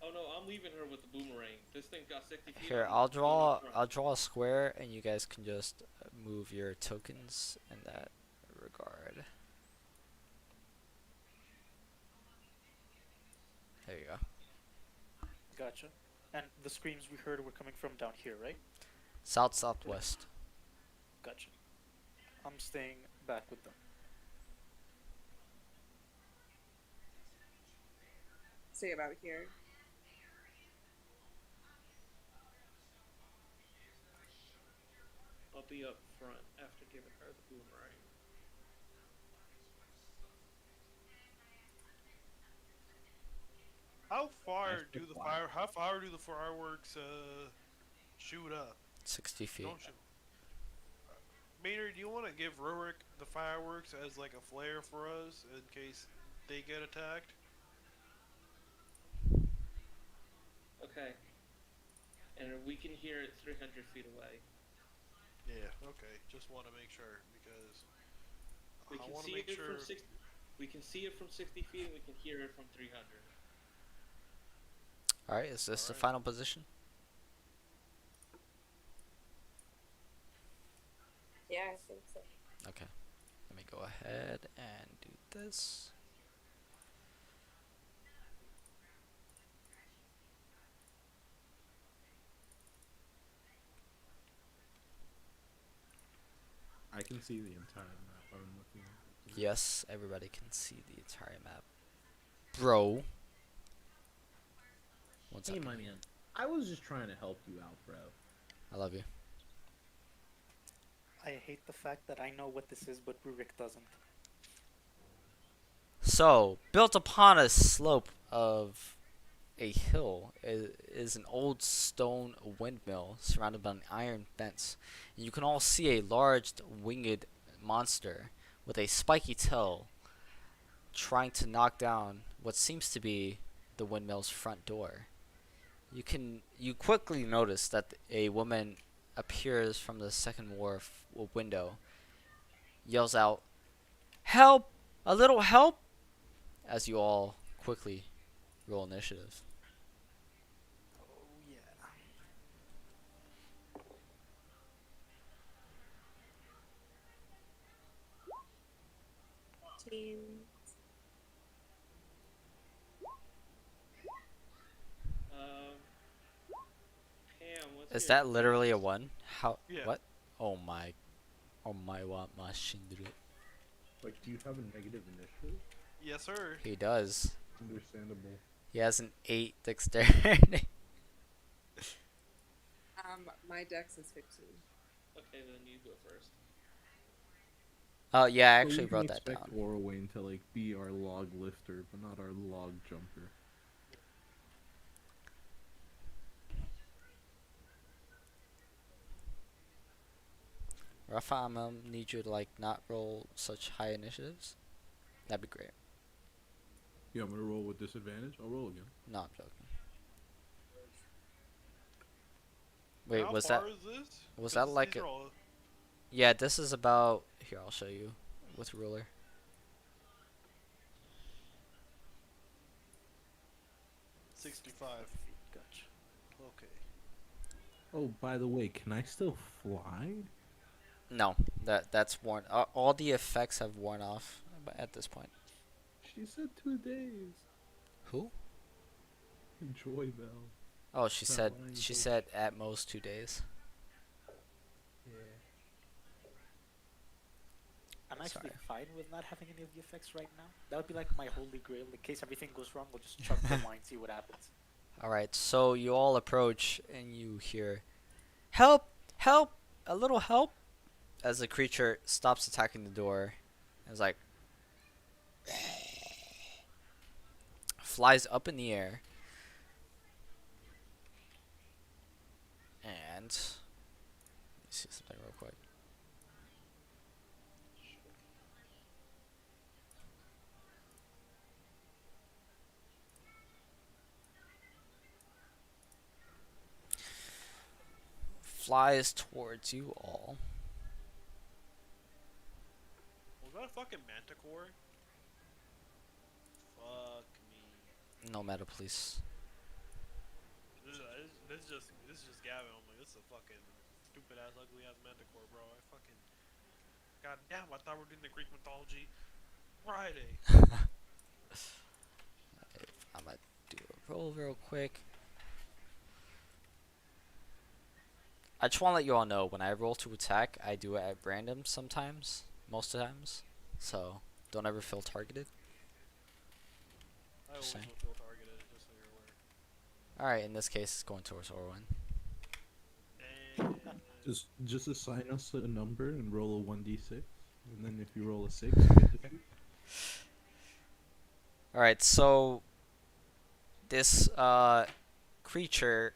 Oh no, I'm leaving her with the boomerang. This thing got 60 feet. Here, I'm I'll going draw in front. I'll draw a square, and you guys can just move your tokens in that regard. There you go. Gotcha. And the screams we heard were coming from down here, right? South southwest. Gotcha. I'm staying back with them. Say about here. I'll be up front after giving her the boomerang. How far Nice do big the fire. fire? How far do the fireworks shoot up? 60 feet. Don't shoot. Maynard, do you want to give Rorik the fireworks as like a flare for us in case they get attacked? Okay. And we can hear it 300 feet away. Yeah. Okay. Just want to make sure because We I can want to see make it from sure. 60. We can see it from 60 feet, and we can hear it from 300. All right, is All this the right. final position? Yeah, I think so. Okay, let me go ahead and do this. I can see the entire map. I'm looking at it. Yes, everybody can see the entire map. Bro. One Hey, second. my man. I was just trying to help you out, bro. I love you. I hate the fact that I know what this is, but Rurik doesn't. So, built upon a slope of a hill is an old stone windmill surrounded by an iron fence. And you can all see a large winged monster with a spiky tail trying to knock down what seems to be the windmill's front door. You quickly notice that a woman appears from the second wharf window, yells out, "Help! A little help!" as you all quickly roll initiative. Oh yeah. Team. Um, Pam, what's Is your that literally a dex? one? How? Yeah. What? Oh my. Oh my what machine. Like, do you have a negative initiative? Yes, sir. He does. Understandable. He has an 8 dexterity. My dex is 15. Okay, then you go first. Oh yeah, I So actually we can wrote that expect down. Orwayne to like be our log lifter, but not our log jumper. Rafa, I'm gonna need you to like not roll such high initiatives. That'd be great. Yeah, I'm gonna roll with disadvantage. I'll roll again. No, I'm joking. And Wait, how was far that is this? was that 'Cause like these a, are all yeah, this is about here, I'll show you with ruler. 65. 65 feet. Gotcha. Okay. Oh, by the way, can I still fly? No, that's worn. All the effects have worn off at this point. She said 2 days. Who? Joy Bell. Oh, she That said line she goes- said at most 2 days. Yeah. I'm actually Sorry. fine with not having any of the effects right now. That would be like my holy grail. In case everything goes wrong, we'll just chuck the line, see what happens. All right, so you all approach and you hear, "Help! Help! A little help!" As the creature stops attacking the door, and is like, flies up in the air, and let me see something real quick. Flies towards you all. Was that a fucking manticore? Fuck me. No matter, please. This is just Gavin. I'm like, this is a fucking stupid ass, ugly ass manticore, bro. I fucking. God damn, I thought we were doing the Greek mythology Friday. I'm gonna do a roll real quick. I just want to let you all know when I roll to attack, I do it at random sometimes, most of the times. So don't ever feel targeted. I always Saying. will feel targeted, just so you're aware. All right, in this case, it's going towards Orwin. And Just assign us a number and roll a 1d6, and then if you roll a 6, you get the 2. All right, so this creature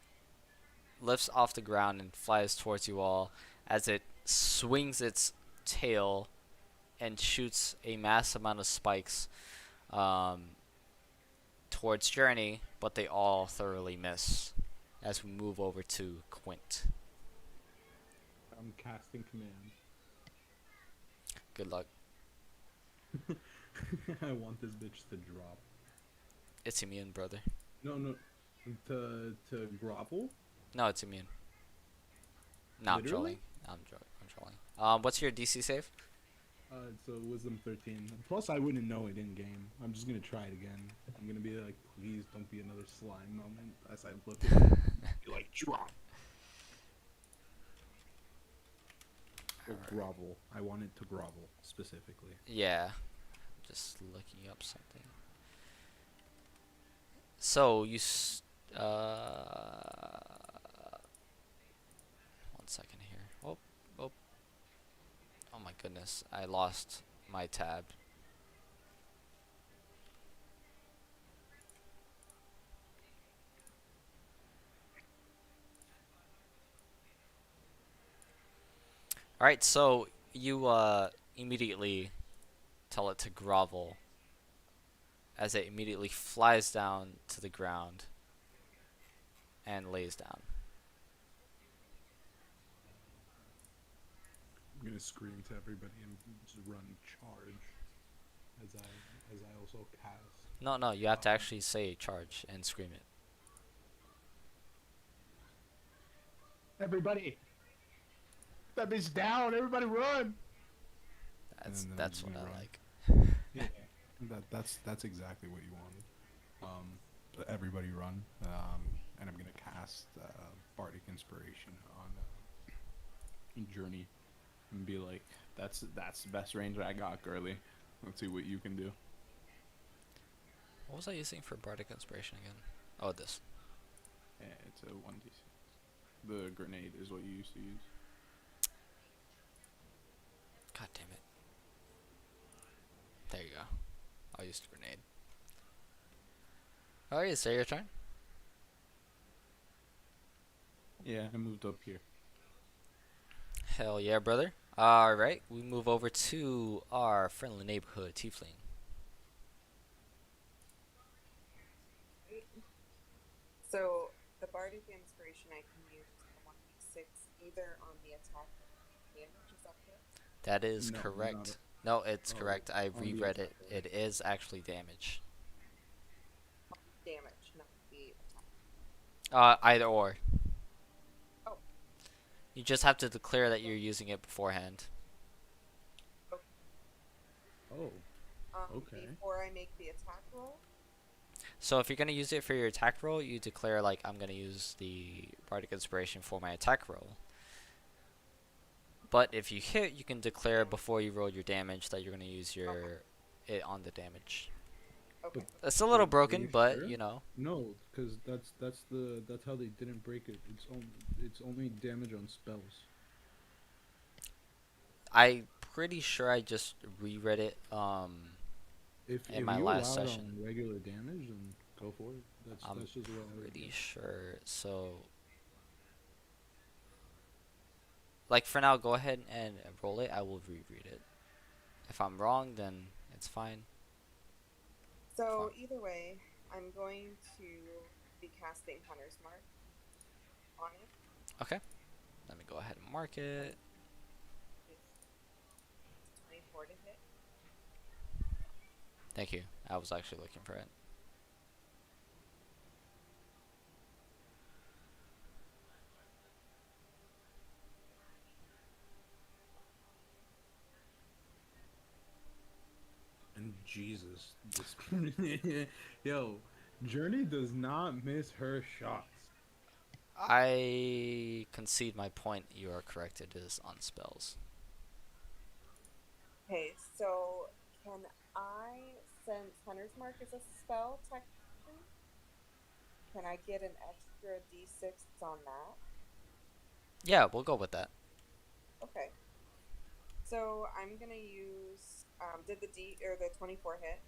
lifts off the ground and flies towards you all as it swings its tail and shoots a mass amount of spikes towards Journey, but they all thoroughly miss as we move over to Quint. I'm casting command. Good luck. I want this bitch to drop. It's immune, brother. No, no, to grovel. No, it's immune. No, I'm trolling. Literally. I'm trolling. What's your DC save? It's a wisdom 13. Plus, I wouldn't know it in game. I'm just gonna try it again. I'm gonna be like, please don't be another slime moment as I look at it. Be like, drop. Or grovel. I want it to grovel specifically. Yeah. Just looking up something. So you one second here. Oh, oh my goodness! I lost my tab. All right, so you immediately tell it to grovel as it immediately flies down to the ground and lays down. I'm gonna scream to everybody and just run charge as I also cast. No, no, you have to actually say charge and scream it. Everybody, that bitch down! Everybody run! That's And then I'm that's just what gonna I run. like. Yeah, that's exactly what you wanted. Everybody run. And I'm gonna cast bardic inspiration on Journey and be like, that's the best range I got, girly. Let's see what you can do. What was I using for bardic inspiration again? Oh, this. Yeah, it's a 1d6. The grenade is what you used to use. God damn it. There you go. I'll use the grenade. Alright, is that your turn? Yeah, I moved up here. Hell yeah, brother. Alright, we move over to our friendly neighborhood tiefling. So the bardic inspiration I can use the 1d6 either on the attack damage. Is that correct? That is No, correct. No, it's Oh, correct. I on the reread it. attack roll. It is actually damage. Damage, not the attack. Either or. Oh. You just have to declare that you're using it beforehand. Oh, Okay. Before I make the attack roll. So if you're gonna use it for your attack roll, you declare like I'm gonna use the bardic inspiration for my attack roll. But if you hit, you can declare before you roll your damage that you're gonna use your it on the damage. Okay. It's a little Are broken, you but sure? you know. no, because that's how they didn't break it. It's only damage on spells. I'm pretty sure I just reread it. If my you last allow it session. on regular damage, then go for it. I'm That's just what I would pretty do. sure. So, like for now, go ahead and roll it. I will reread it. If I'm wrong, then it's fine. So either way, I'm going to be casting Hunter's Mark on it. Okay. Let me go ahead and mark it. It's 24 to hit. Thank you. I was actually looking for it. And Jesus, this yo, Journey does not miss her shots. I concede my point. You are correct. It is on spells. Okay, so can I, since Hunter's Mark is a spell technically, can I get an extra d6 on that? Yeah, we'll go with that. Okay. So I'm gonna use. Did the 24 hit?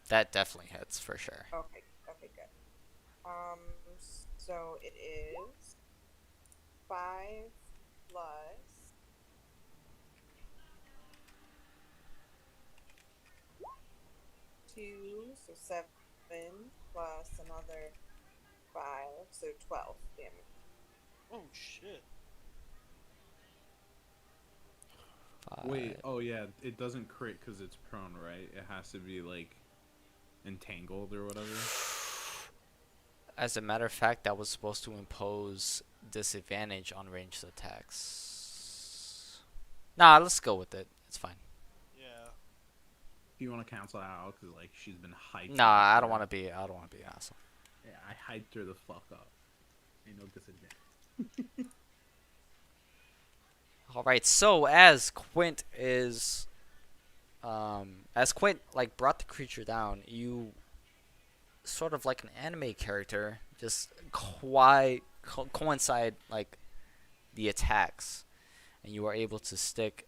That definitely hits for sure. Okay. Okay. Good. So it is 5 plus 2, so 7 plus another 5, so 12 damage. Oh shit. Wait, 5. oh yeah, it doesn't crit because it's prone, right? It has to be like entangled or whatever. As a matter of fact, that was supposed to impose disadvantage on ranged attacks. Nah, let's go with it. It's fine. Yeah. Do you want to cancel that out? Because like she's been hyped. Nah, up I don't here. want to be. I don't want to be an asshole. Yeah, I hyped her the fuck up. Ain't no disadvantage. All right. So as Quint like brought the creature down, you sort of like an anime character just coincide like the attacks, and you are able to stick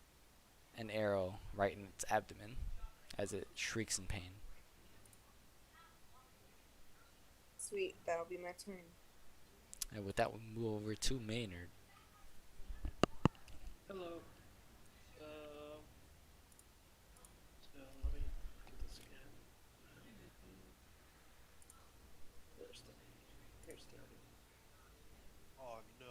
an arrow right in its abdomen as it shrieks in pain. Sweet, that'll be my turn. And with that, we move over to Maynard. Hello. So let me do this again. Where's the Here's the Oh no.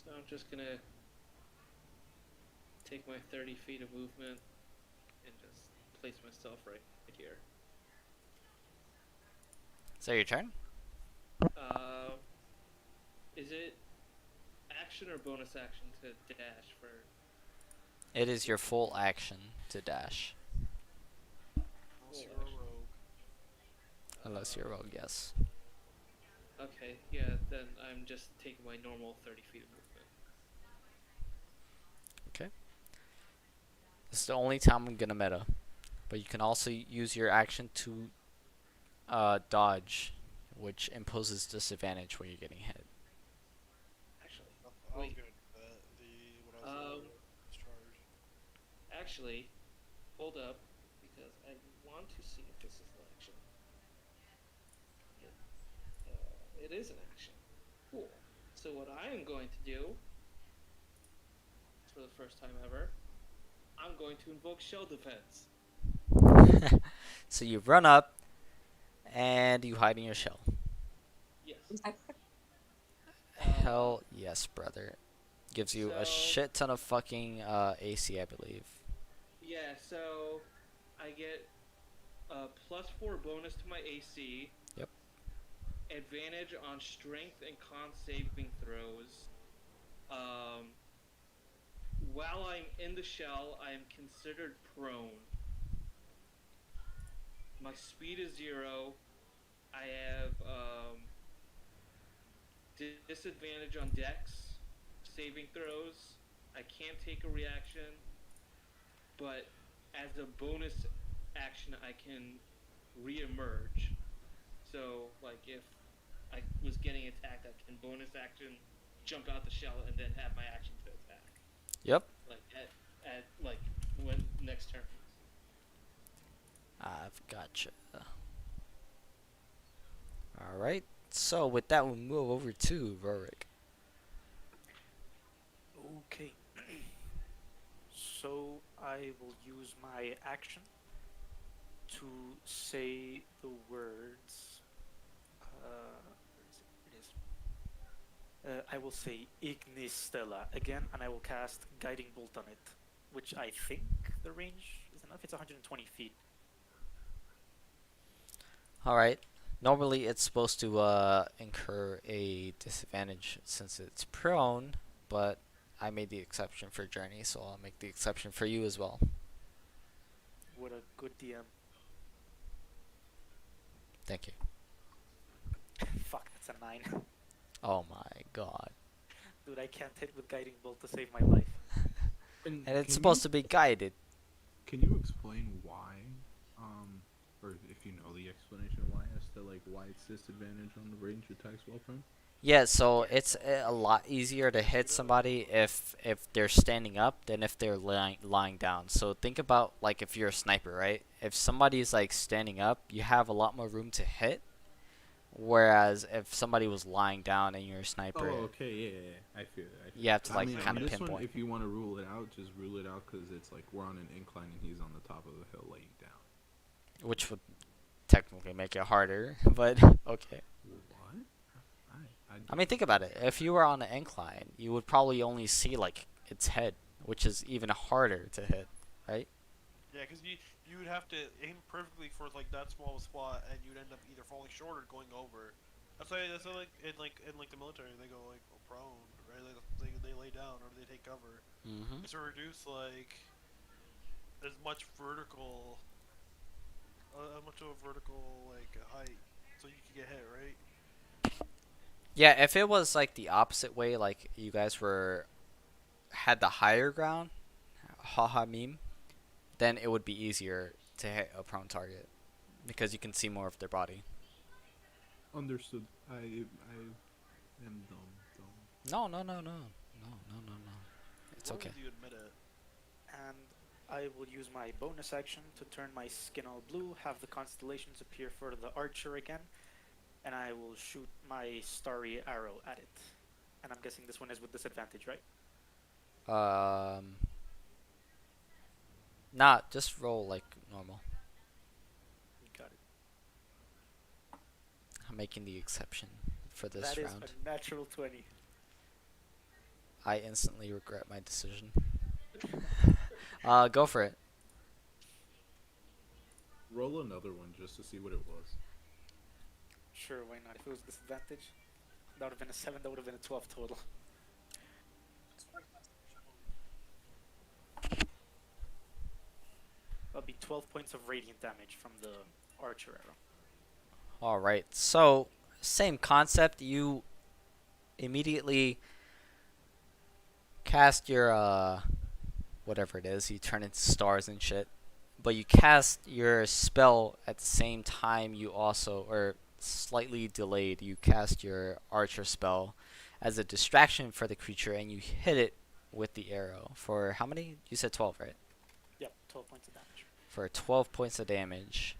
So I'm just gonna take my 30 feet of movement and just place myself right here. Is that your turn? Uh, is it action or bonus action to dash for? It is your full action to dash, Unless Full you're a action. rogue. unless you're a rogue. Yes. Okay, yeah, then I'm just taking my normal 30 feet of movement. This is the only time I'm gonna meta, but you can also use your action to dodge, which imposes disadvantage when you're getting hit. Actually, I was Wait. gonna do that. When I was discharged. actually, hold up, because I want to see if this is an action. It is an action. Cool. So what I am going to do, for the first time ever, I'm going to invoke shell defense. So you run up and you hide in your shell. Yes. Hell yes, brother. Gives you a So- shit ton of fucking AC, I believe. Yeah, so I get a +4 bonus to my AC. Yep. Advantage on strength and con saving throws. While I'm in the shell, I am considered prone. My speed is 0. I have disadvantage on dex saving throws. I can't take a reaction, but as a bonus action, I can re-emerge. So, like, if I was getting attacked, I can bonus action jump out the shell and then have my action to attack. Yep. Like at like when next turn. I've gotcha. Alright. So with that, we'll move over to Rorik. Okay. So I will use my action to say the words. Where is it? It is. I will say Ignis Stella again, and I will cast Guiding Bolt on it, which I think the range is enough. It's 120 feet. Alright. Normally it's supposed to incur a disadvantage since it's prone, but I made the exception for Journey, so I'll make the exception for you as well. What a good DM. Thank you. Fuck, that's a 9. Oh my god. Dude, I can't hit with Guiding Bolt to save my life. And it's supposed to be guided. Can you explain why, or if you know the explanation why as to like why it's disadvantage on the range attacks while prone? Yeah, so it's a lot easier to hit somebody if they're standing up than if they're lying down. So think about like if you're a sniper, right? If somebody's like standing up, you have a lot more room to hit. Whereas if somebody was lying down and you're a sniper, Oh, okay, yeah, I feel it. you have to like on kind of this pinpoint. one, if you want to rule it out, just rule it out because it's like we're on an incline and he's on the top of the hill laying down. Which would technically make it harder, but okay. What? I mean, think about it. If you were on an incline, you would probably only see like its head, which is even harder to hit, right? Yeah, because you would have to aim perfectly for like that small of a spot, and you'd end up either falling short or going over. That's why like in the military they go like prone, right? They lay down or they take cover. Mm-hmm. It's to reduce like as much vertical, as much of a vertical like height, so you can get hit, right? Yeah, if it was like the opposite way, like you guys were had the higher ground, haha meme, then it would be easier to hit a prone target because you can see more of their body. Understood. I am dumb. Dumb. No, no, no, no, no, no, no, no. As It's long okay. as you admit it. And I will use my bonus action to turn my skin all blue, have the constellations appear for the archer again, and I will shoot my starry arrow at it. And I'm guessing this one is with disadvantage, right? Um, Not just roll like normal. Got it. I'm making the exception for this That is round. a natural 20. I instantly regret my decision. Go for it. Roll another one just to see what it was. Sure, why not? If it was disadvantage, that would have been a 7, that would have been a 12 total. That'll be 12 points of radiant damage from the archer arrow. All right. So same concept. You immediately cast your whatever it is. You turn into stars and shit. But you cast your spell at the same time. You also, or slightly delayed, you cast your archer spell as a distraction for the creature, and you hit it with the arrow for how many? You said 12, right? Yep, 12 points of damage. For 12 points of damage,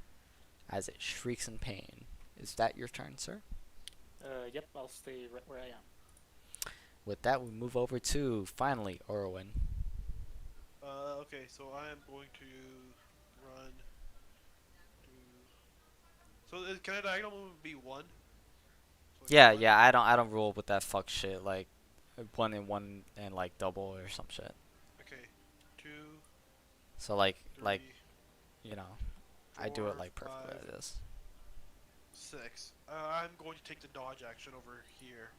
as it shrieks in pain. Is that your turn, sir? Yep, I'll stay right where I am. With that, we move over to finally Orwin. Okay, so I am going to run to. So can a diagonal movement be one? So like Yeah, one? yeah. I don't rule with that fuck shit like one and like double or some shit. Okay, two, So like three, you know, I do it four, like perfectly five, like this. 6. I'm going to take the dodge action over here.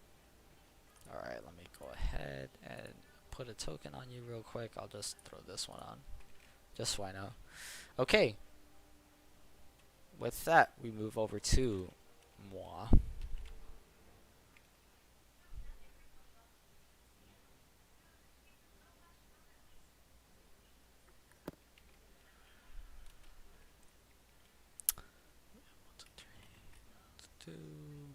All right, let me go ahead and put a token on you real quick. I'll just throw this one on, just so I know. Okay. With that, we move over to moi. Two.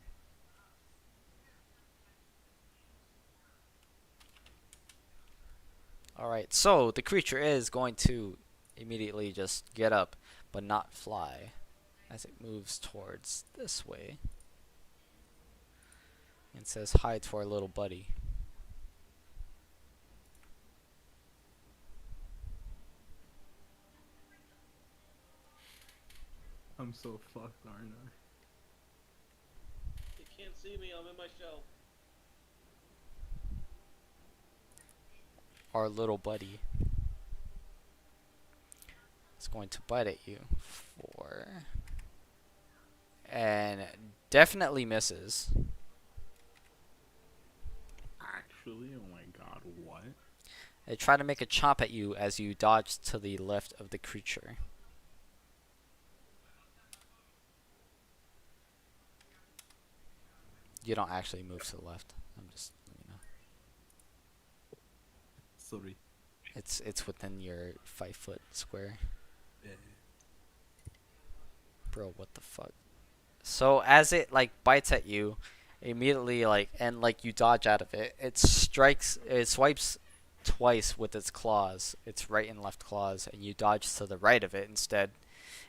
Alright, so the creature is going to immediately just get up, but not fly, as it moves towards this way. And says hi to our little buddy. I'm so fucked, aren't I? You can't see me. I'm in my shell. Our little buddy is going to bite at you for... and definitely misses. Actually, oh my god, what? They try to make a chomp at you as you dodge to the left of the creature. You don't actually move to the left. I'm just, you know. Sorry. It's within your 5-foot square. Eh. Bro, what the fuck? So as it like bites at you, immediately like and like you dodge out of it, it swipes twice with its claws, its right and left claws, and you dodge to the right of it instead,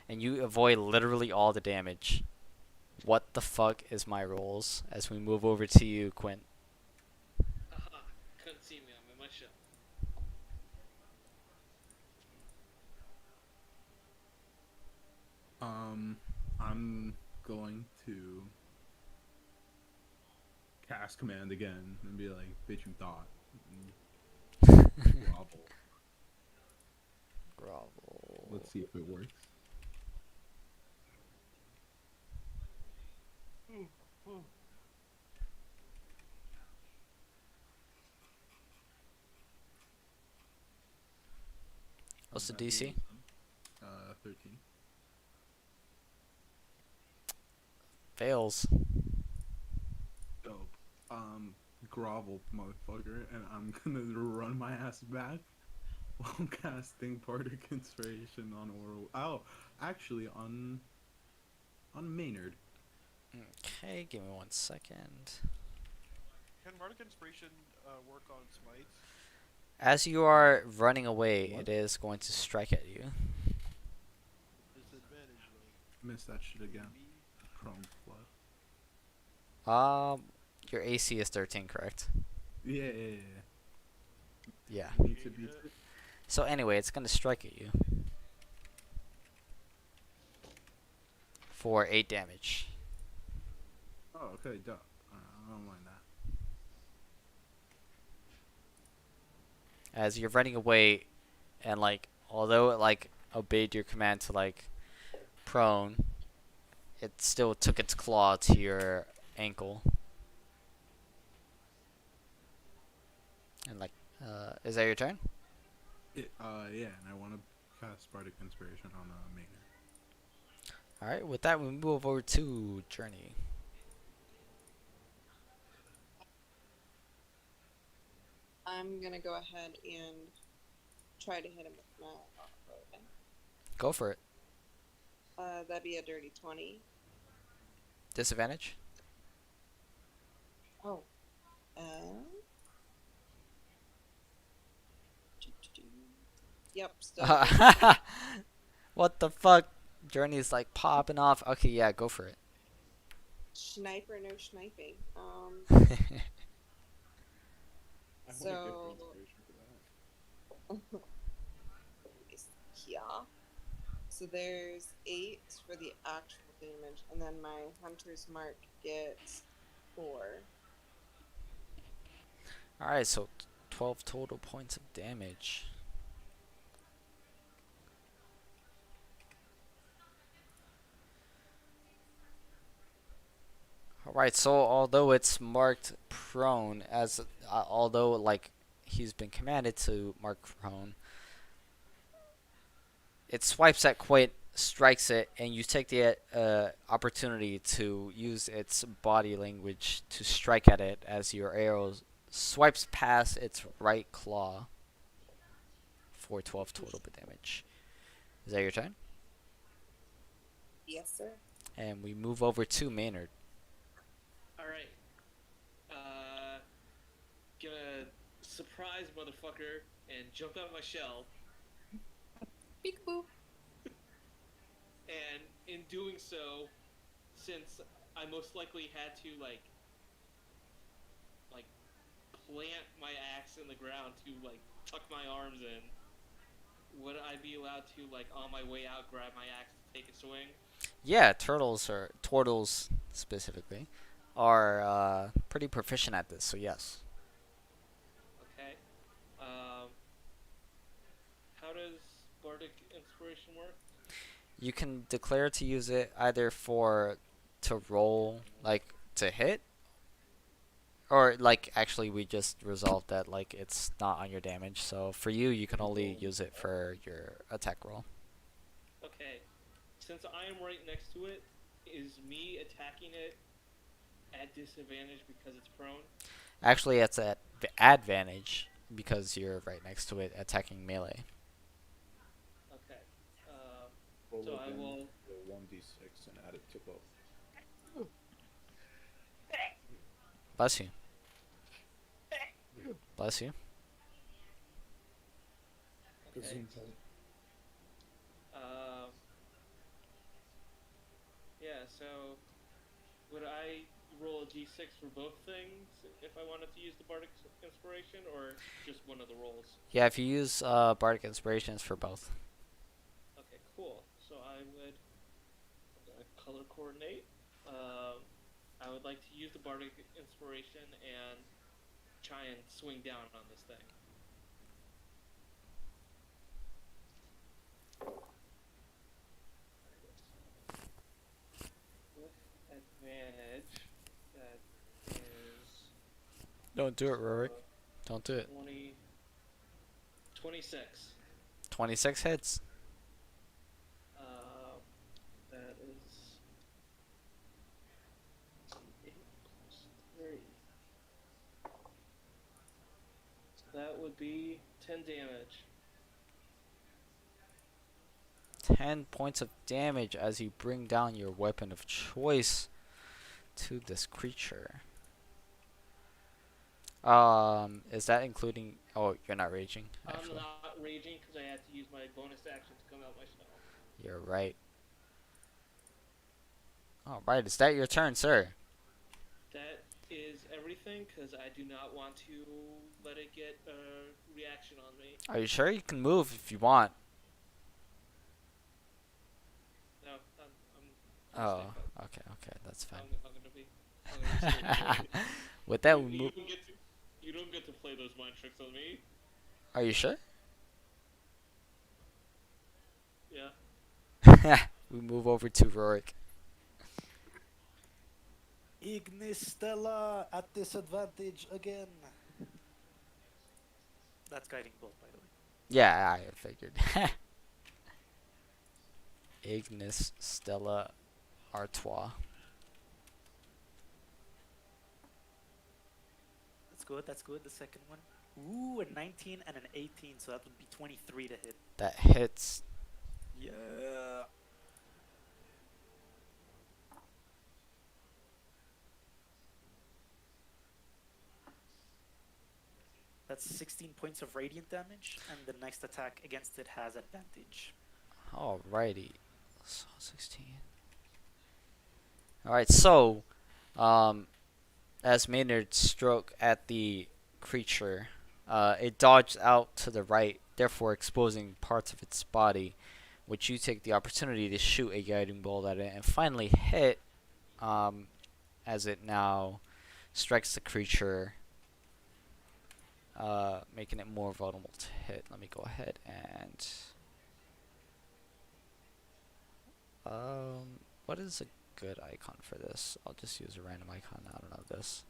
and you avoid literally all the damage. What the fuck is my rolls as we move over to you, Quint? Haha. Couldn't see me. I'm in my shell. Um, I'm going to cast command again and be like, "Bitch, you thought." And grovel. Let's Grovel. see if it works. What's the That DC? is 13. Fails. Dope. Grovel, motherfucker, and I'm gonna run my ass back while casting Bardic Inspiration on Oral. Oh, actually, on Maynard. Okay, give me 1 second. Can Bardic Inspiration work on smites? As you are running away, What? it is going to strike at you. Disadvantage though. Missed that shit again. Maybe. Chrome flood. Um, your AC is 13, correct? Yeah, yeah, yeah. Yeah. Beats it, Negating beats it. it. So anyway, it's gonna strike at you for 8 damage. Oh, okay, dope. I don't mind that. As you're running away, and like, although it like obeyed your command to like prone, it still took its claw to your ankle. And like, is that your turn? Yeah, and I want to cast Bardic Inspiration on Maynard. All right. With that, we move over to Journey. I'm gonna go ahead and try to hit him with my off-road. Go for it. That'd be a dirty 20. Disadvantage. Oh. Yep, still. What the fuck? Journey's like popping off. Okay, yeah, go for it. Sniper, no sniping. I want to give her So. inspiration for that. Yeah. So there's 8 for the actual damage, and then my hunter's mark gets 4. All right, so 12 total points of damage. All right, so although it's marked prone, as although like he's been commanded to mark prone, it swipes at Quit, strikes it, and you take the opportunity to use its body language to strike at it as your arrow swipes past its right claw for 12 total damage. Is that your turn? Yes, sir. And we move over to Maynard. All right. Gonna surprise motherfucker and jump out my shell. Peekaboo. And in doing so, since I most likely had to like plant my axe in the ground to like tuck my arms in, would I be allowed to like on my way out grab my axe to take a swing? Yeah, turtles specifically are pretty proficient at this, so yes. Okay. Um, how does bardic inspiration work? You can declare to use it either for to roll like to hit, or like actually we just resolved that like it's not on your damage. So for you, you can only use it for your attack roll. Okay. Since I am right next to it, is me attacking it at disadvantage because it's prone? Actually, it's at advantage because you're right next to it, attacking melee. Okay. Roll So I again will. the 1d6 and add it to both. Bless you. Bless you. Okay. Yeah, so would I roll a d6 for both things if I wanted to use the bardic inspiration, or just one of the rolls? Yeah, if you use bardic inspirations for both. Okay, cool. So I would. I'm gonna color coordinate. Um, I would like to use the bardic inspiration and try and swing down on this thing. With advantage, that is Don't do it, Rorik. uh, Don't do it. 20, 26. 26 hits. Uh, that is 8 plus 3. So that would be 10 damage. 10 points of damage as you bring down your weapon of choice to this creature. Is that including? Oh, you're not raging. Actually, I'm not raging because I had to use my bonus action to come out my spell. you're right. All right, is that your turn, sir? That is everything because I do not want to let it get a reaction on me. Are you sure you can move if you want? No, I'm Oh, stay put. okay, that's fine. I'm gonna stay put. With that, we You move. you don't get to play those mind tricks on me. Are you sure? Yeah. We move over to Rorik. Ignis Stella at disadvantage again. That's guiding bolt, by the way. Yeah, I figured. Ignis Stella Artois. That's good. The second one. Ooh, a 19 and an 18, so that would be 23 to hit. That hits. Yeah. That's 16 points of radiant damage, and the next attack against it has advantage. Alrighty. So 16. Alright, so, as Maynard struck at the creature, it dodged out to the right, therefore exposing parts of its body, which you take the opportunity to shoot a guiding bolt at it, and finally hit, as it now strikes the creature, making it more vulnerable to hit. Let me go ahead and what is a good icon for this? I'll just use a random icon out of this.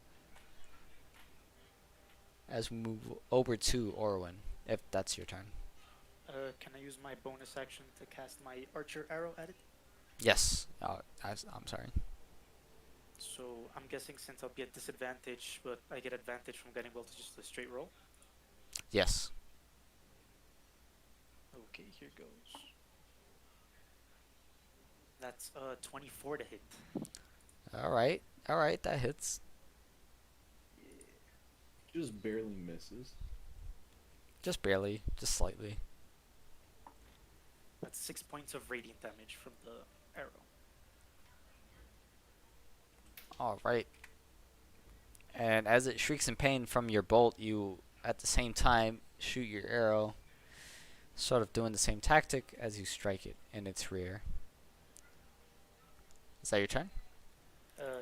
As we move over to Orwin, if that's your turn. Can I use my bonus action to cast my archer arrow at it? Yes. I'm sorry. So I'm guessing since I'll be at disadvantage, but I get advantage from getting bolt to just a straight roll. Yes. Okay, here goes. That's 24 to hit. Alright, that hits. Just barely misses. Just barely, just slightly. That's 6 points of radiant damage from the arrow. Alright. And as it shrieks in pain from your bolt, you at the same time shoot your arrow, sort of doing the same tactic as you strike it in its rear. Is that your turn?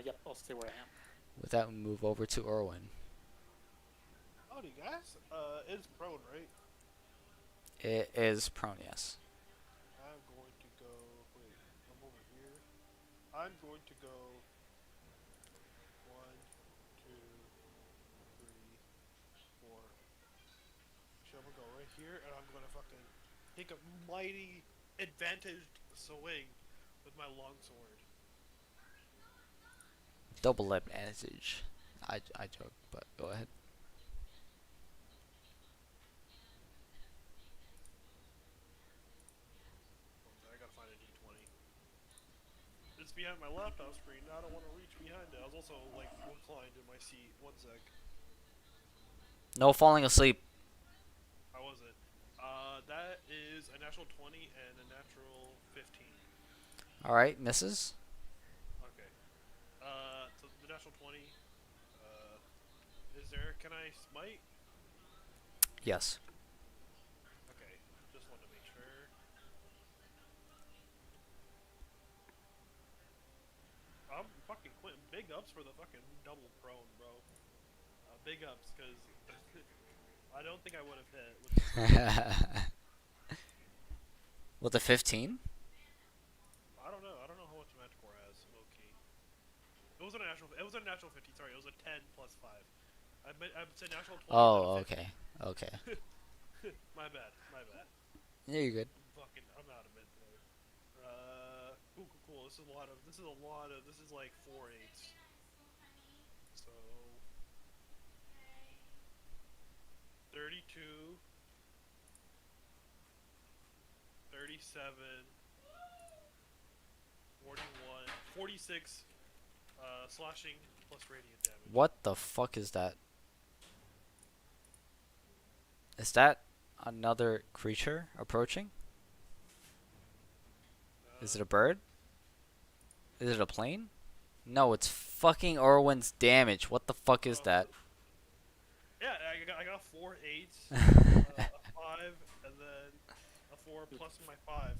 Yep, I'll stay where I am. With that, we move over to Orwin. Howdy, guys. It's prone, right? It is prone, yes. I'm going to go. Wait, I'm over here. I'm going to go. 1, 2, 3, 4. Actually, I'm gonna go right here, and I'm gonna fucking take a mighty advantaged swing with my longsword. Double advantage. I joke, but go ahead. I gotta find a d20. It's behind my laptop screen. I don't want to reach behind it. I was also like reclined in my seat. 1 sec. No falling asleep. How was it? That is a natural 20 and a natural 15. Alright, misses. Okay. So the natural 20. Is there? Can I smite? Yes. Okay. Just wanted to make sure. Big ups for the fucking double prone, bro. Big ups, because I don't think I would have hit with the prone. With the 15? I don't know. I don't know how much Magic has, low key. It wasn't a natural. It was a natural 15. Sorry, it was a 10 plus 5. I said natural 20 and then a Oh, 15. okay. Okay. My bad. My bad. Yeah, you're good. I'm out of it today. Cool. This is a lot of. This is a lot of. This is like 4/8. So 32, 37, 41, 46. Slashing plus radiant damage. What the fuck is that? Is that another creature approaching? Is it a bird? Is it a plane? No, it's fucking Orwin's damage. What the fuck is that? Yeah, I got 4/8, a 5, and then a 4 plus my 5.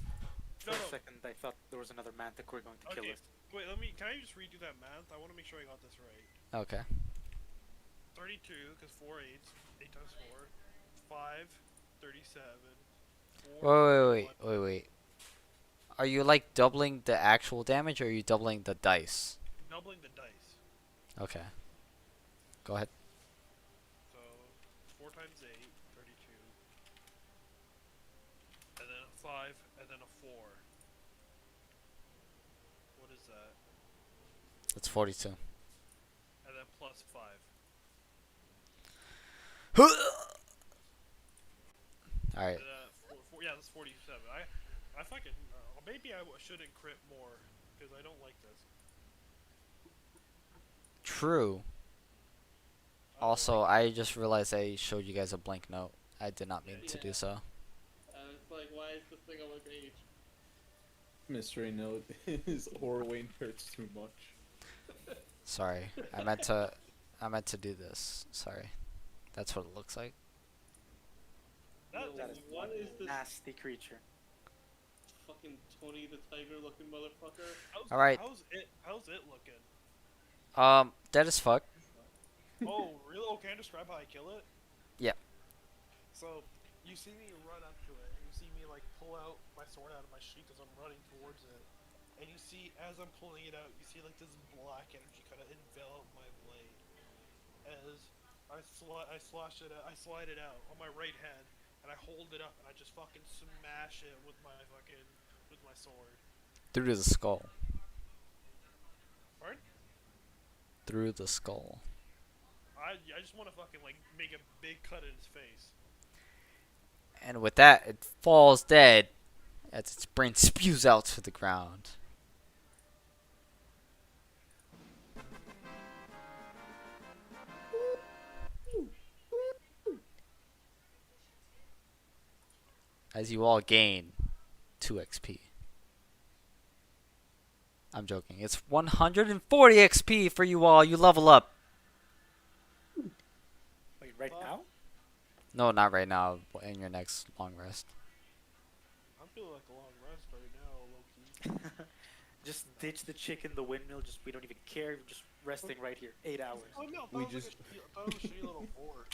For a second, I thought there was another manticore going to kill Okay, us. wait. Can I just redo that math? I want to make sure I got this right. Okay. 32, because 4/8, 8 times 4, 5, 37, 4, Wait. Are you like doubling the actual damage or are you doubling the dice? doubling the dice. Okay. Go ahead. So 4 times 8, 32, and then a 5, and then a 4. What is that? It's 42. And then plus 5. Alright. Yeah, that's 47. I fucking maybe shouldn't crit more because I don't like this. True. I don't Also, like I just realized I showed you guys a blank note. I did not mean to do so. It's like, why is this thing on my page? Mystery note is Orwayne hurts too much. Sorry. I meant to do this. Sorry. That's what it looks like. that. That is What is this nasty creature. fucking Tony the Tiger looking motherfucker? Alright. How's it looking? Dead as fuck. Oh, really? Oh, can I describe how I kill it? Yeah. So, you see me run up to it, and you see me like pull out my sword out of my sheath as I'm running towards it, and you see as I'm pulling it out, you see like this black energy kind of envelop my blade. As I slash it out, I slide it out on my right hand, and I hold it up, and I just fucking smash it with my sword. Through the skull. Pardon? Through the skull. I just want to fucking like make a big cut in his face. And with that, it falls dead as its brain spews out to the ground. As you all gain 2 XP. I'm joking. It's 140 XP for you all. You level up. Wait, right now? No, not right now. In your next long rest. I'm feeling like a long rest right now, low key. Just ditch the chick in the windmill. Just we don't even care. We're just resting right here. 8 hours. Oh no, I We thought it was just- like I thought it was a shitty little board.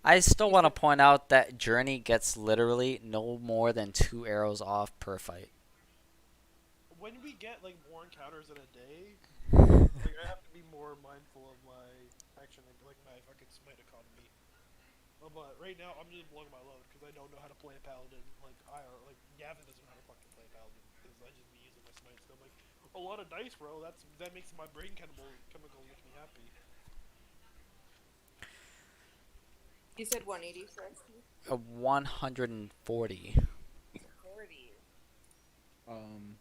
I still want to point out that Journey gets literally no more than 2 arrows off per fight. When we get like more encounters in a day, like I have to be more mindful of my action, like my fucking smite economy. But right now I'm just blowing my load because I don't know how to play a paladin. Like Gavin doesn't know how to fucking play a paladin because I just be using my smite. So I'm like, a lot of dice, bro. That makes my brain chemicals make me happy. You said 180 for XP? 140. 40.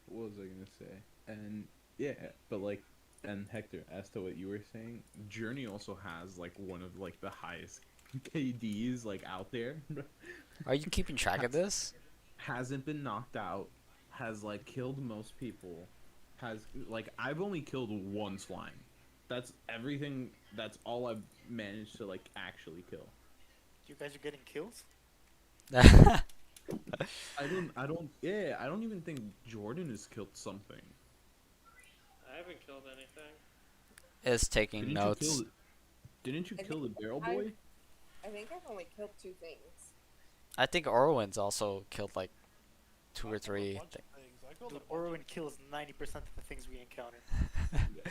What was I gonna say? And yeah, but like, and Hector, as to what you were saying, Journey also has like one of like the highest KDs like out there. Are you keeping track of this? Hasn't been knocked out, has like killed most people, has like I've only killed 1 slime. That's everything. That's all I've managed to like actually kill. You guys are getting kills? I don't even think Jordan has killed something. I haven't killed anything. Is taking Didn't you kill? notes. Didn't you I kill think the barrel I boy? I think I've only killed 2 things. I think Orwin's also killed like two I or killed a three. bunch of things. I killed Dude, a bunch Orwin of kills 90% of the things we encounter.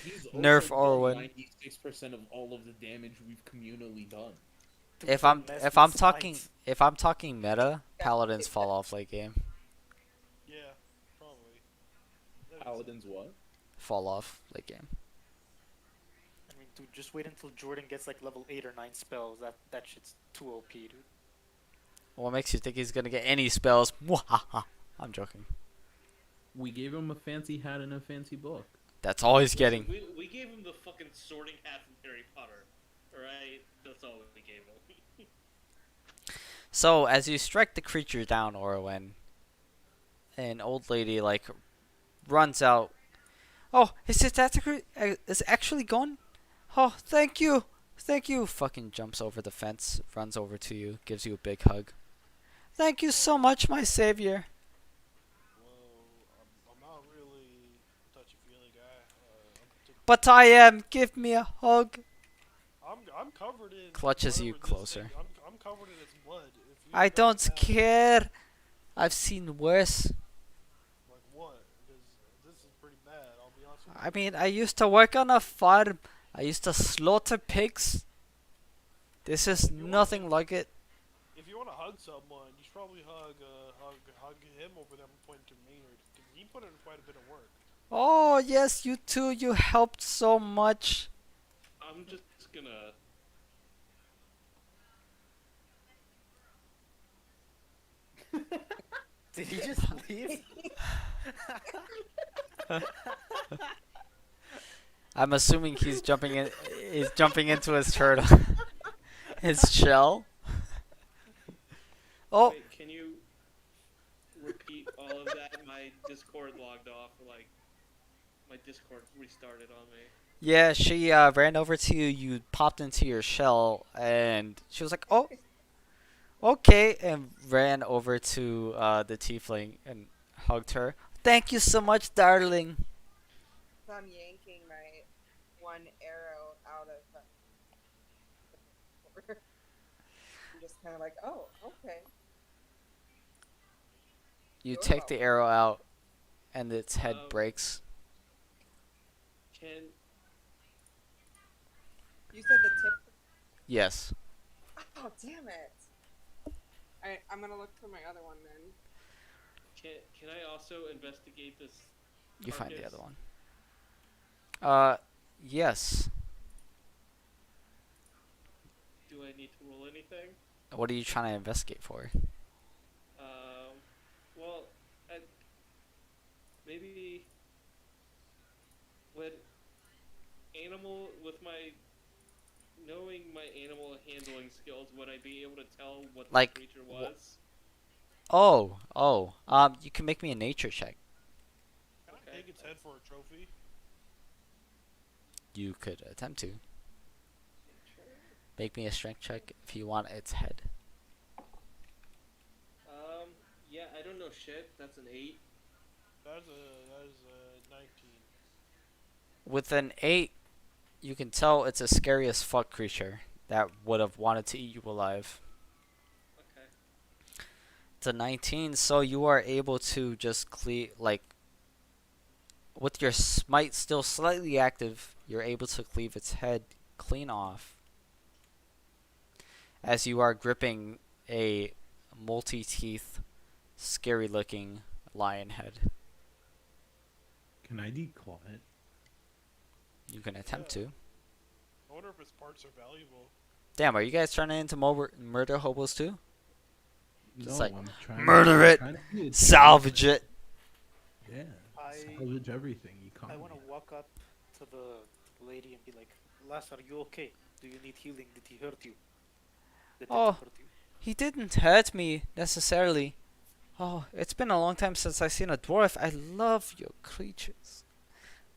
He's Nerf also Orwin. done 96% of all of the damage we've communally done. Dude, If he I'm messed if with I'm talking smites. if I'm talking meta, paladins fall off late game. Yeah, probably. That makes Paladins what? Fall off late game. I mean, dude, just wait until Jordan gets like level 8 or 9 spells. That shit's too OP, dude. What makes you think he's gonna get any spells? Mwahaha. I'm joking. We gave him a fancy hat and a fancy book. That's all he's Listen, getting. we gave him the fucking sorting hat from Harry Potter. Alright? That's all we gave him. So as you strike the creature down, Orwin, an old lady like runs out. Oh, is actually gone? Oh, thank you. Fucking jumps over the fence, runs over to you, gives you a big hug. Thank you so much, my savior. Whoa, I'm not really a touchy-feely guy. But I am. Give me a hug. I'm covered in. Clutches you whatever this closer. thing- I'm covered in its blood. If you I got don't that, care. I've seen worse. Like what? Because this is pretty bad. I'll be honest with you. I mean, I used to work on a farm. I used to slaughter pigs. This is nothing like it. If you want to hug someone, you should probably hug him over there and point to Maynard. 'Cause he put in quite a bit of work. Oh, yes, you too. You helped so much. I'm just gonna. Did he just leave? I'm assuming he's jumping in. He's jumping into his turtle, his shell. Oh, Wait, can you repeat all of that? My Discord logged off. Like, my Discord restarted on me. yeah. She ran over to you. You popped into your shell, and she was like, "Oh, okay," and ran over to the tiefling and hugged her. Thank you so much, darling. So I'm yanking my one arrow out of. I'm just kind of like, oh, okay. You Go take about the it. arrow out, and its head breaks. Can You said the tip. Yes. Oh, damn it. Alright, I'm gonna look for my other one then. can I also investigate this? You find the carcass? other one. Yes. Do I need to roll anything? What are you trying to investigate for? Well, maybe when animal with my knowing my animal handling skills, would I be able to tell what Like, the creature was? Oh. You can make me a nature check. Can I Okay. take its head for a trophy? You could attempt to. Make me a strength check if you want its head. Yeah, I don't know shit. That's an 8. That is a 19. With an 8, you can tell it's a scary as fuck creature that would have wanted to eat you alive. Okay. It's a 19, so you are able to just with your smite still slightly active, you're able to cleave its head clean off. As you are gripping a multi-teeth, scary-looking lion head. Can I declaw it? You can attempt to. I wonder if its parts are valuable. Damn, are you guys turning into murder hobos too? Just like, I'm trying murder it, trying to be a salvage it. Yeah, I- salvage everything. I want to walk up to the lady and be like, Lass, are you okay? Do you need healing? Did he hurt you? Did Oh. it hurt you? He didn't hurt me necessarily. Oh, it's been a long time since I've seen a dwarf. I love your creatures.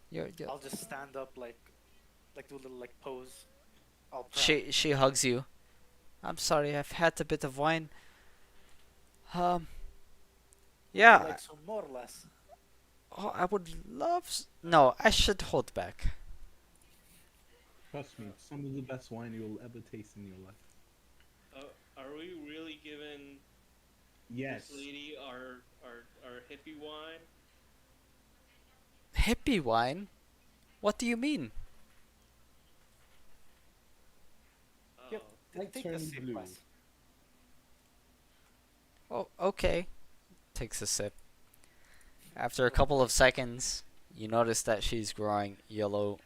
You're I'll just stand up like do a little like pose. All proud. She hugs you. I'm sorry, I've had a bit of wine. You Yeah, like some more or less. Oh, I would love. No, I should hold back. Trust me, it's some of the best wine you'll ever taste in your life. Are we really giving this Yes. lady our hippie wine? Hippie wine? What do you mean? Yep. Oh, Take a Turn sip, blue. Wes. Oh, okay. Takes a sip. After a couple of seconds, you notice that she's growing yellow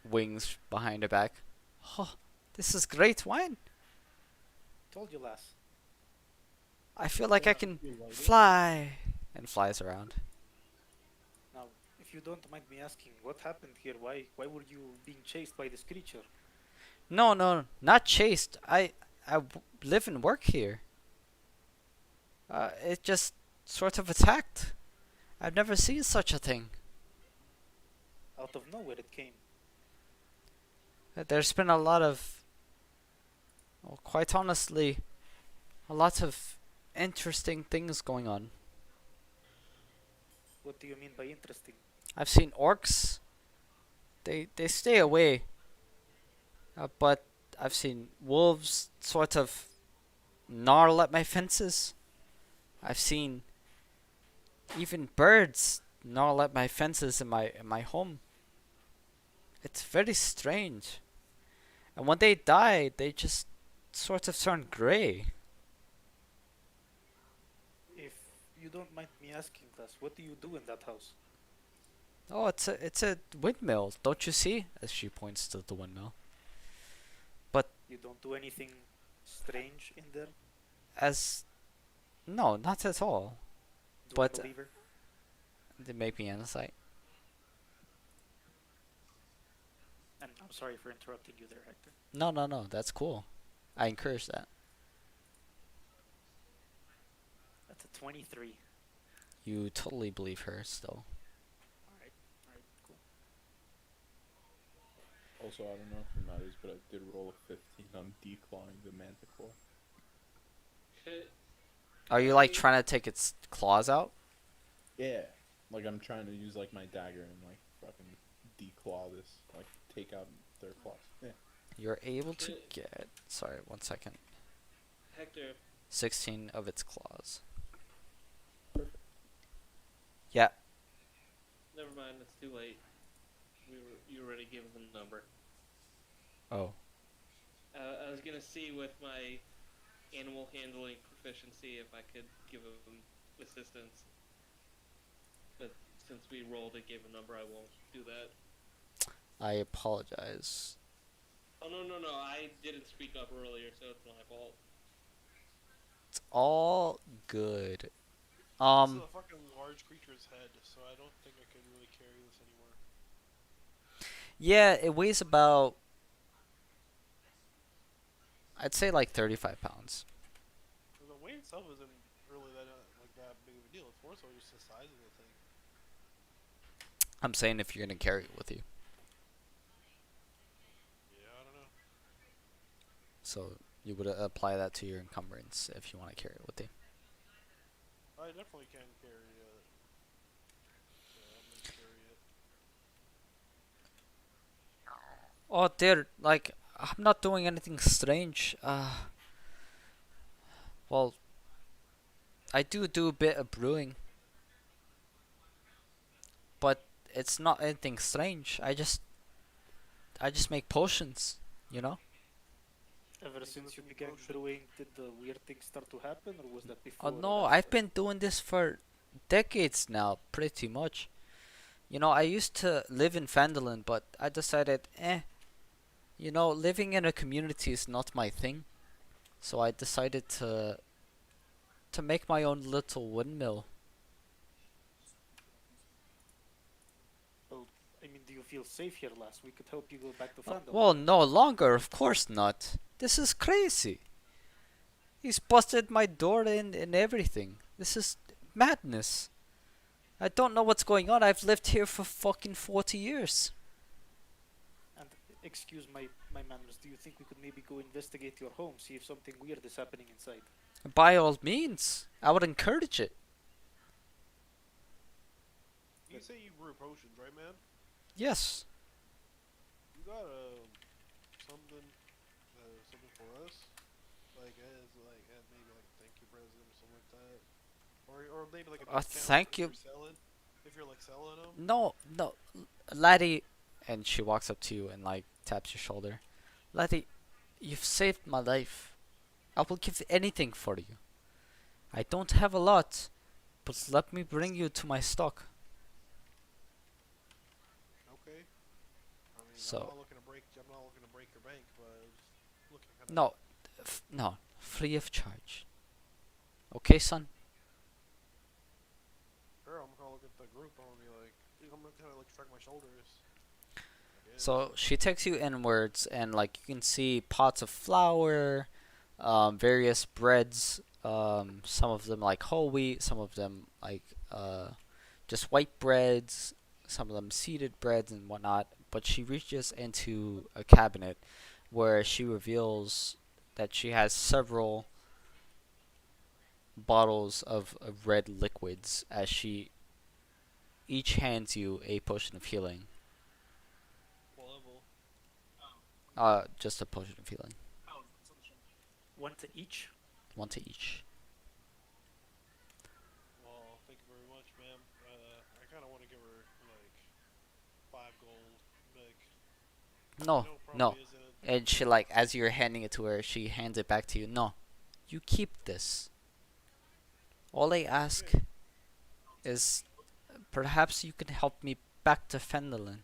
wings behind her back. Oh, this is great wine. Told you, Les. I feel like I Yeah. can You like it? fly. And flies around. Now, if you don't mind me asking, what happened here? Why were you being chased by this creature? No, no, not chased. Live and work here. It just sort of attacked. I've never seen such a thing. Out of nowhere it came. There's been a lot of, well, quite honestly, a lot of interesting things going on. What do you mean by interesting? I've seen orcs. They stay away. But I've seen wolves sort of gnarl at my fences. I've seen even birds gnarl at my fences in my home. It's very strange. And when they die, they just sort of turn gray. If you don't mind me asking, Les, what do you do in that house? Oh, it's a windmill, don't you see? As she points to the windmill. But You don't do anything strange in there? as no, not at all. Do But I believe her? they make me insight. And I'm sorry for interrupting you there, Hector. No, no, no. That's cool. I encourage that. That's a 23. You totally believe her still. Alright, cool. Also, I don't know if it matters, but I did roll a 15 on declawing the manticore. Are you like trying to take its claws out? Yeah. Like I'm trying to use like my dagger and like fucking declaw this, like take out their claws. Yeah. You're able to Shit. get. Sorry, 1 second. Hector, 16 of its claws. Perfect. Yeah. never mind. It's too late. You already given the number. Oh. I was gonna see with my animal handling proficiency if I could give him assistance, but since we rolled and gave a number, I won't do that. I apologize. Oh no! I didn't speak up earlier, so it's my fault. It's all good. This is Um. a fucking large creature's head, so I don't think I could really carry this anymore. Yeah, it weighs about. I'd say like 35 pounds. The weight itself isn't really that big of a deal. It's more so just the size of the thing. I'm saying if you're gonna carry it with you. Yeah, I don't know. So you would apply that to your encumbrance if you want to carry it with you. I definitely can carry it. Yeah, I'm gonna carry it. Oh, dear. Like, I'm not doing anything strange. Well, I do a bit of brewing, but it's not anything strange. I just make potions, you know? Ever Make since you recipe began potion. brewing, did the weird things start to happen, or was that Oh before? no, or I've after? been doing this for decades now, pretty much. You know, I used to live in Fandolin, but I decided, living in a community is not my thing. So I decided to make my own little windmill. Well, I mean, do you feel safe here, Les? We could help you go back to Fandom. Well, no longer, of course not. This is crazy. He's busted my door in and everything. This is madness. I don't know what's going on. I've lived here for fucking 40 years. And excuse my manners, do you think we could maybe go investigate your home, see if something weird is happening inside? By all means, I would encourage it. you say you brew potions, right, man? Yes. You got something something for us? Like as maybe like a thank you present or something like that, or maybe like a discount Thank if you. you're selling, if you're like selling them. No, no, laddie. And she walks up to you and like taps your shoulder. Laddie, you've saved my life. I will give anything for you. I don't have a lot, but let me bring you to my stock. Okay. I mean, So, I'm not looking to break your bank, but I was just looking kind of. no, no, free of charge. Okay, son? Sure, I'm gonna look at the group. I'm gonna be like, I'm gonna kind of like shrug my shoulders. I guess. So she takes you inwards, and like you can see pots of flour, various breads. Some of them like whole wheat, some of them like just white breads, some of them seeded breads and whatnot. But she reaches into a cabinet where she reveals that she has several bottles of red liquids as she each hands you a potion of healing. What level? Just a potion of healing. One to each. One to each. Well, thank you very much, ma'am. I kind of want to give her like 5 gold. Like, I No, know it no. probably isn't. And she like as you're handing it to her, she hands it back to you. No, you keep this. All I ask Okay. is perhaps you can help me back to Fendelin.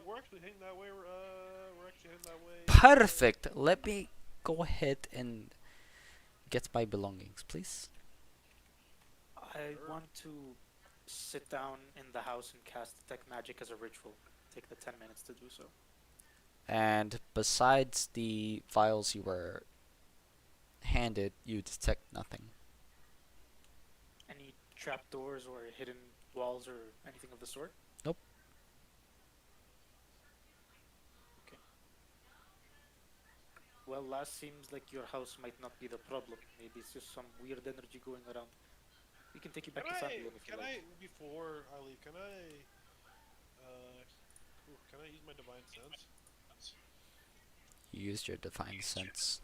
We're actually heading that way. We're actually heading that way. Perfect. Let me go ahead and get my belongings, please. I Sure. want to sit down in the house and cast detect magic as a ritual. Take the 10 minutes to do so. And besides the vials you were handed, you detect nothing. Any trapdoors or hidden walls or anything of the sort? Nope. Okay. Well, last seems like your house might not be the problem. Maybe it's just some weird energy going around. We can take you back to Sandalone if you Can like. I, before I leave, uh, can I use my divine sense? You used your divine sense.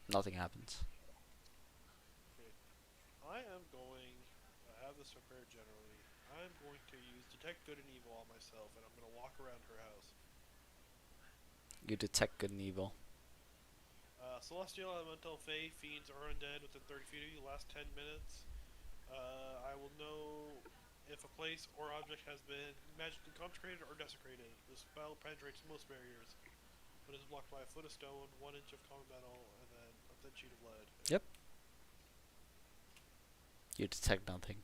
Nothing happens. Okay. I am going. I have this prepared generally. I'm going to use detect good and evil on myself, and I'm going to walk around her house. You detect good and evil. Celestial, elemental, fey, fiends, or undead within 30 feet of you. Last 10 minutes. I will know if a place or object has been magically consecrated or desecrated. The spell penetrates most barriers, but is blocked by a foot of stone, 1 inch of common metal, and then a thin sheet of lead. Yep. You detect nothing.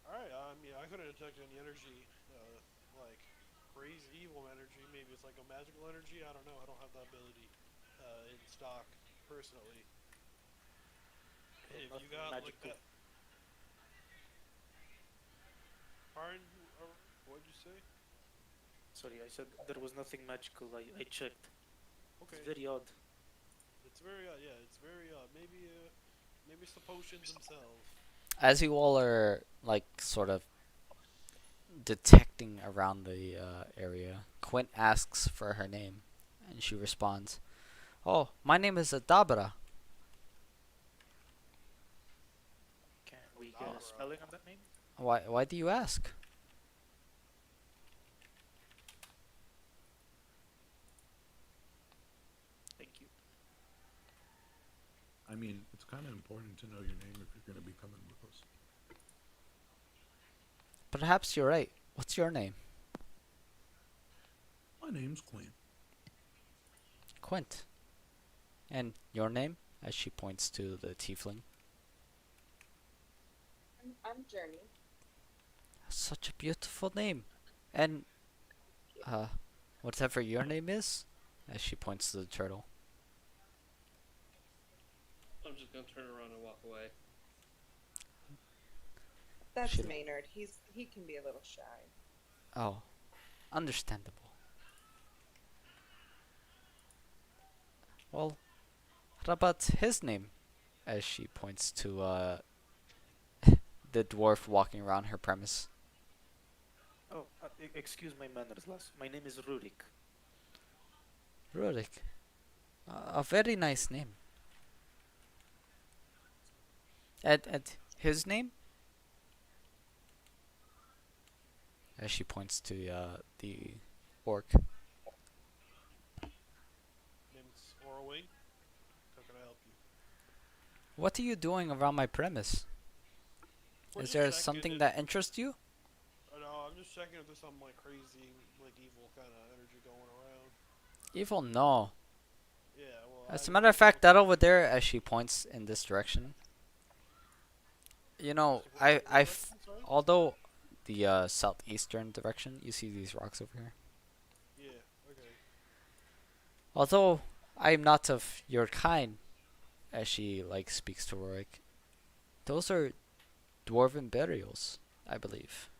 Alright, yeah, I couldn't detect any energy, like crazy evil energy. Maybe it's like a magical energy. I don't know. I don't have that ability in stock personally. Well, If you nothing got like magical. that, pardon, what'd you say? Sorry, I said there was nothing magical. I checked. It's Okay, very odd. it's very yeah, it's very maybe it's the potions themselves. As you all are like sort of detecting around the area, Quint asks for her name, and she responds, "Oh, my name is Adabra." Can we get a Adabra. spelling on that name? Why do you ask? Thank you. I mean, it's kind of important to know your name if you're gonna be coming with us. Perhaps you're right. What's your name? My name's Quinn. Quint. And your name? As she points to the tiefling. I'm Journey. Such a beautiful name. And uh, whatever your name is, as she points to the turtle. I'm just gonna turn around and walk away. That's She- Maynard. He can be a little shy. Oh, understandable. Well, what about his name? as she points to the dwarf walking around her premise. Oh, excuse my manners, lass. My name is Rurik. Rurik, a very nice name. And his name? As she points to the orc. Name's Orway. How can I help you? What are you doing around my premise? We're Is just there checking something if, that interests you? no, I'm just checking if there's some like crazy, like evil kind of energy going around. Evil, no. Yeah, well, As a I matter of just fact, looked. that over there, as she points in this direction. You know, What direction? Sorry. although the southeastern direction, you see these rocks over here. Yeah. Okay. Although I am not of your kind, as she like speaks to Rorik, those are dwarven burials, I believe.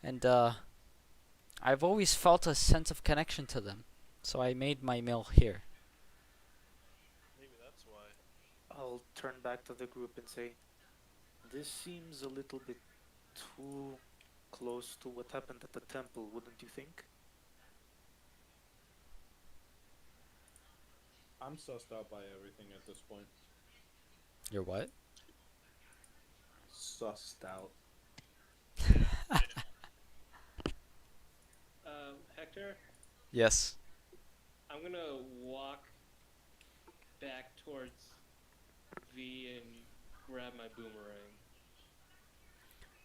And I've always felt a sense of connection to them, so I made my mill here. Maybe that's why. I'll turn back to the group and say, this seems a little bit too close to what happened at the temple, wouldn't you think? I'm sussed out by everything at this point. You're what? Sussed out. Hector, Yes. I'm gonna walk back towards V and grab my boomerang.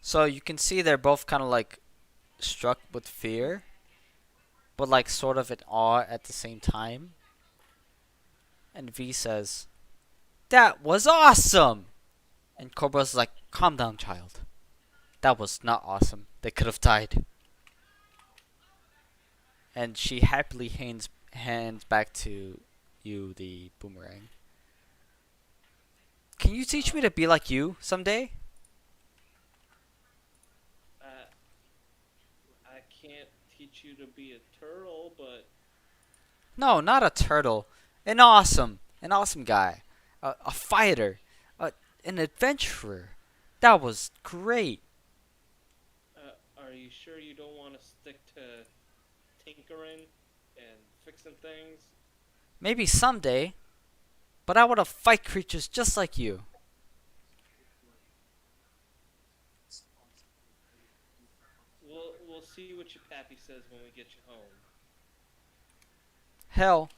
So you can see they're both kind of like struck with fear, but like sort of in awe at the same time. And V says, "That was awesome!" And Cobra's like, "Calm down, child. That was not awesome. They could have died." And she happily hands back to you the boomerang. Can you teach me to be like you someday? I can't teach you to be a turtle, but No, not a turtle. An awesome guy. A fighter. An adventurer. That was great. are you sure you don't want to stick to tinkering and fixing things? Maybe someday. But I want to fight creatures just like you. We'll see what your pappy says when we get you home. Hell,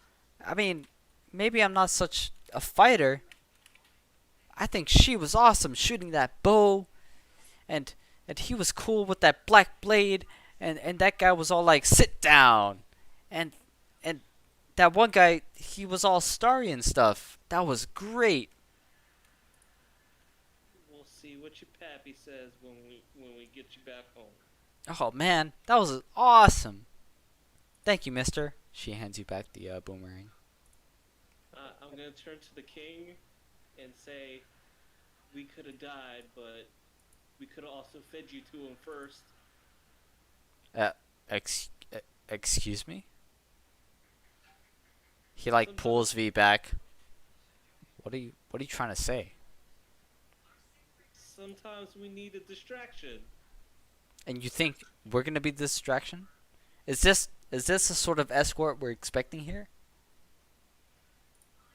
I mean, maybe I'm not such a fighter. I think she was awesome shooting that bow, and he was cool with that black blade, and that guy was all like, "Sit down," and and that one guy, he was all starry and stuff. That was great. We'll see what your pappy says when we get you back home. Oh man, that was awesome. Thank you, Mister. She hands you back the boomerang. I'm gonna turn to the king and say, we could have died, but we could have also fed you to him first. Ex- excuse me. He like pulls V back. What are you trying to say? Sometimes we need a distraction. And you think we're gonna be the distraction? Is this a sort of escort we're expecting here?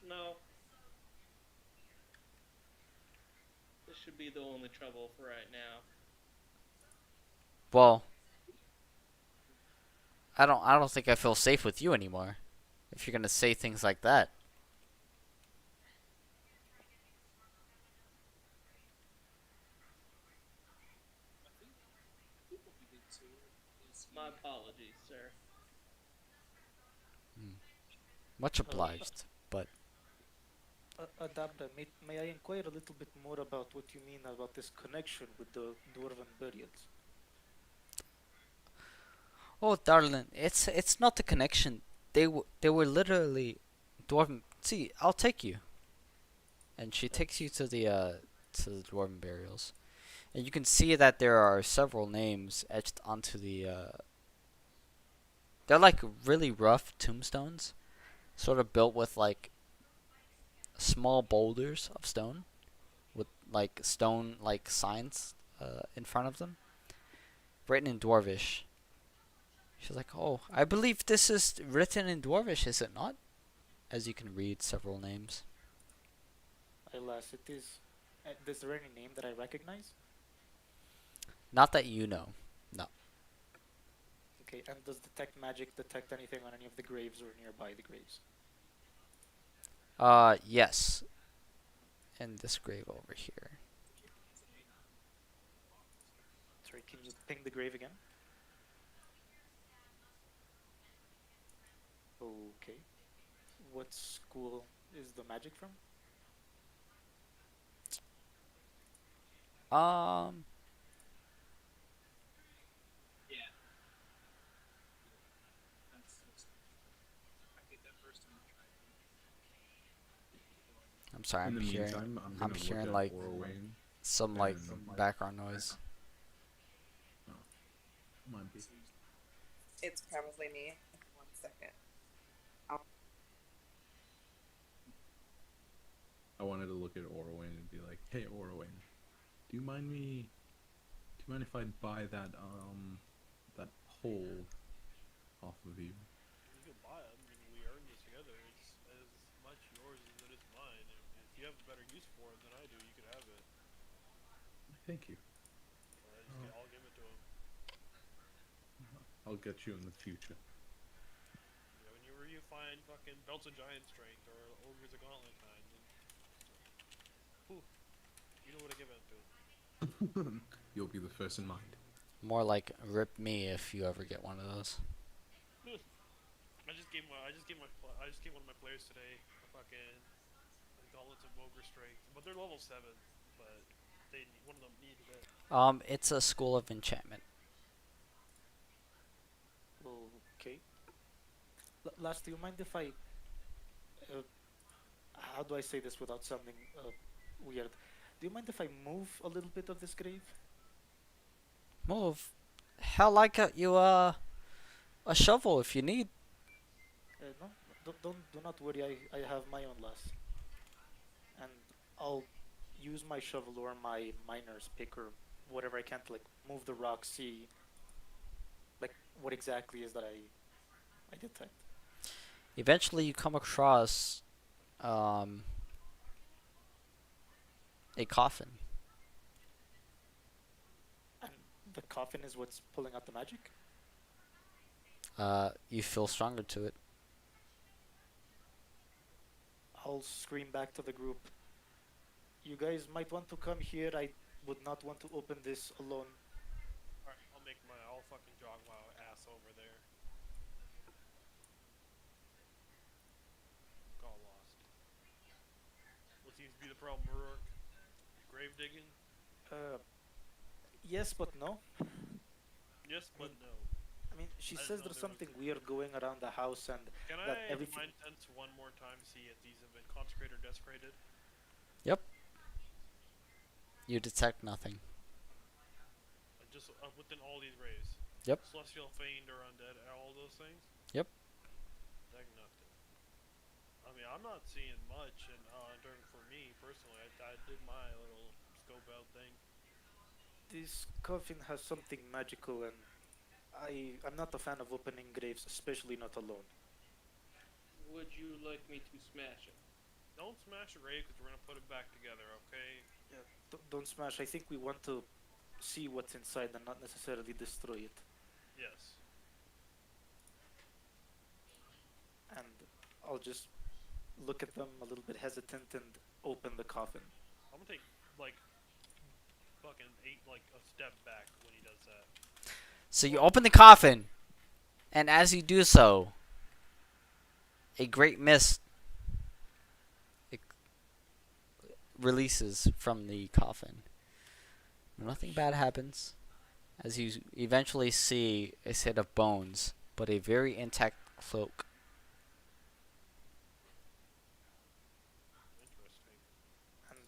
No. This should be the only trouble for right now. Well, I don't think I feel safe with you anymore. If you're gonna say things like that. My apologies, sir. Much obliged, but Adabra, may I inquire a little bit more about what you mean about this connection with the dwarven burials? oh darling, it's not the connection. They were literally dwarven. See, I'll take you. And she takes you to the dwarven burials. And you can see that there are several names etched onto the they're like really rough tombstones, sort of built with like small boulders of stone with like stone like signs in front of them, written in Dwarvish. She's like, "Oh, I believe this is written in Dwarvish, is it not?" As you can read several names. Alas, it is. Is there any name that I recognize? Not that you know. No. Okay, and does detect magic detect anything on any of the graves or nearby the graves? Yes. In this grave over here. Sorry, can you ping the grave again? Okay. What school is the magic from? Um, I'm sorry. In I'm the hearing. meantime, I'm I'm gonna look hearing at like Orwayne some like and background noise. oh, might be. It's probably me. 1 second. I wanted to look at Orwayne and be like, "Hey, Orwayne, do you mind me? Do you mind if I buy that pole off of you?" You can buy them. I mean, we earned this together. It's as much yours as it is mine. If you have a better use for it than I do, you could have it. Thank you. I'll give it to him. I'll get you in the future. Yeah, whenever you find fucking belts of giant strength or ogres of gauntlet kind, then whew, you know what to give it to. You'll be the first in mind. More like rip me if you ever get one of those. I just gave one of my players today a fucking gauntlets of ogre strength, but they're level 7. But one of them needed it. It's a school of enchantment. Okay. Last, do you mind if I? Uh, how do I say this without sounding weird? Do you mind if I move a little bit of this grave? Move. Hell, I got you a shovel if you need. No, do not worry. I have my own lass, and I'll use my shovel or my miner's pick or whatever I can to like move the rock, see like what exactly is that I detect. Eventually, you come across um a coffin. And the coffin is what's pulling out the magic. You feel stronger to it. I'll scream back to the group. You guys might want to come here. I would not want to open this alone. Alright, I'll fucking jog my ass over there. Got lost. What seems to be the problem, Rourke? Grave digging? Uh, yes, but no. Yes, but no. I mean, she I didn't says know there's there was- something weird going around the house and Can that I everything. mind sense one more time to see if these have been consecrated or desecrated? Yep. You detect nothing. Just within all these graves? Yep. Celestial, Fiend, or Undead, all those things? Yep. Detect nothing. I mean, I'm not seeing much in terms for me, personally. I did my little scope out thing. This coffin has something magical, and I'm not a fan of opening graves, especially not alone. Would you like me to smash it? Don't smash the grave because we're going to put it back together, okay? Yeah, don't smash. I think we want to see what's inside and not necessarily destroy it. Yes. And I'll just look at them a little bit hesitant and open the coffin. I'm going to take, like, fucking a step back when he does that. So you open the coffin, and as you do so, a great mist releases from the coffin. Nothing bad happens, as you eventually see a set of bones, but a very intact cloak. Interesting. And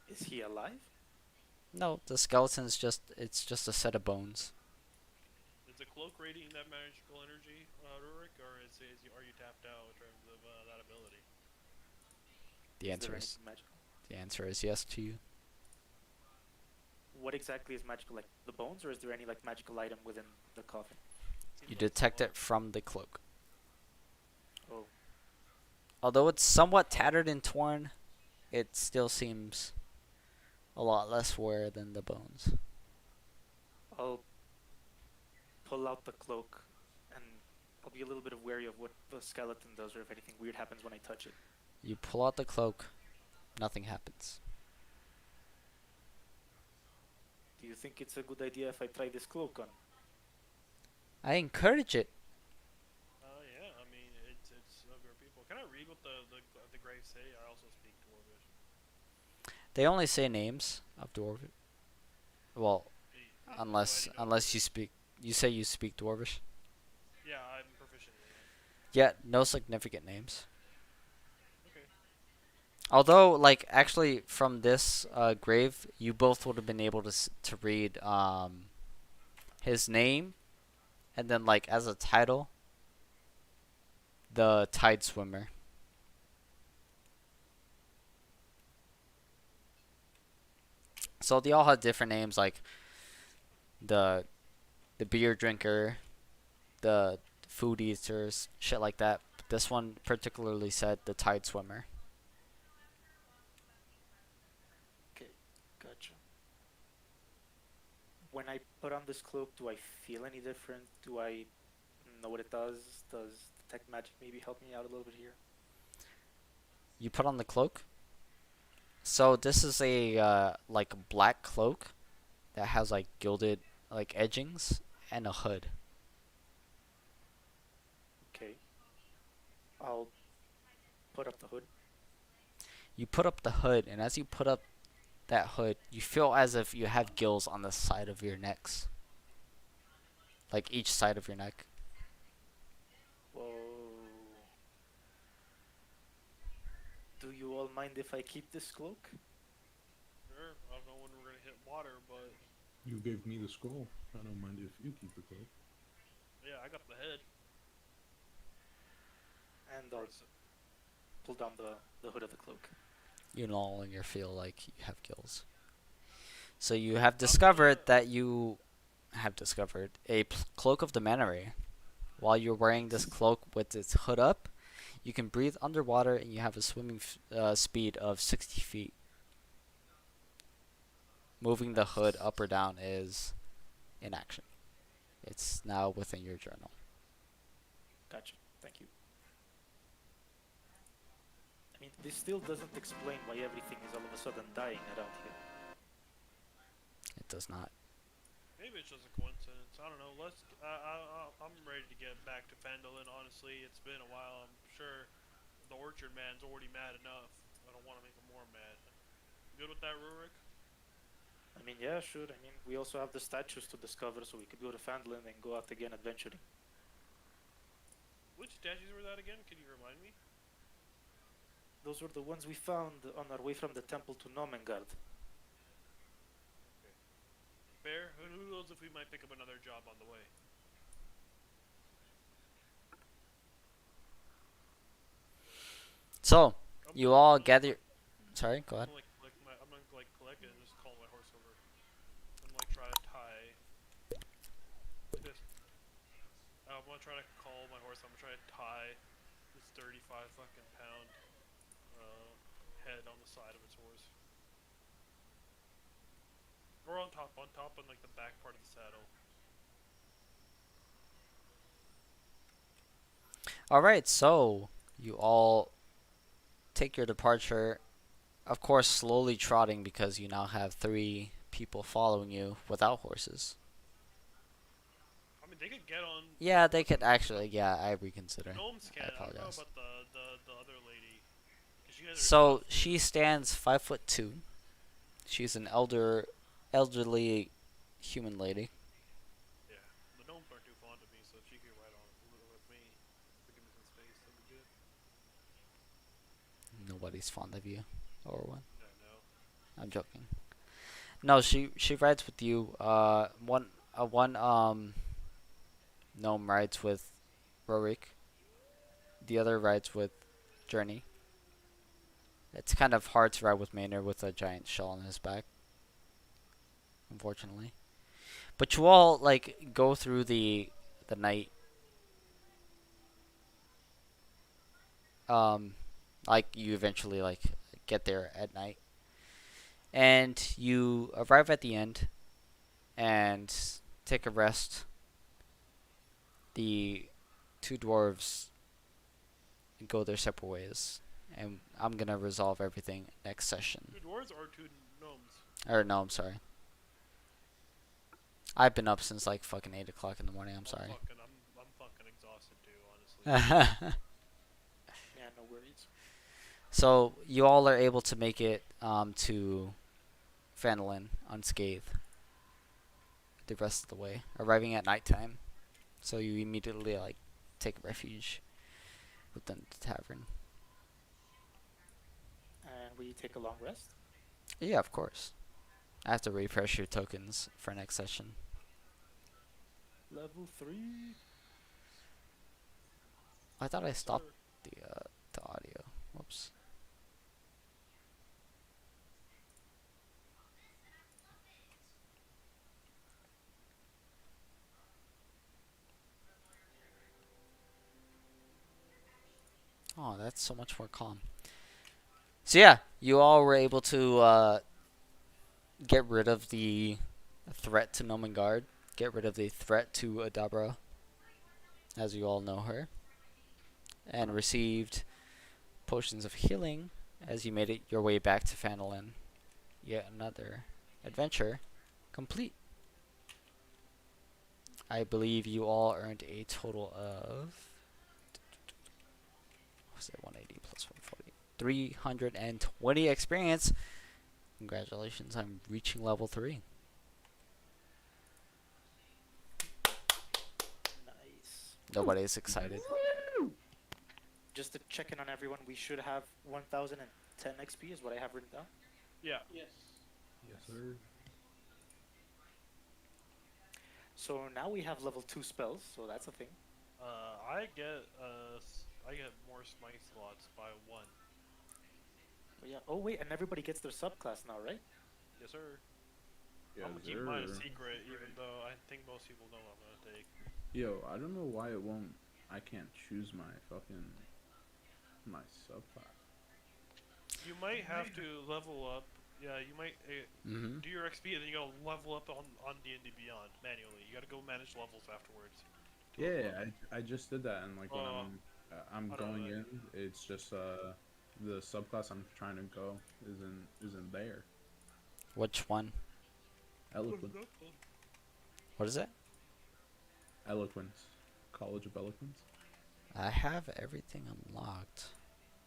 is he alive? No, the skeleton's it's just a set of bones. Is the cloak radiating that magical energy, Rurik, or are you tapped out in terms of that ability? The Is answer there is anything magical? the answer is yes to you. What exactly is magical? Like the bones, or is there any like magical item within the coffin? Seems You like it's detect close. it from the cloak. Oh, Although it's somewhat tattered and torn, it still seems a lot less wear than the bones. I'll pull out the cloak, and I'll be a little bit wary of what the skeleton does, or if anything weird happens when I touch it. You pull out the cloak, nothing happens. Do you think it's a good idea if I try this cloak on? I encourage it. Yeah. I mean, it's of your people. Can I read what the graves say? I also speak Dwarvish. They only say names of dwarf. Well, Do unless I need to unless you speak, you say you speak dwarvish. Yeah, I'm proficient in it. Yeah, no significant names. Okay. Although, like, actually, from this grave, you both would have been able to read his name, and then like as a title, the Tide Swimmer. So they all have different names, like the the beer drinker, the food eaters, shit like that. But this one particularly said the Tide Swimmer. Okay, gotcha. When I put on this cloak, do I feel any different? Do I know what it does? Does detect magic maybe help me out a little bit here? You put on the cloak. So this is a like black cloak that has like gilded like edgings and a hood. Okay, I'll put up the hood. You put up the hood, and as you put up that hood, you feel as if you have gills on the side of your necks, like each side of your neck. Whoa. Do you all mind if I keep this cloak? Sure. I don't know when we're gonna hit water, but You gave me the scroll. I don't mind if you keep the cloak. yeah, I got the head. And I'll pull down the hood of the cloak. You no longer feel like you have gills. So you have discovered that you have discovered a cloak of the Manta Ray. While you're wearing this cloak with its hood up, you can breathe underwater and you have a swimming speed of 60 feet. Moving the hood up or down is inaction. It's now within your journal. Gotcha. Thank you. I mean, this still doesn't explain why everything is all of a sudden dying around here. It does not. Maybe it's just a coincidence. I don't know. I'm ready to get back to Fandolin. Honestly, it's been a while. I'm sure the Orchard Man's already mad enough. I don't want to make him more mad. You good with that, Rurik? I mean, yeah, sure. I mean, we also have the statues to discover, so we could go to Fandolin and go out again adventuring. Which statues were that again? Can you remind me? Those were the ones we found on our way from the temple to Nomengard. Fair. Who knows if we might pick up another job on the way? So, I'm you gonna- all I'm gonna gather. collect- Sorry, go I'm ahead. gonna I'm gonna collect it and just call my horse over. I'm like try to tie this. I'm gonna try to call my horse. I'm gonna try to tie this 35 fucking pound head on the side of its horse, or on top, on like the back part of the saddle. Alright, so you all take your departure, of course, slowly trotting because you now have 3 people following you without horses. I mean, they could get on. Yeah, they could actually. Yeah, I reconsider. Gnomes can. I don't know apologize. about the other lady. 'Cause you guys are So tough. she stands 5'2". She's an elderly human lady. Yeah, the gnomes aren't too fond of me, so if she could ride on with me, to give me some space, that'd be good. Nobody's fond of you, or what? Yeah, no. I'm joking. No, she rides with you. One gnome rides with Rorik. The other rides with Journey. It's kind of hard to ride with Maynard with a giant shell on his back, unfortunately. But you all like go through the night. Um, like you eventually like get there at night, and you arrive at the end and take a rest. The two dwarves go their separate ways, and I'm gonna resolve everything next session. Two dwarves or two gnomes? Or no, I'm sorry. I've been up since like fucking 8 o'clock in the morning. I'm sorry. I'm fucking exhausted too, honestly. Yeah, no worries. So you all are able to make it to Phandalin unscathed the rest of the way, arriving at nighttime. So you immediately like take refuge within the tavern. And we take a long rest. Yeah, of course. I have to refresh your tokens for next session. Level 3. I thought I stopped Sir, the audio. Whoops. Oh, that's so much more calm. So yeah, you all were able to get rid of the threat to Nomengard, get rid of the threat to Adabra, as you all know her, and received potions of healing as you made it your way back to Phandalin. Yet another adventure complete. I believe you all earned a total of, what was it, 180 plus 140, 320 experience. Congratulations on reaching level 3. Nice. Nobody's excited. Just to check in on everyone, we should have 1010 XP is what I have written down. yeah. Yes. Yes, sir. So now we have level 2 spells, so that's a thing. I get more smite slots by one. Oh yeah. Oh wait, and everybody gets their subclass now, right? Yes, sir. Yes, I'm gonna keep mine a sir. secret, even though I think most people know what I'm gonna take. Yo, I don't know why it won't. I can't choose my fucking my subclass. You might have to level up. Yeah, you might Mm-hmm. do your XP and then you gotta level up on D&D Beyond manually. You gotta go manage levels afterwards. to level Yeah, up. I just did that, and like when Oh, I'm I don't going know. in, it's just the subclass I'm trying to go isn't there. Which one? Eloquent, What is it? eloquence, College of Eloquence. I have everything unlocked.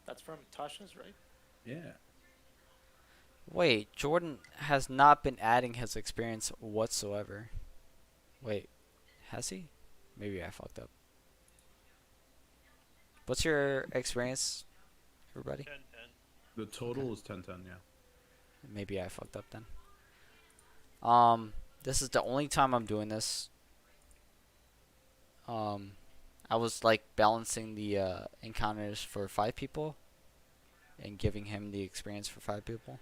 That's from Tasha's, right? Yeah. Wait, Jordan has not been adding his experience whatsoever. Wait, has he? Maybe I fucked up. What's your experience, everybody? 10-10. The total is 1010. Yeah. Maybe I fucked up then. This is the only time I'm doing this. I was like balancing the encounters for 5 people and giving him the experience for 5 people.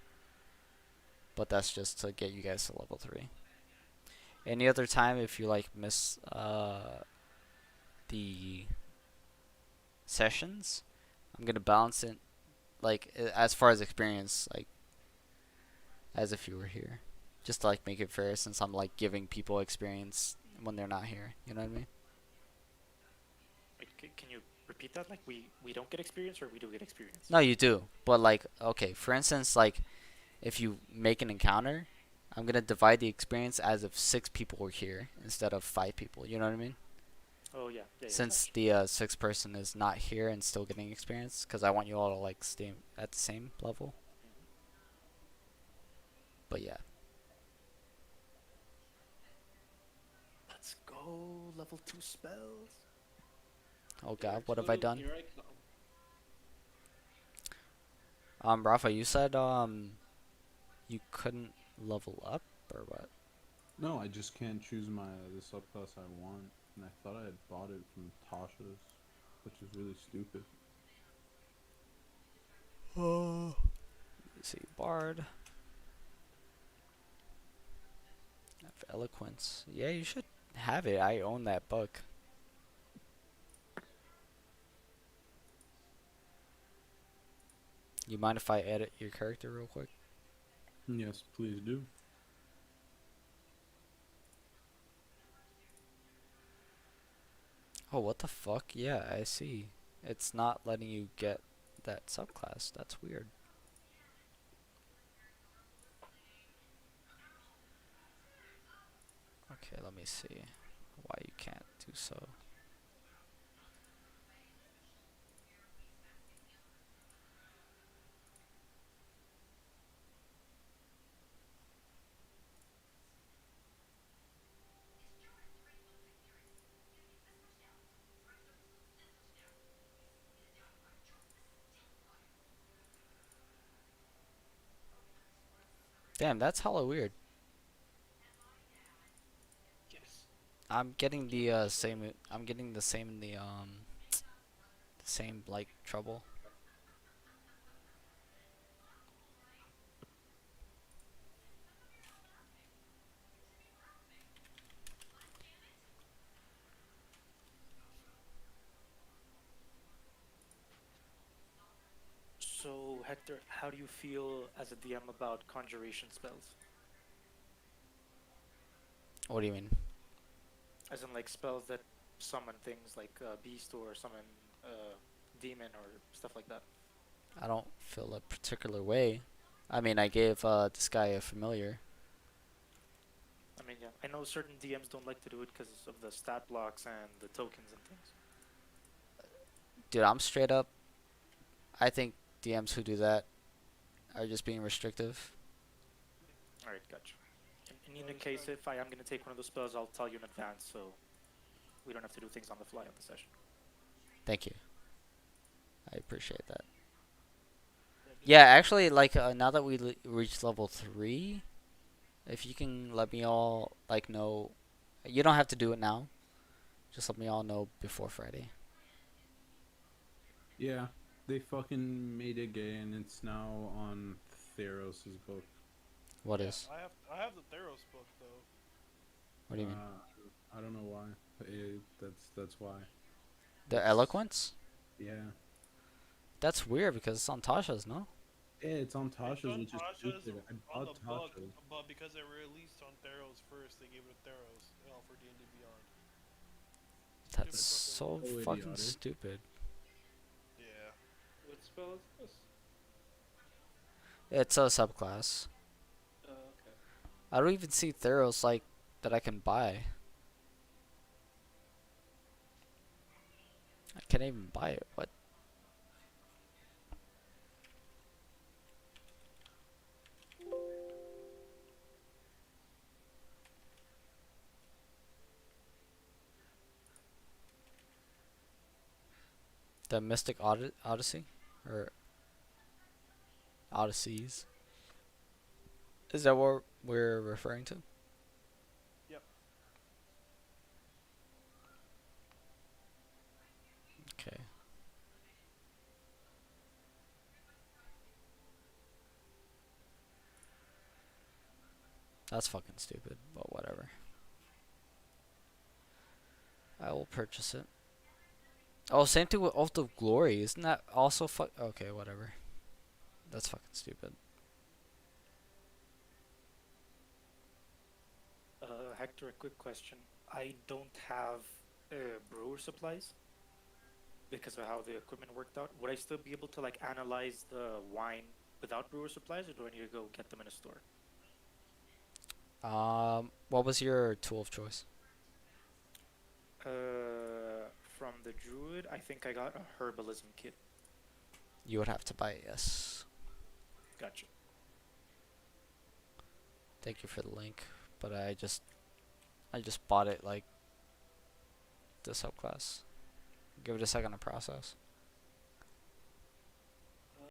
But that's just to get you guys to level 3. Any other time, if you like miss the sessions, I'm gonna balance it like as far as experience, like as if you were here, just to like make it fair, since I'm like giving people experience when they're not here. You know what I mean? Wait, can you repeat that? Like we don't get experience, or we do get experience? No, you do. But like, okay, for instance, like if you make an encounter, I'm gonna divide the experience as if 6 people were here instead of 5 people. You know what I mean? Oh yeah. Since the 6th person is not here and still getting experience, because I want you all to like stay at the same level. But yeah, Let's go. Level 2 spells. oh god, what have I done? Here I come. Rafa, you said you couldn't level up or what? No, I just can't choose the subclass I want, and I thought I had bought it from Tasha's, which is really stupid. see, Bard. Eloquence. Yeah, you should have it. I own that book. You mind if I edit your character real quick? Yes, please do. Oh, what the fuck? Yeah, I see. It's not letting you get that subclass. That's weird. Okay, let me see why you can't do so. Damn, that's hella weird. Yes. I'm getting the same. I'm getting the same the same like trouble. So, Hector, how do you feel as a DM about conjuration spells? What do you mean? As in, like, spells that summon things like beast or summon demon or stuff like that. I don't feel a particular way. I mean, I gave this guy a familiar. I mean, yeah, I know certain DMs don't like to do it because of the stat blocks and the tokens and things. Dude, I'm straight up. I think DMs who do that are just being restrictive. Alright, gotcha. In any case, if I am going to take one of those spells, I'll tell you in advance so we don't have to do things on the fly on the session. Thank you. I appreciate that. just Yeah, actually, like now that we reached level 3, if you can let me all like know, you don't have to do it now. Just let me all know before Friday. Yeah, they fucking made it gay, and it's now on Theros' book. What yeah, is? I have the Theros book though. What do you mean? I don't know why. That's why. The It's- eloquence? Yeah. That's weird because it's on Tasha's, no? Yeah, it's on It's Tasha's, on which is Tasha's stupid. I on bought the book, Tasha's. but because it released on Theros first, they gave it to Theros for D&D Beyond. That's Stupid so fucking So fucking idiotic. stupid. Yeah. What spell is this? It's a subclass. Okay. I don't even see Theros like that I can buy. I can't even buy it. What? The Mystic Odyssey? Or Odysseys? Is that what we're referring to? Yep. Okay. That's fucking stupid, but whatever. I will purchase it. Oh, same thing with Oath of Glory. Isn't that also fuck? Okay, whatever. That's fucking stupid. Hector, a quick question. I don't have brewer supplies because of how the equipment worked out. Would I still be able to like analyze the wine without brewer supplies, or do I need to go get them in a store? What was your tool of choice? From the druid, I think I got a herbalism kit. You would have to buy it, yes. Gotcha. Thank you for the link, but I just bought it like the subclass. Give it a second to process.